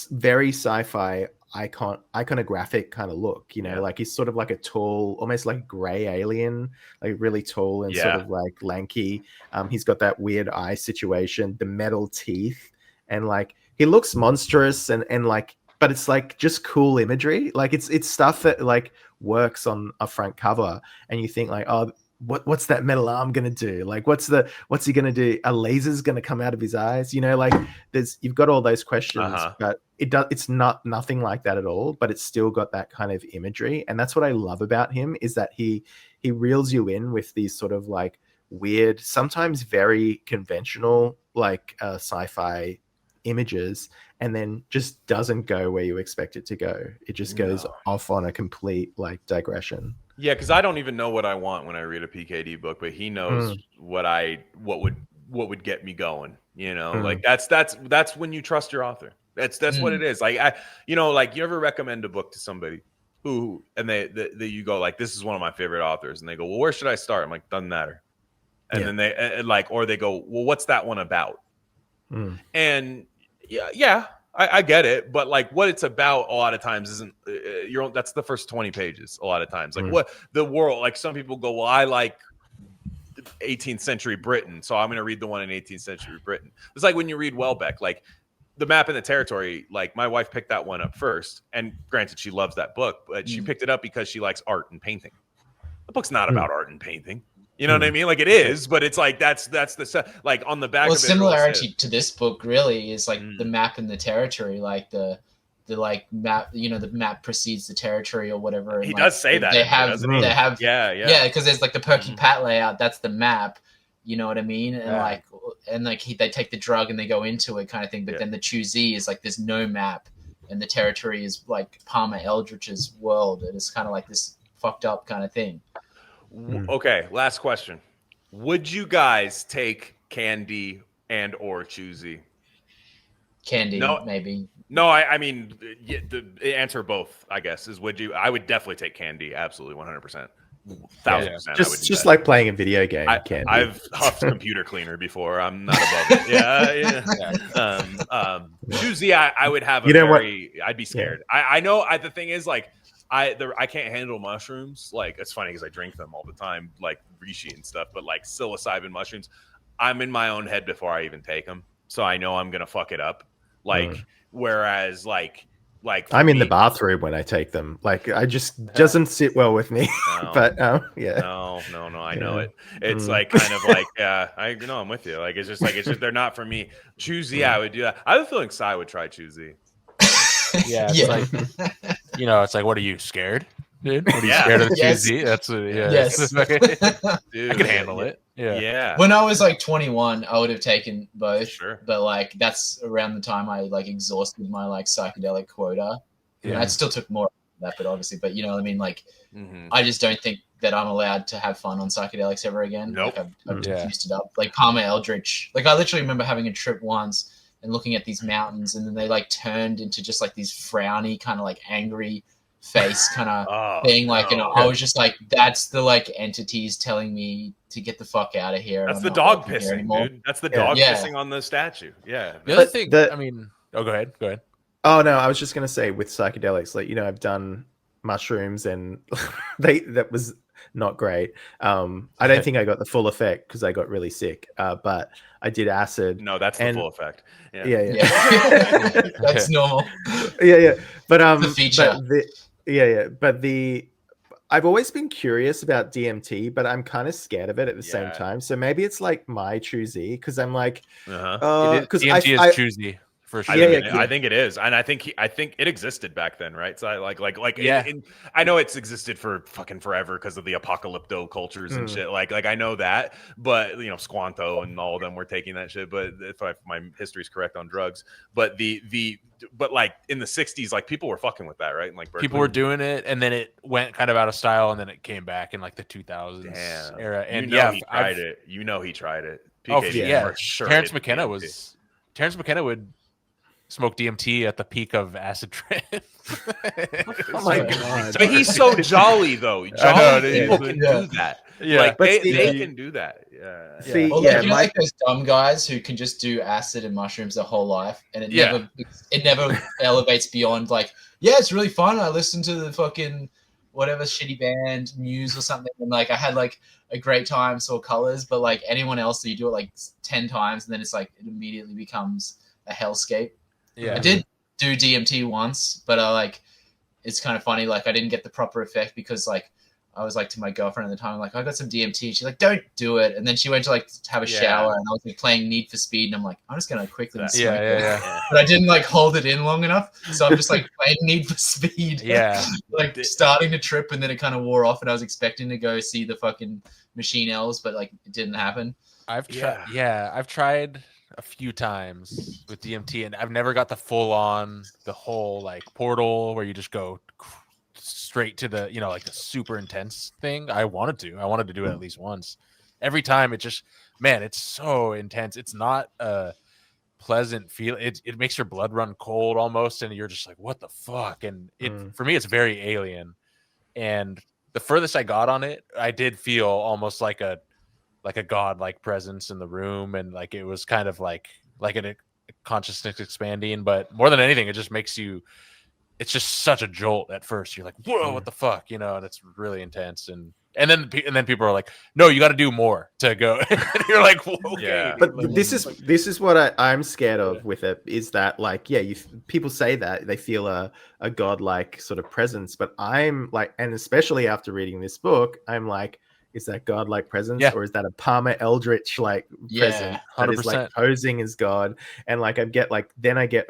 very sci-fi iconographic kind of look, you know, like he's sort of like a tall, almost like gray alien, like really tall and sort of like lanky. He's got that weird eye situation, the metal teeth, and like he looks monstrous and like, but it's like just cool imagery. Like it's stuff that like works on a front cover, and you think like, oh, what's that metal arm gonna do? Like what's he gonna do? A laser's gonna come out of his eyes? You know, like you've got all those questions, but it's nothing like that at all. But it's still got that kind of imagery, and that's what I love about him is that he reels you in with these sort of like weird, sometimes very conventional like sci-fi images, and then just doesn't go where you expect it to go. It just goes off on a complete like digression. Yeah, because I don't even know what I want when I read a PKD book, but he knows what would get me going. You know, like that's when you trust your author. That's what it is. Like like you ever recommend a book to somebody who and they you go like, this is one of my favorite authors, and they go, well, where should I start? I'm like, doesn't matter. And then they like, or they go, well, what's that one about? And I get it, but like what it's about a lot of times isn't that's the first 20 pages a lot of times. Like what the world, like some people go, well, I like 18th century Britain, so I'm going to read the one in 18th century Britain. It's like when you read Welbeck, like The Map and the Territory, like my wife picked that one up first, and granted she loves that book, but she picked it up because she likes art and painting. The book's not about art and painting. You know what I mean? Like it is, but it's like that's the like on the back. Well, of it, similarity to this book really is like the map and the territory, like the like map. You know, the map precedes the territory or whatever. And he like, does say that. They have because there's like the Perky Pat layout. That's the map. You know what I mean? And they take the drug and they go into it kind of thing. But then the choosee is like there's no map, and the territory is like Palmer Eldritch's world, and it's kind of like this fucked up kind of thing. Okay, last question. Would you guys take Candy and or Choosy? Candy, maybe. No, I mean, the answer both, I guess, is would you? I would definitely take Candy, absolutely, 100%. 1,000%. Just like playing a video game. Candy. I've huffed computer cleaner before. I'm not above it. Choosy, I would have I'd be scared. Yeah. I know. The thing is, like, I can't handle mushrooms. Like, it's funny because I drink them all the time, like reishi and stuff. But like psilocybin mushrooms, I'm in my own head before I even take them, so I know I'm gonna fuck it up. Like, whereas like I'm in the bathroom when I take them. Like, I just doesn't sit well with me. No, but No, I know it. It's like kind of like I'm with you. Like it's just they're not for me. Choosy, I would do that. I have a feeling Psi would try Choosy. Like, it's like, what are you, scared, dude? What are you scared of the choosy? That's Dude, I can handle it. Yeah. When I was like 21, I would have taken both. Sure. But like that's around the time I like exhausted my like psychedelic quota. Yeah. I still took more of that, but obviously, but you know what I mean? Like I just don't think that I'm allowed to have fun on psychedelics ever again. Nope. Like I've juiced it up. Like Palmer Eldrich. Like I literally remember having a trip once and looking at these mountains, and then they like turned into just like these frowny kind of like angry face kind of thing. Like, and I was just like, that's the like entities telling me to get the fuck out of here. That's the dog pissing, dude. That's the dog pissing on the statue. Yeah. The other thing, I mean, go ahead. Oh no, I was just gonna say with psychedelics, like, you know, I've done mushrooms and that was not great. I don't think I got the full effect because I got really sick. But I did acid. No, that's the full effect. Yeah. That's normal. Yeah. But the feature. But I've always been curious about DMT, but I'm kind of scared of it at the same time. So maybe it's like my choosy because I'm like, because DMT is choosy. For sure. I think it is, and I think it existed back then, right? So I know it's existed for fucking forever because of the apocalypto cultures and shit. Like I know that, but you know, Squanto and all of them were taking that shit. But if my history is correct on drugs, but but like in the 60s, like people were fucking with that, right? And like Berkeley, people were doing it, and then it went kind of out of style, and then it came back in like the 2000s era. And he tried it. You know, he tried it. PKD for sure. Terrence McKenna would smoke DMT at the peak of acid trip. Oh my god! But he's so jolly, though. Jolly people can do that. Yeah, like they can do that. Yeah. See, like those dumb guys who can just do acid and mushrooms their whole life, and it never elevates beyond like, it's really fun. I listened to the fucking whatever shitty band Muse or something, and like I had like a great time, saw colors. But like anyone else, you do it like 10 times, and then it's like it immediately becomes a hellscape. Yeah, I did do DMT once, but it's kind of funny. Like I didn't get the proper effect because like I was like to my girlfriend at the time, like I got some DMT. She's like, don't do it. And then she went to like have a shower, and I was like playing Need for Speed, and I'm like, I'm just gonna quickly smoke it. But I didn't like hold it in long enough, so I'm just like playing Need for Speed. Like starting to trip, and then it kind of wore off, and I was expecting to go see the fucking Machine Elves, but like it didn't happen. I've tried a few times with DMT, and I've never got the the whole like portal where you just go straight to the, you know, like the super intense thing. I wanted to do it at least once. Every time it just, man, it's so intense. It's not a pleasant feel. It makes your blood run cold almost, and you're just like, what the fuck? And for me, it's very alien. And the furthest I got on it, I did feel almost like a godlike presence in the room, and like it was kind of like a consciousness expanding. But more than anything, it just makes you, it's just such a jolt at first. You're like, whoa, what the fuck, you know? And it's really intense. And then people are like, no, you got to do more to go. And you're like, well, okay. Yeah. But this is what I'm scared of with it, is that like, people say that they feel a godlike sort of presence, but I'm like, and especially after reading this book, I'm like, is that godlike presence, or is that a Palmer Eldrich like presence that is like posing as God? And like I get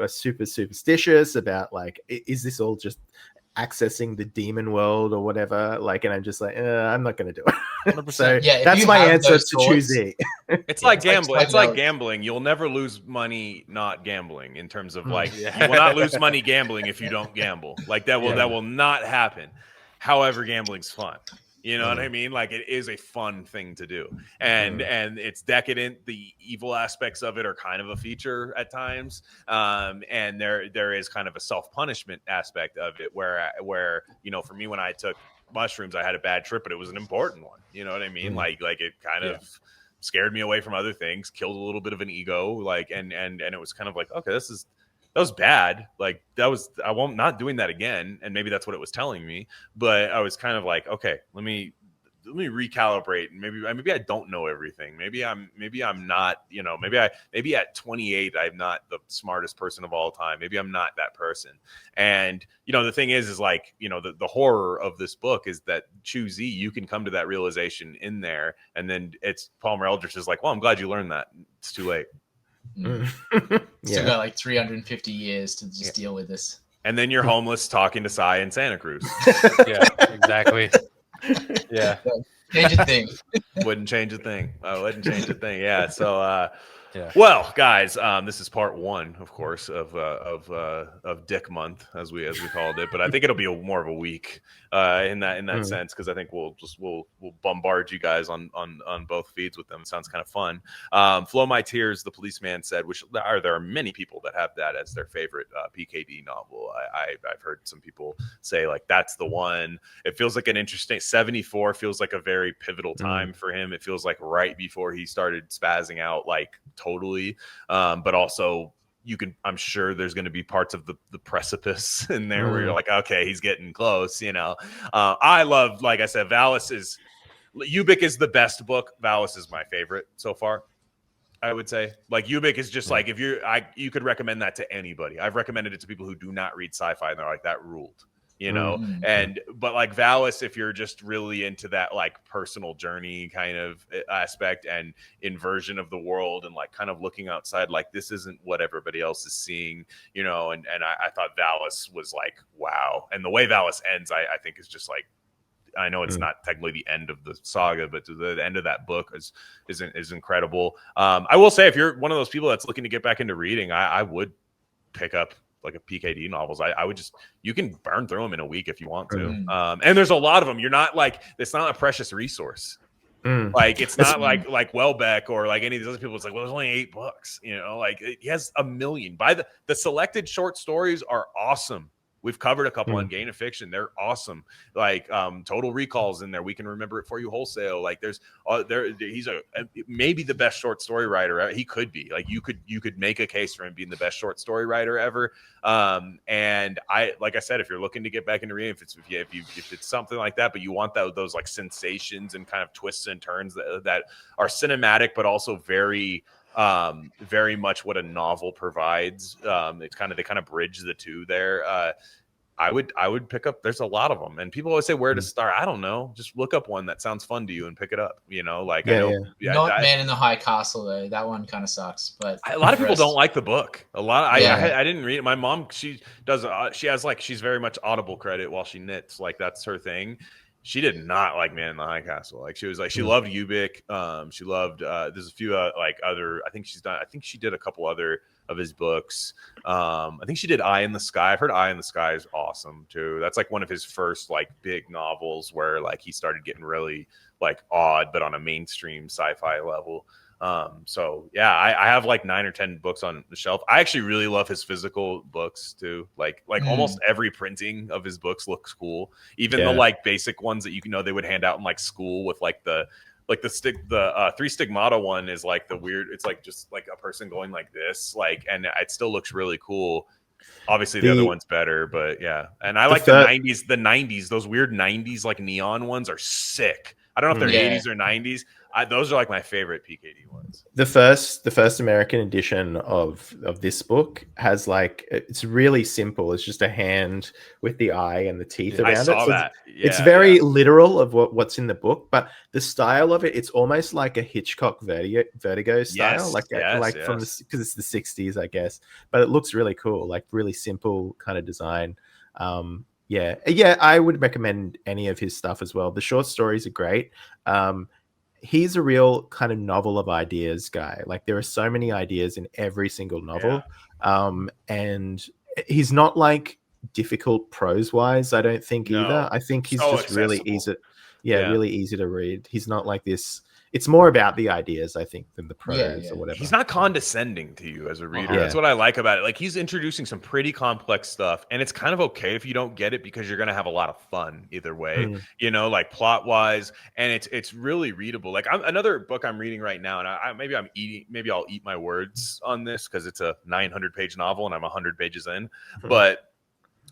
a super superstitious about like, is this all just accessing the demon world or whatever? Like, and I'm just like, I'm not going to do it. So that's my answer to choose E. It's like gambling. It's like gambling. You'll never lose money not gambling. In terms of like, you will not lose money gambling if you don't gamble. Like that will not happen. However, gambling's fun. You know what I mean? Like it is a fun thing to do, and it's decadent. The evil aspects of it are kind of a feature at times, and there is kind of a self-punishment aspect of it, where you know, for me, when I took mushrooms, I had a bad trip, but it was an important one. You know what I mean? Like it kind of scared me away from other things, killed a little bit of an ego, like and it was kind of like, okay, that was bad. Like I won't not doing that again. And maybe that's what it was telling me. But I was kind of like, okay, let me recalibrate. Maybe I don't know everything. Maybe I'm not, you know, maybe at 28, I'm not the smartest person of all time. Maybe I'm not that person. And, you know, the thing is like, you know, the horror of this book is that choose E, you can come to that realization in there. And then it's Palmer Eldrich is like, well, I'm glad you learned that. It's too late. Still got like 350 years to just deal with this, and then you're homeless talking to Psi in Santa Cruz. Yeah, exactly. Yeah, change a thing. Wouldn't change a thing. I wouldn't change a thing. Yeah. So Yeah. Well, guys, this is part one, of course, of Dick Month, as we called it. But I think it'll be more of a week in that sense, because I think we'll bombard you guys on both feeds with them. It sounds kind of fun. Flow My Tears, the policeman said, which there are many people that have that as their favorite PKD novel. I've heard some people say like that's the one. It feels like an interesting 74 feels like a very pivotal time for him. It feels like right before he started spazzing out, like totally, but also I'm sure there's going to be parts of the precipice in there where you're like, okay, he's getting close, I love, like I said, Ubik is the best book. Valis is my favorite so far, I would say. Like Ubik is just like, if you could recommend that to anybody. I've recommended it to people who do not read sci-fi and they're like, that ruled. But like Valis, if you're just really into that like personal journey kind of aspect and inversion of the world and like kind of looking outside, like this isn't what everybody else is seeing, and I thought Valis was like, wow. And the way Valis ends, I think is just like, I know it's not technically the end of the saga, but the end of that book is incredible. I will say, if you're one of those people that's looking to get back into reading, I would pick up like a PKD novels. I would you can burn through them in a week if you want to. And there's a lot of them. You're not like, it's not a precious resource. Like it's not like Welbeck or like any of these other people. It's like, well, there's only 8 books, like he has a million. The selected short stories are awesome. We've covered a couple on Gain of Fiction. They're awesome. Like Total Recall's in there. We Can Remember It For You wholesale. Like he's maybe the best short story writer. He could be. Like you could make a case for him being the best short story writer ever. And like I said, if you're looking to get back into reading, if it's something like that, but you want those like sensations and kind of twists and turns that are cinematic, but also very much what a novel provides. They kind of bridge the two there. I would pick up. There's a lot of them, and people always say where to start. I don't know. Just look up one that sounds fun to you and pick it up. Not Man in the High Castle though. That one kind of sucks. But a lot of people don't like the book. I didn't read it. My mom, she has she's very much Audible credit while she knits. Like that's her thing. She did not like Man in the High Castle. Like she was like, she loved Ubik. She loved, there's a few other, I think she did a couple other of his books. I think she did Eye in the Sky. I've heard Eye in the Sky is awesome too. That's like one of his first like big novels where like he started getting really like odd, but on a mainstream sci-fi level. So yeah, I have like 9 or 10 books on the shelf. I actually really love his physical books too. Like almost every printing of his books looks cool. Even the like basic ones that they would hand out in like school with like the 3 Stigmata one is like the weird, it's like just like a person going like this, like, and it still looks really cool. Obviously the other one's better, but yeah. And I like the 90s, those weird 90s like neon ones are sick. I don't know if they're 80s or 90s. Those are like my favorite PKD ones. The first American edition of this book has like, it's really simple. It's just a hand with the eye and the teeth around it. I saw that. It's very literal of what's in the book, but the style of it's almost like a Hitchcock Vertigo style, from because it's the 60s, I guess. But it looks really cool, like really simple kind of design. I would recommend any of his stuff as well. The short stories are great. He's a real kind of novel of ideas guy. Like there are so many ideas in every single novel. And he's not like difficult prose wise, I don't think either. I think he's just accessible. Really easy to read. He's not like this. It's more about the ideas, I think, than the prose or whatever. He's not condescending to you as a reader. That's what I like about it. Like he's introducing some pretty complex stuff, and it's kind of okay if you don't get it because you're gonna have a lot of fun either way. Like plot wise, and it's really readable. Like another book I'm reading right now, and maybe I'll eat my words on this because it's a 900-page novel and I'm 100 pages in, but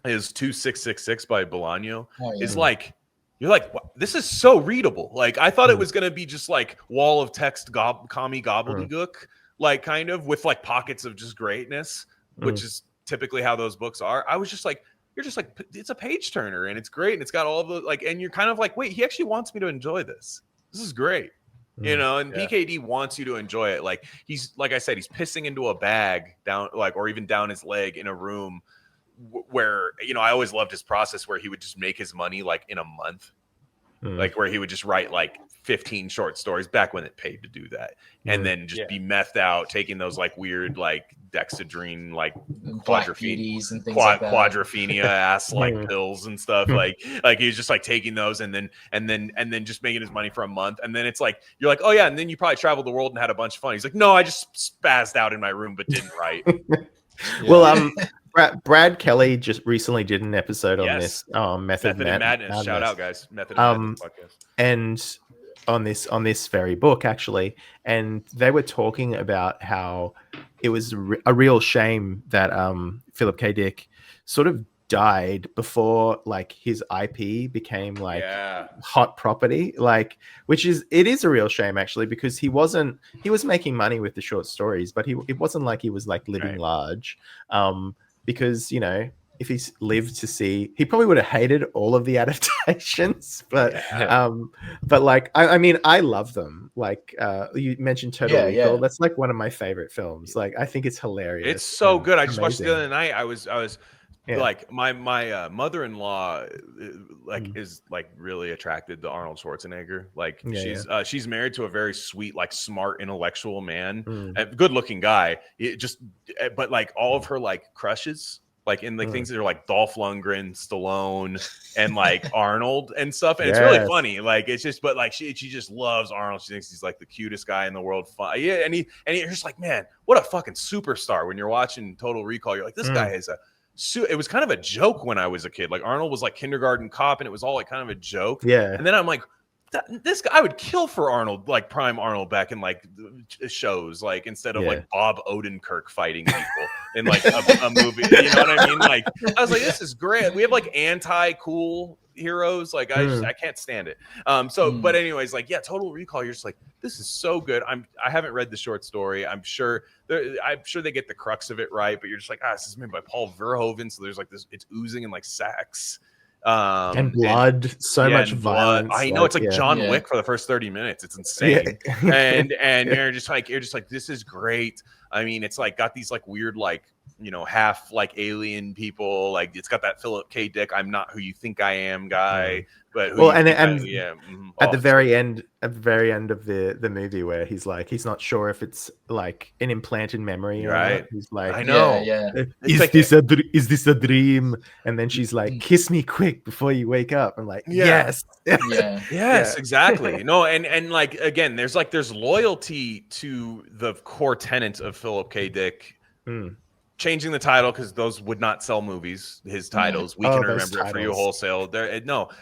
is 2666 by Bolaño is like. You're like, this is so readable. Like, I thought it was going to be just like wall of text, commie gobbledygook, like kind of with like pockets of just greatness, which is typically how those books are. I was just like, it's a page turner and it's great. And it's got all of the like, and you're kind of like, wait, he actually wants me to enjoy this. This is great. And PKD wants you to enjoy it. Like he's, like I said, he's pissing into a bag down, like, or even down his leg in a room where I always loved his process where he would just make his money like in a month. like where he would just write like 15 short stories back when it paid to do that, and then just be methed out, taking those like weird like dexedrine like beauties and things like that. quadrophenia ass like pills and stuff. Like he's just like taking those and then just making his money for a month, and then it's like you're like, oh yeah, and then you probably traveled the world and had a bunch of fun. He's like, no, I just spazzed out in my room but didn't write. Well, Brad Kelly just recently did an episode on this Method Madness. Shout out, guys. Method Madness podcast. And on this very book, actually, and they were talking about how it was a real shame that Philip K. Dick sort of died before like his IP became like hot property, like it is a real shame actually, because he was making money with the short stories, but it wasn't like he was like living large, because if he's lived to see, he probably would have hated all of the adaptations, but like I mean I love them. Like you mentioned Total Recall, that's like one of my favorite films. Like I think it's hilarious. It's so good. I just watched it the other night. I was like my mother-in-law like is like really attracted to Arnold Schwarzenegger. Like she's married to a very sweet, like smart, intellectual man, a good-looking guy. But like all of her like crushes, like in like things that are like Dolph Lundgren, Stallone, and like Arnold and stuff, and it's really funny. Like it's just, but like she just loves Arnold. She thinks he's like the cutest guy in the world. And you're just like, man, what a fucking superstar. When you're watching Total Recall, you're like, this guy is it was kind of a joke when I was a kid. Like Arnold was like kindergarten cop, and it was all like kind of a joke. Yeah, and then I'm like, this guy I would kill for Arnold, like prime Arnold back in like shows, like instead of like Bob Odenkirk fighting people in like a movie. You know what I mean? Like I was like, this is great. We have like anti-cool heroes. Like I can't stand it. But anyways, like Total Recall. You're just like, this is so good. I haven't read the short story. I'm sure they get the crux of it right, but you're just like, this is made by Paul Verhoeven. So there's like this, it's oozing in like sex. And blood, so much violence. I know, it's like John Wick for the first 30 minutes. It's insane. And you're just like, this is great. I mean, it's like got these like weird, like, half like alien people. Like it's got that Philip K. Dick, I'm not who you think I am guy. But at the very end of the movie, where he's like, he's not sure if it's like an implanted memory, right? He's like, I know, is this a dream? And then she's like, kiss me quick before you wake up. I'm like, yes, exactly. No, and like again, there's loyalty to the core tenet of Philip K. Dick. Changing the title because those would not sell movies. His titles, we can remember it for you wholesale.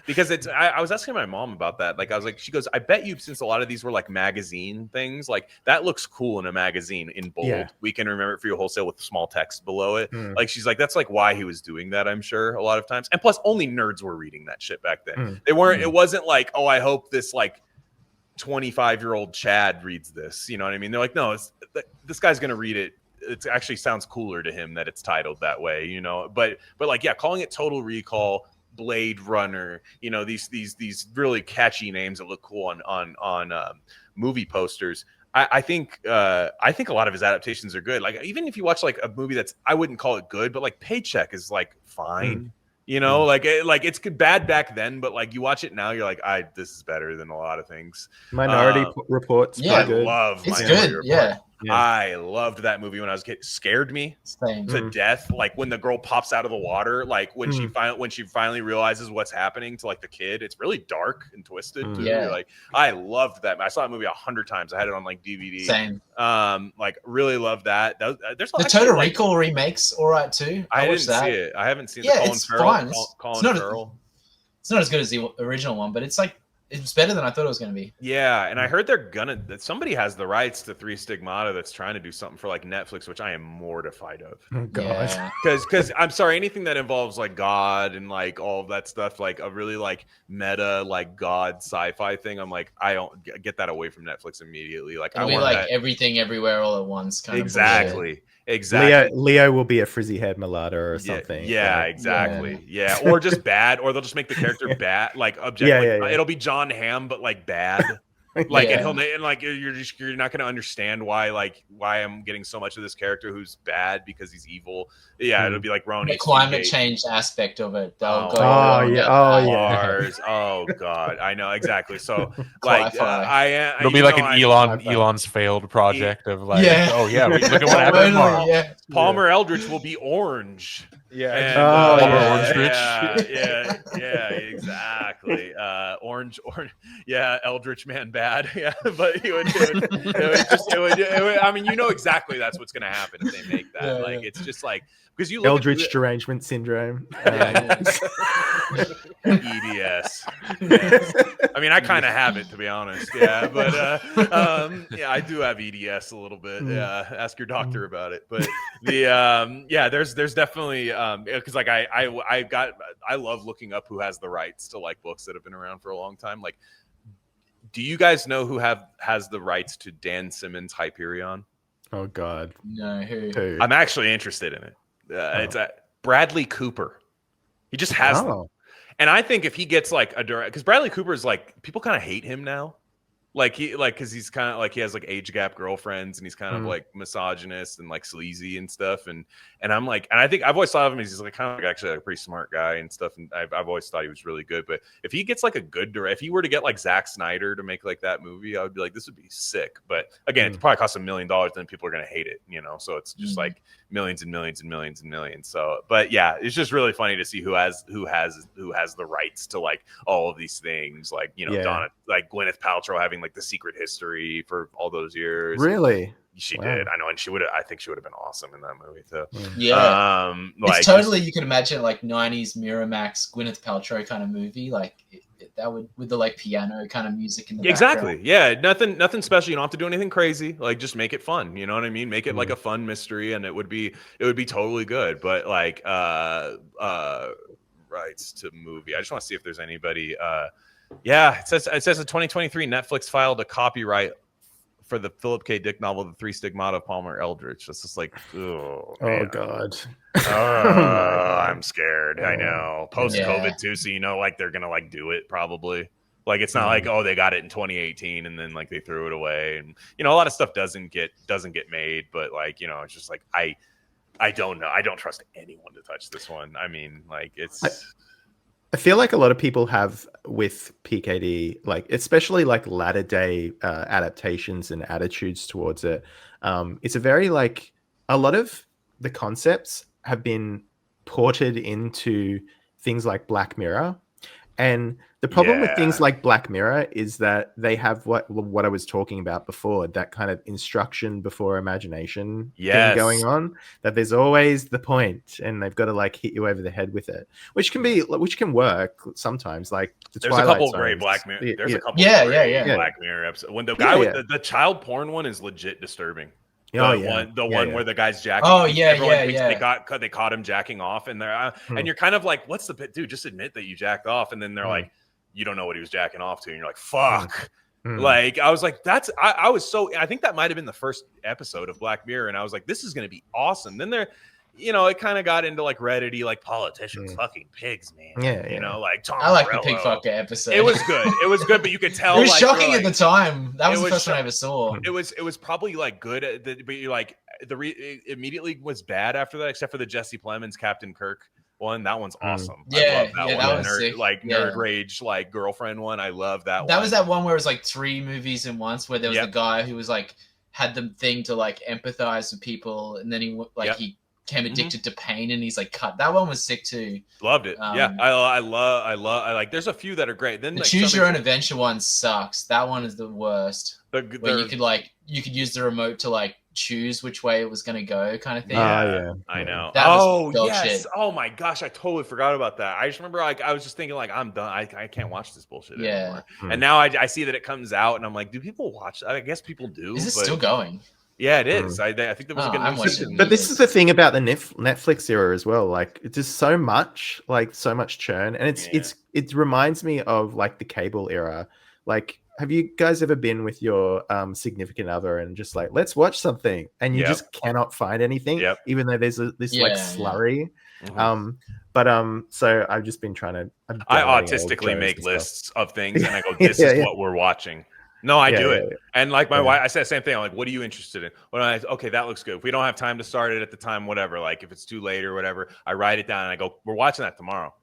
Because it's. I was asking my mom about that. Like I was like, she goes, I bet you, since a lot of these were like magazine things, like that looks cool in a magazine in bold. Yeah. We can remember it for you wholesale with small text below it. Like she's like, that's like why he was doing that. I'm sure a lot of times, and plus only nerds were reading that shit back then. They weren't. It wasn't like, oh, I hope this like 25-year-old Chad reads this. You know what I mean? They're like, no, this guy's gonna read it. It actually sounds cooler to him that it's titled that way, but like, calling it Total Recall, Blade Runner, these really catchy names that look cool on movie posters. I think a lot of his adaptations are good. Like even if you watch like a movie I wouldn't call it good, but like Paycheck is like fine. Like it's bad back then, but like you watch it now, you're like, this is better than a lot of things. Minority Report's I good. love it's Minority good. Report. Yeah. I loved that movie when I was a kid. Scared me to death. Like when the girl pops out of the water, like when she finally realizes what's happening to like the kid. It's really dark and twisted. Too. Yeah. Like I loved that. I saw that movie 100 times. I had it on like DVD. Same. Like really loved that. There's the Total Recall remakes, all right too. I didn't see it. I haven't seen the Colin it's Farrell. Fine. Colin Farrell. It's not as good as the original one, but it's like. It's better than I thought it was going to be. Yeah, and I heard that somebody has the rights to 3 Stigmata that's trying to do something for like Netflix, which I am mortified of. Oh God. Because I'm sorry, anything that involves like God and like all of that stuff, like a really like meta like God sci-fi thing, I'm like, I don't get that away from Netflix immediately. Like I want like everything everywhere all at once. Kind exactly. of Leo will be a frizzy head mulatto or something. Yeah, exactly. Yeah, or just bad, or they'll just make the character bad, like objectively. It'll be John Hamm, but like bad. Like, and you're not going to understand why I'm getting so much of this character who's bad because he's evil. Yeah, it'll be like Ronnie. The climate change aspect of it. They'll go. Oh god, I know exactly. So like, it'll be like Elon's failed project of like, look at what happened tomorrow. Yeah. Palmer Eldritch will be orange. Orange Rich. Yeah, exactly. Orange. Yeah, Eldritch man bad. Yeah, but it would. I mean, you know exactly that's what's going to happen if they make that. It's just like, because you look Eldritch derangement syndrome. EDS. Yes. I mean, I kind of have it, to be honest. Yeah, but yeah, I do have EDS a little bit. Yeah, ask your doctor about it. But there's definitely because like I love looking up who has the rights to like books that have been around for a long time. Like, do you guys know who has the rights to Dan Simmons' Hyperion? Oh God, no. Who? I'm actually interested in it. It's Bradley Cooper. He just has them. And I think if he gets like because Bradley Cooper is like, people kind of hate him now. Because he's kind of like, he has like age gap girlfriends and he's kind of like misogynist and like sleazy and stuff. And I'm like, and I think I've always thought of him as he's like kind of like actually like a pretty smart guy and stuff. And I've always thought he was really good. But if he gets like a good if he were to get like Zack Snyder to make like that movie, I would be like, this would be sick. But again, it probably costs $1 million, then people are going to hate it, you know? So it's just like millions and millions and millions and millions. So, but yeah, it's just really funny to see who has the rights to like all of these things. Like, you know, Donna, like Gwyneth Paltrow having like the secret history for all those years. Really? She did. I know. And I think she would have been awesome in that movie too. Yeah. It's totally, you can imagine like 90s Miramax Gwyneth Paltrow kind of movie. Like that would, with the like piano kind of music in the background. Yeah. Nothing special. You don't have to do anything crazy. Like just make it fun. You know what I mean? Make it like a fun mystery and it would be totally good. But like, rights to movie. I just want to see if there's anybody, it says in 2023 Netflix filed a copyright for the Philip K. Dick novel The Three Stigmata of Palmer Eldritch. It's just like, oh God. I'm scared. I know. Post-COVID too, so you know, like they're gonna like do it probably. Like it's not like, oh, they got it in 2018 and then like they threw it away. And you know, a lot of stuff doesn't get made, but like, you know, it's just like I don't know. I don't trust anyone to touch this one. I mean, like I feel like a lot of people have with PKD, like especially like latter day adaptations and attitudes towards it. It's a very like, a lot of the concepts have been ported into things like Black Mirror. And the problem with things like Black Mirror is that they have what I was talking about before, that kind of instruction before imagination thing going on, that there's always the point and they've got to like hit you over the head with it, which can work sometimes. Like there's a couple great Black Mirror. There's a couple Black Mirror episodes. When the guy with the child porn one is legit disturbing. The one where the guy's jacking. Oh yeah. They caught him jacking off, and they're and you're kind of like, what's the bit, dude? Just admit that you jacked off, and then they're like, you don't know what he was jacking off to, and you're like, fuck. Like I was like, I think that might have been the first episode of Black Mirror, and I was like, this is gonna be awesome. Then you know, it kind of got into like Reddity, like politicians fucking pigs, man. You know, like Tom I like Morello. The pig fucker episode. It was good, but you could tell it was shocking at the time. That was the first one I ever saw. It was probably like good, but you like it immediately was bad after that, except for the Jesse Plemons Captain Kirk one. That one's awesome. I love that was sick. Nerd Rage, like girlfriend one. I love that one. That was that one where it was like 3 movies in once, where there was the guy who was like had the thing to like empathize with people, and then he he became addicted to pain, and he's like cut. That one was sick too. Loved it. I like. There's a few that are great. Then the Choose Your Own Adventure one sucks. That one is the worst. Where you could use the remote to like choose which way it was going to go, kind of thing. I know. That was shit. Oh my gosh, I totally forgot about that. I just remember like I was just thinking like, I'm done. I can't watch this bullshit anymore. And now I see that it comes out, and I'm like, do people watch? I guess people do. Is it still going? Yeah, it is. I think there was a good news. But this is the thing about the Netflix era as well. Like, it's just so much churn, and it reminds me of like the cable era. Like, have you guys ever been with your significant other and just like, let's watch something, and you just cannot find anything, even though there's this like slurry. So I've just been trying to. I autistically make lists of things, and I go, "This is what we're watching." No, I do Yeah, it. yeah. And like my Yeah. wife, I said the same thing. I'm like, what are you interested in? Well, okay, that looks good. If we don't have time to start it at the time, whatever, like if it's too late or whatever, I write it down and I go, we're watching that tomorrow.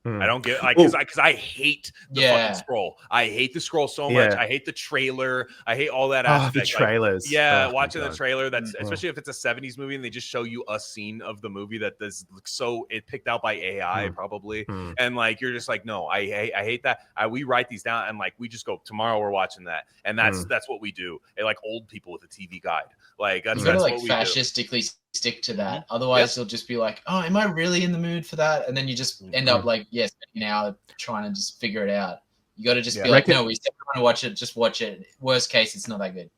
I don't get like because I hate the fucking scroll. I hate the scroll so much. I hate the trailer. I hate all that aspect. The trailers. Like, watching the trailer. That's especially if it's a 70s movie and they just show you a scene of the movie that is so it picked out by AI probably, and like you're just like, no, I hate that. We write these down and like we just go tomorrow we're watching that, and that's what we do. And like old people with a TV guide, like that's you gotta like what we fascistically stick to that. Otherwise, you'll just be like, oh, am I really in the mood for that? And then you just end up like, yes, an hour trying to just figure it out. You got to just be like, no, we said we want to watch it. Just watch it. Worst case, it's not that good.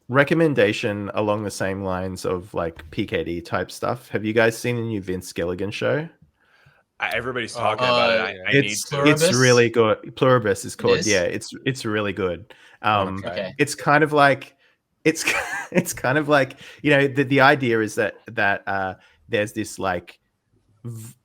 Recommendation along the same lines of like PKD type stuff. Have you guys seen the new Vince Gilligan show? Everybody's talking about it. It's really good. Pluribus is called. It's really good. It's kind of like it's kind of like, you know, the idea is that there's this like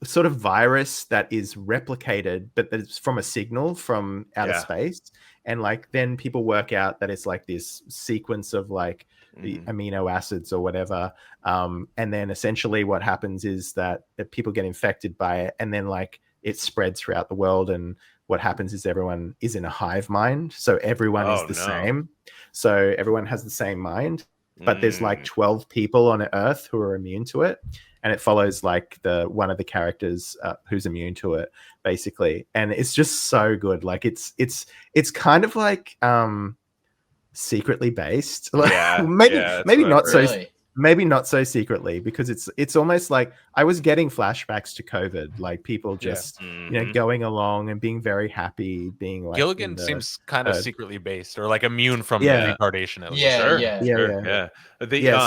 sort of virus that is replicated, but it's from a signal from outer space, and like then people work out that it's like this sequence of like the amino acids or whatever, and then essentially what happens is that people get infected by it, and then like it spreads throughout the world, and what happens is everyone is in a hive mind, so everyone is the same. So everyone has the same mind, but there's like 12 people on Earth who are immune to it, and it follows like one of the characters who's immune to it, basically. And it's just so good. Like it's kind of like secretly based. Like, maybe not so. Maybe not so secretly, because it's almost like I was getting flashbacks to COVID, like people just you know, going along and being very happy, being like Gilligan seems kind of secretly based or like immune from the retardation. At least.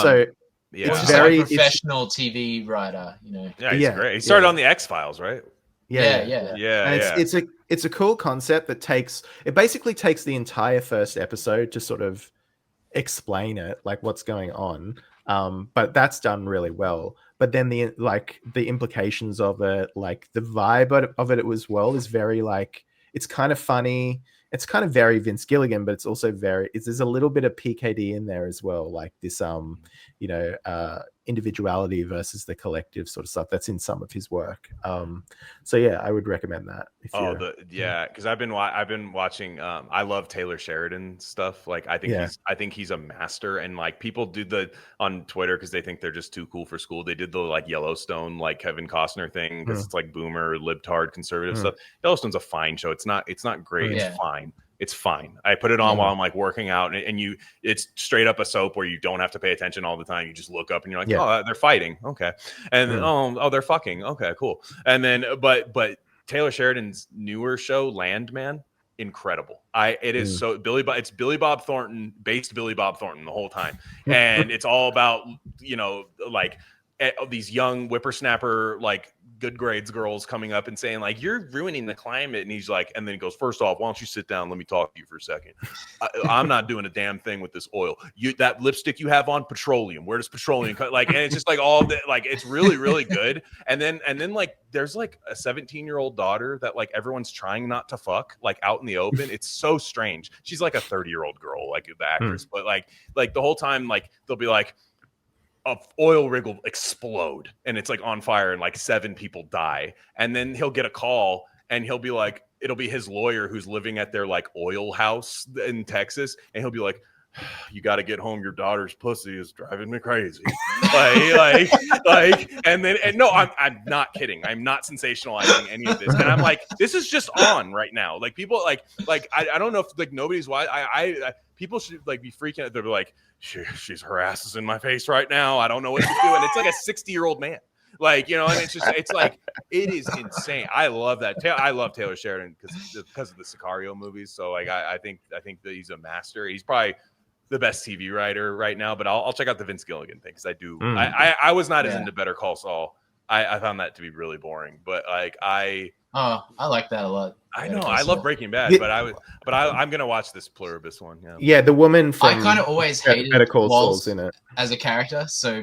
So it's very like a professional TV writer, you know. Yeah, he's great. He started on the X-Files, right? And it's a cool concept that basically takes the entire first episode to sort of explain it, like what's going on. But that's done really well. But then the implications of it, like the vibe of it as well, is very like, it's kind of funny. It's kind of very Vince Gilligan, but it's also there's a little bit of PKD in there as well, like this you know, individuality versus the collective sort of stuff that's in some of his work. So yeah, I would recommend that. Because I've been watching. I love Taylor Sheridan stuff. Like I think he's a master, and like people do on Twitter because they think they're just too cool for school. They did the like Yellowstone like Kevin Costner thing because it's like boomer libtard conservative stuff. Yellowstone's a fine show. It's not great. It's fine. It's fine. I put it on while I'm like working out, and it's straight up a soap where you don't have to pay attention all the time. You just look up and you're like, oh, they're fighting. Okay. And oh, they're fucking. Okay, cool. And then, but Taylor Sheridan's newer show, Landman, incredible. It's Billy Bob Thornton, based Billy Bob Thornton the whole time. And it's all about, you know, like these young whippersnapper, like good grades girls coming up and saying like, you're ruining the climate. And he's like, and then he goes, first off, why don't you sit down? Let me talk to you for a second. I'm not doing a damn thing with this oil. That lipstick you have on, petroleum. Where does petroleum cut? Like, and it's just like all that, like, it's really, really good. And then like, there's like a 17-year-old daughter that like everyone's trying not to fuck, like out in the open. It's so strange. She's like a 30-year-old girl, like the actress, but like the whole time, like they'll be like, a oil rig will explode and it's like on fire and like 7 people die. And then he'll get a call and he'll be like, it'll be his lawyer who's living at their like oil house in Texas. And he'll be like, you got to get home. Your daughter's pussy is driving me crazy. And no, I'm not kidding. I'm not sensationalizing any of this. And I'm like, this is just on right now. Like people like, I don't know if like nobody's why people should like be freaking out. They're like, her ass is in my face right now. I don't know what to do. And it's like a 60-year-old man. Like, you know, and it's like, it is insane. I love that. I love Taylor Sheridan because of the Sicario movies. So like, I think that he's a master. He's probably the best TV writer right now, but I'll check out the Vince Gilligan thing because I do. I was not as into Better Call Saul. I found that to be really boring, but like I like that a lot. I know I love Breaking Bad, but I'm gonna watch this Pluribus one. Yeah, the woman from I kind of always hated Better Call Saul's in it as a character, so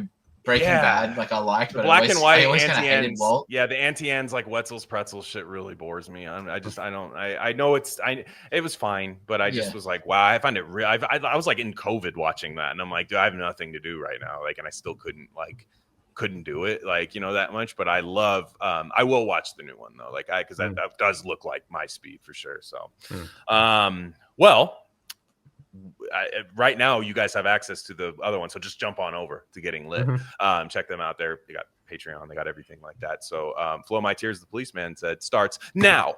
Breaking Bad, like I liked, but black and white I always kind of hated anti-ends. Walt. Yeah, the anti-ends like Wetzel's Pretzel shit really bores me. I know it was fine, but I just was like, wow, I find it real. I was like in COVID watching that, and I'm like, dude, I have nothing to do right now, like, and I still couldn't do it, like, you know, that much. But I love, I will watch the new one though, like, because that does look like my speed for sure. So, well. Right now you guys have access to the other one, so just jump on over to Getting Lit. Check them out there. They got Patreon, they got everything like that. So Flow My Tears, the policeman said, starts now.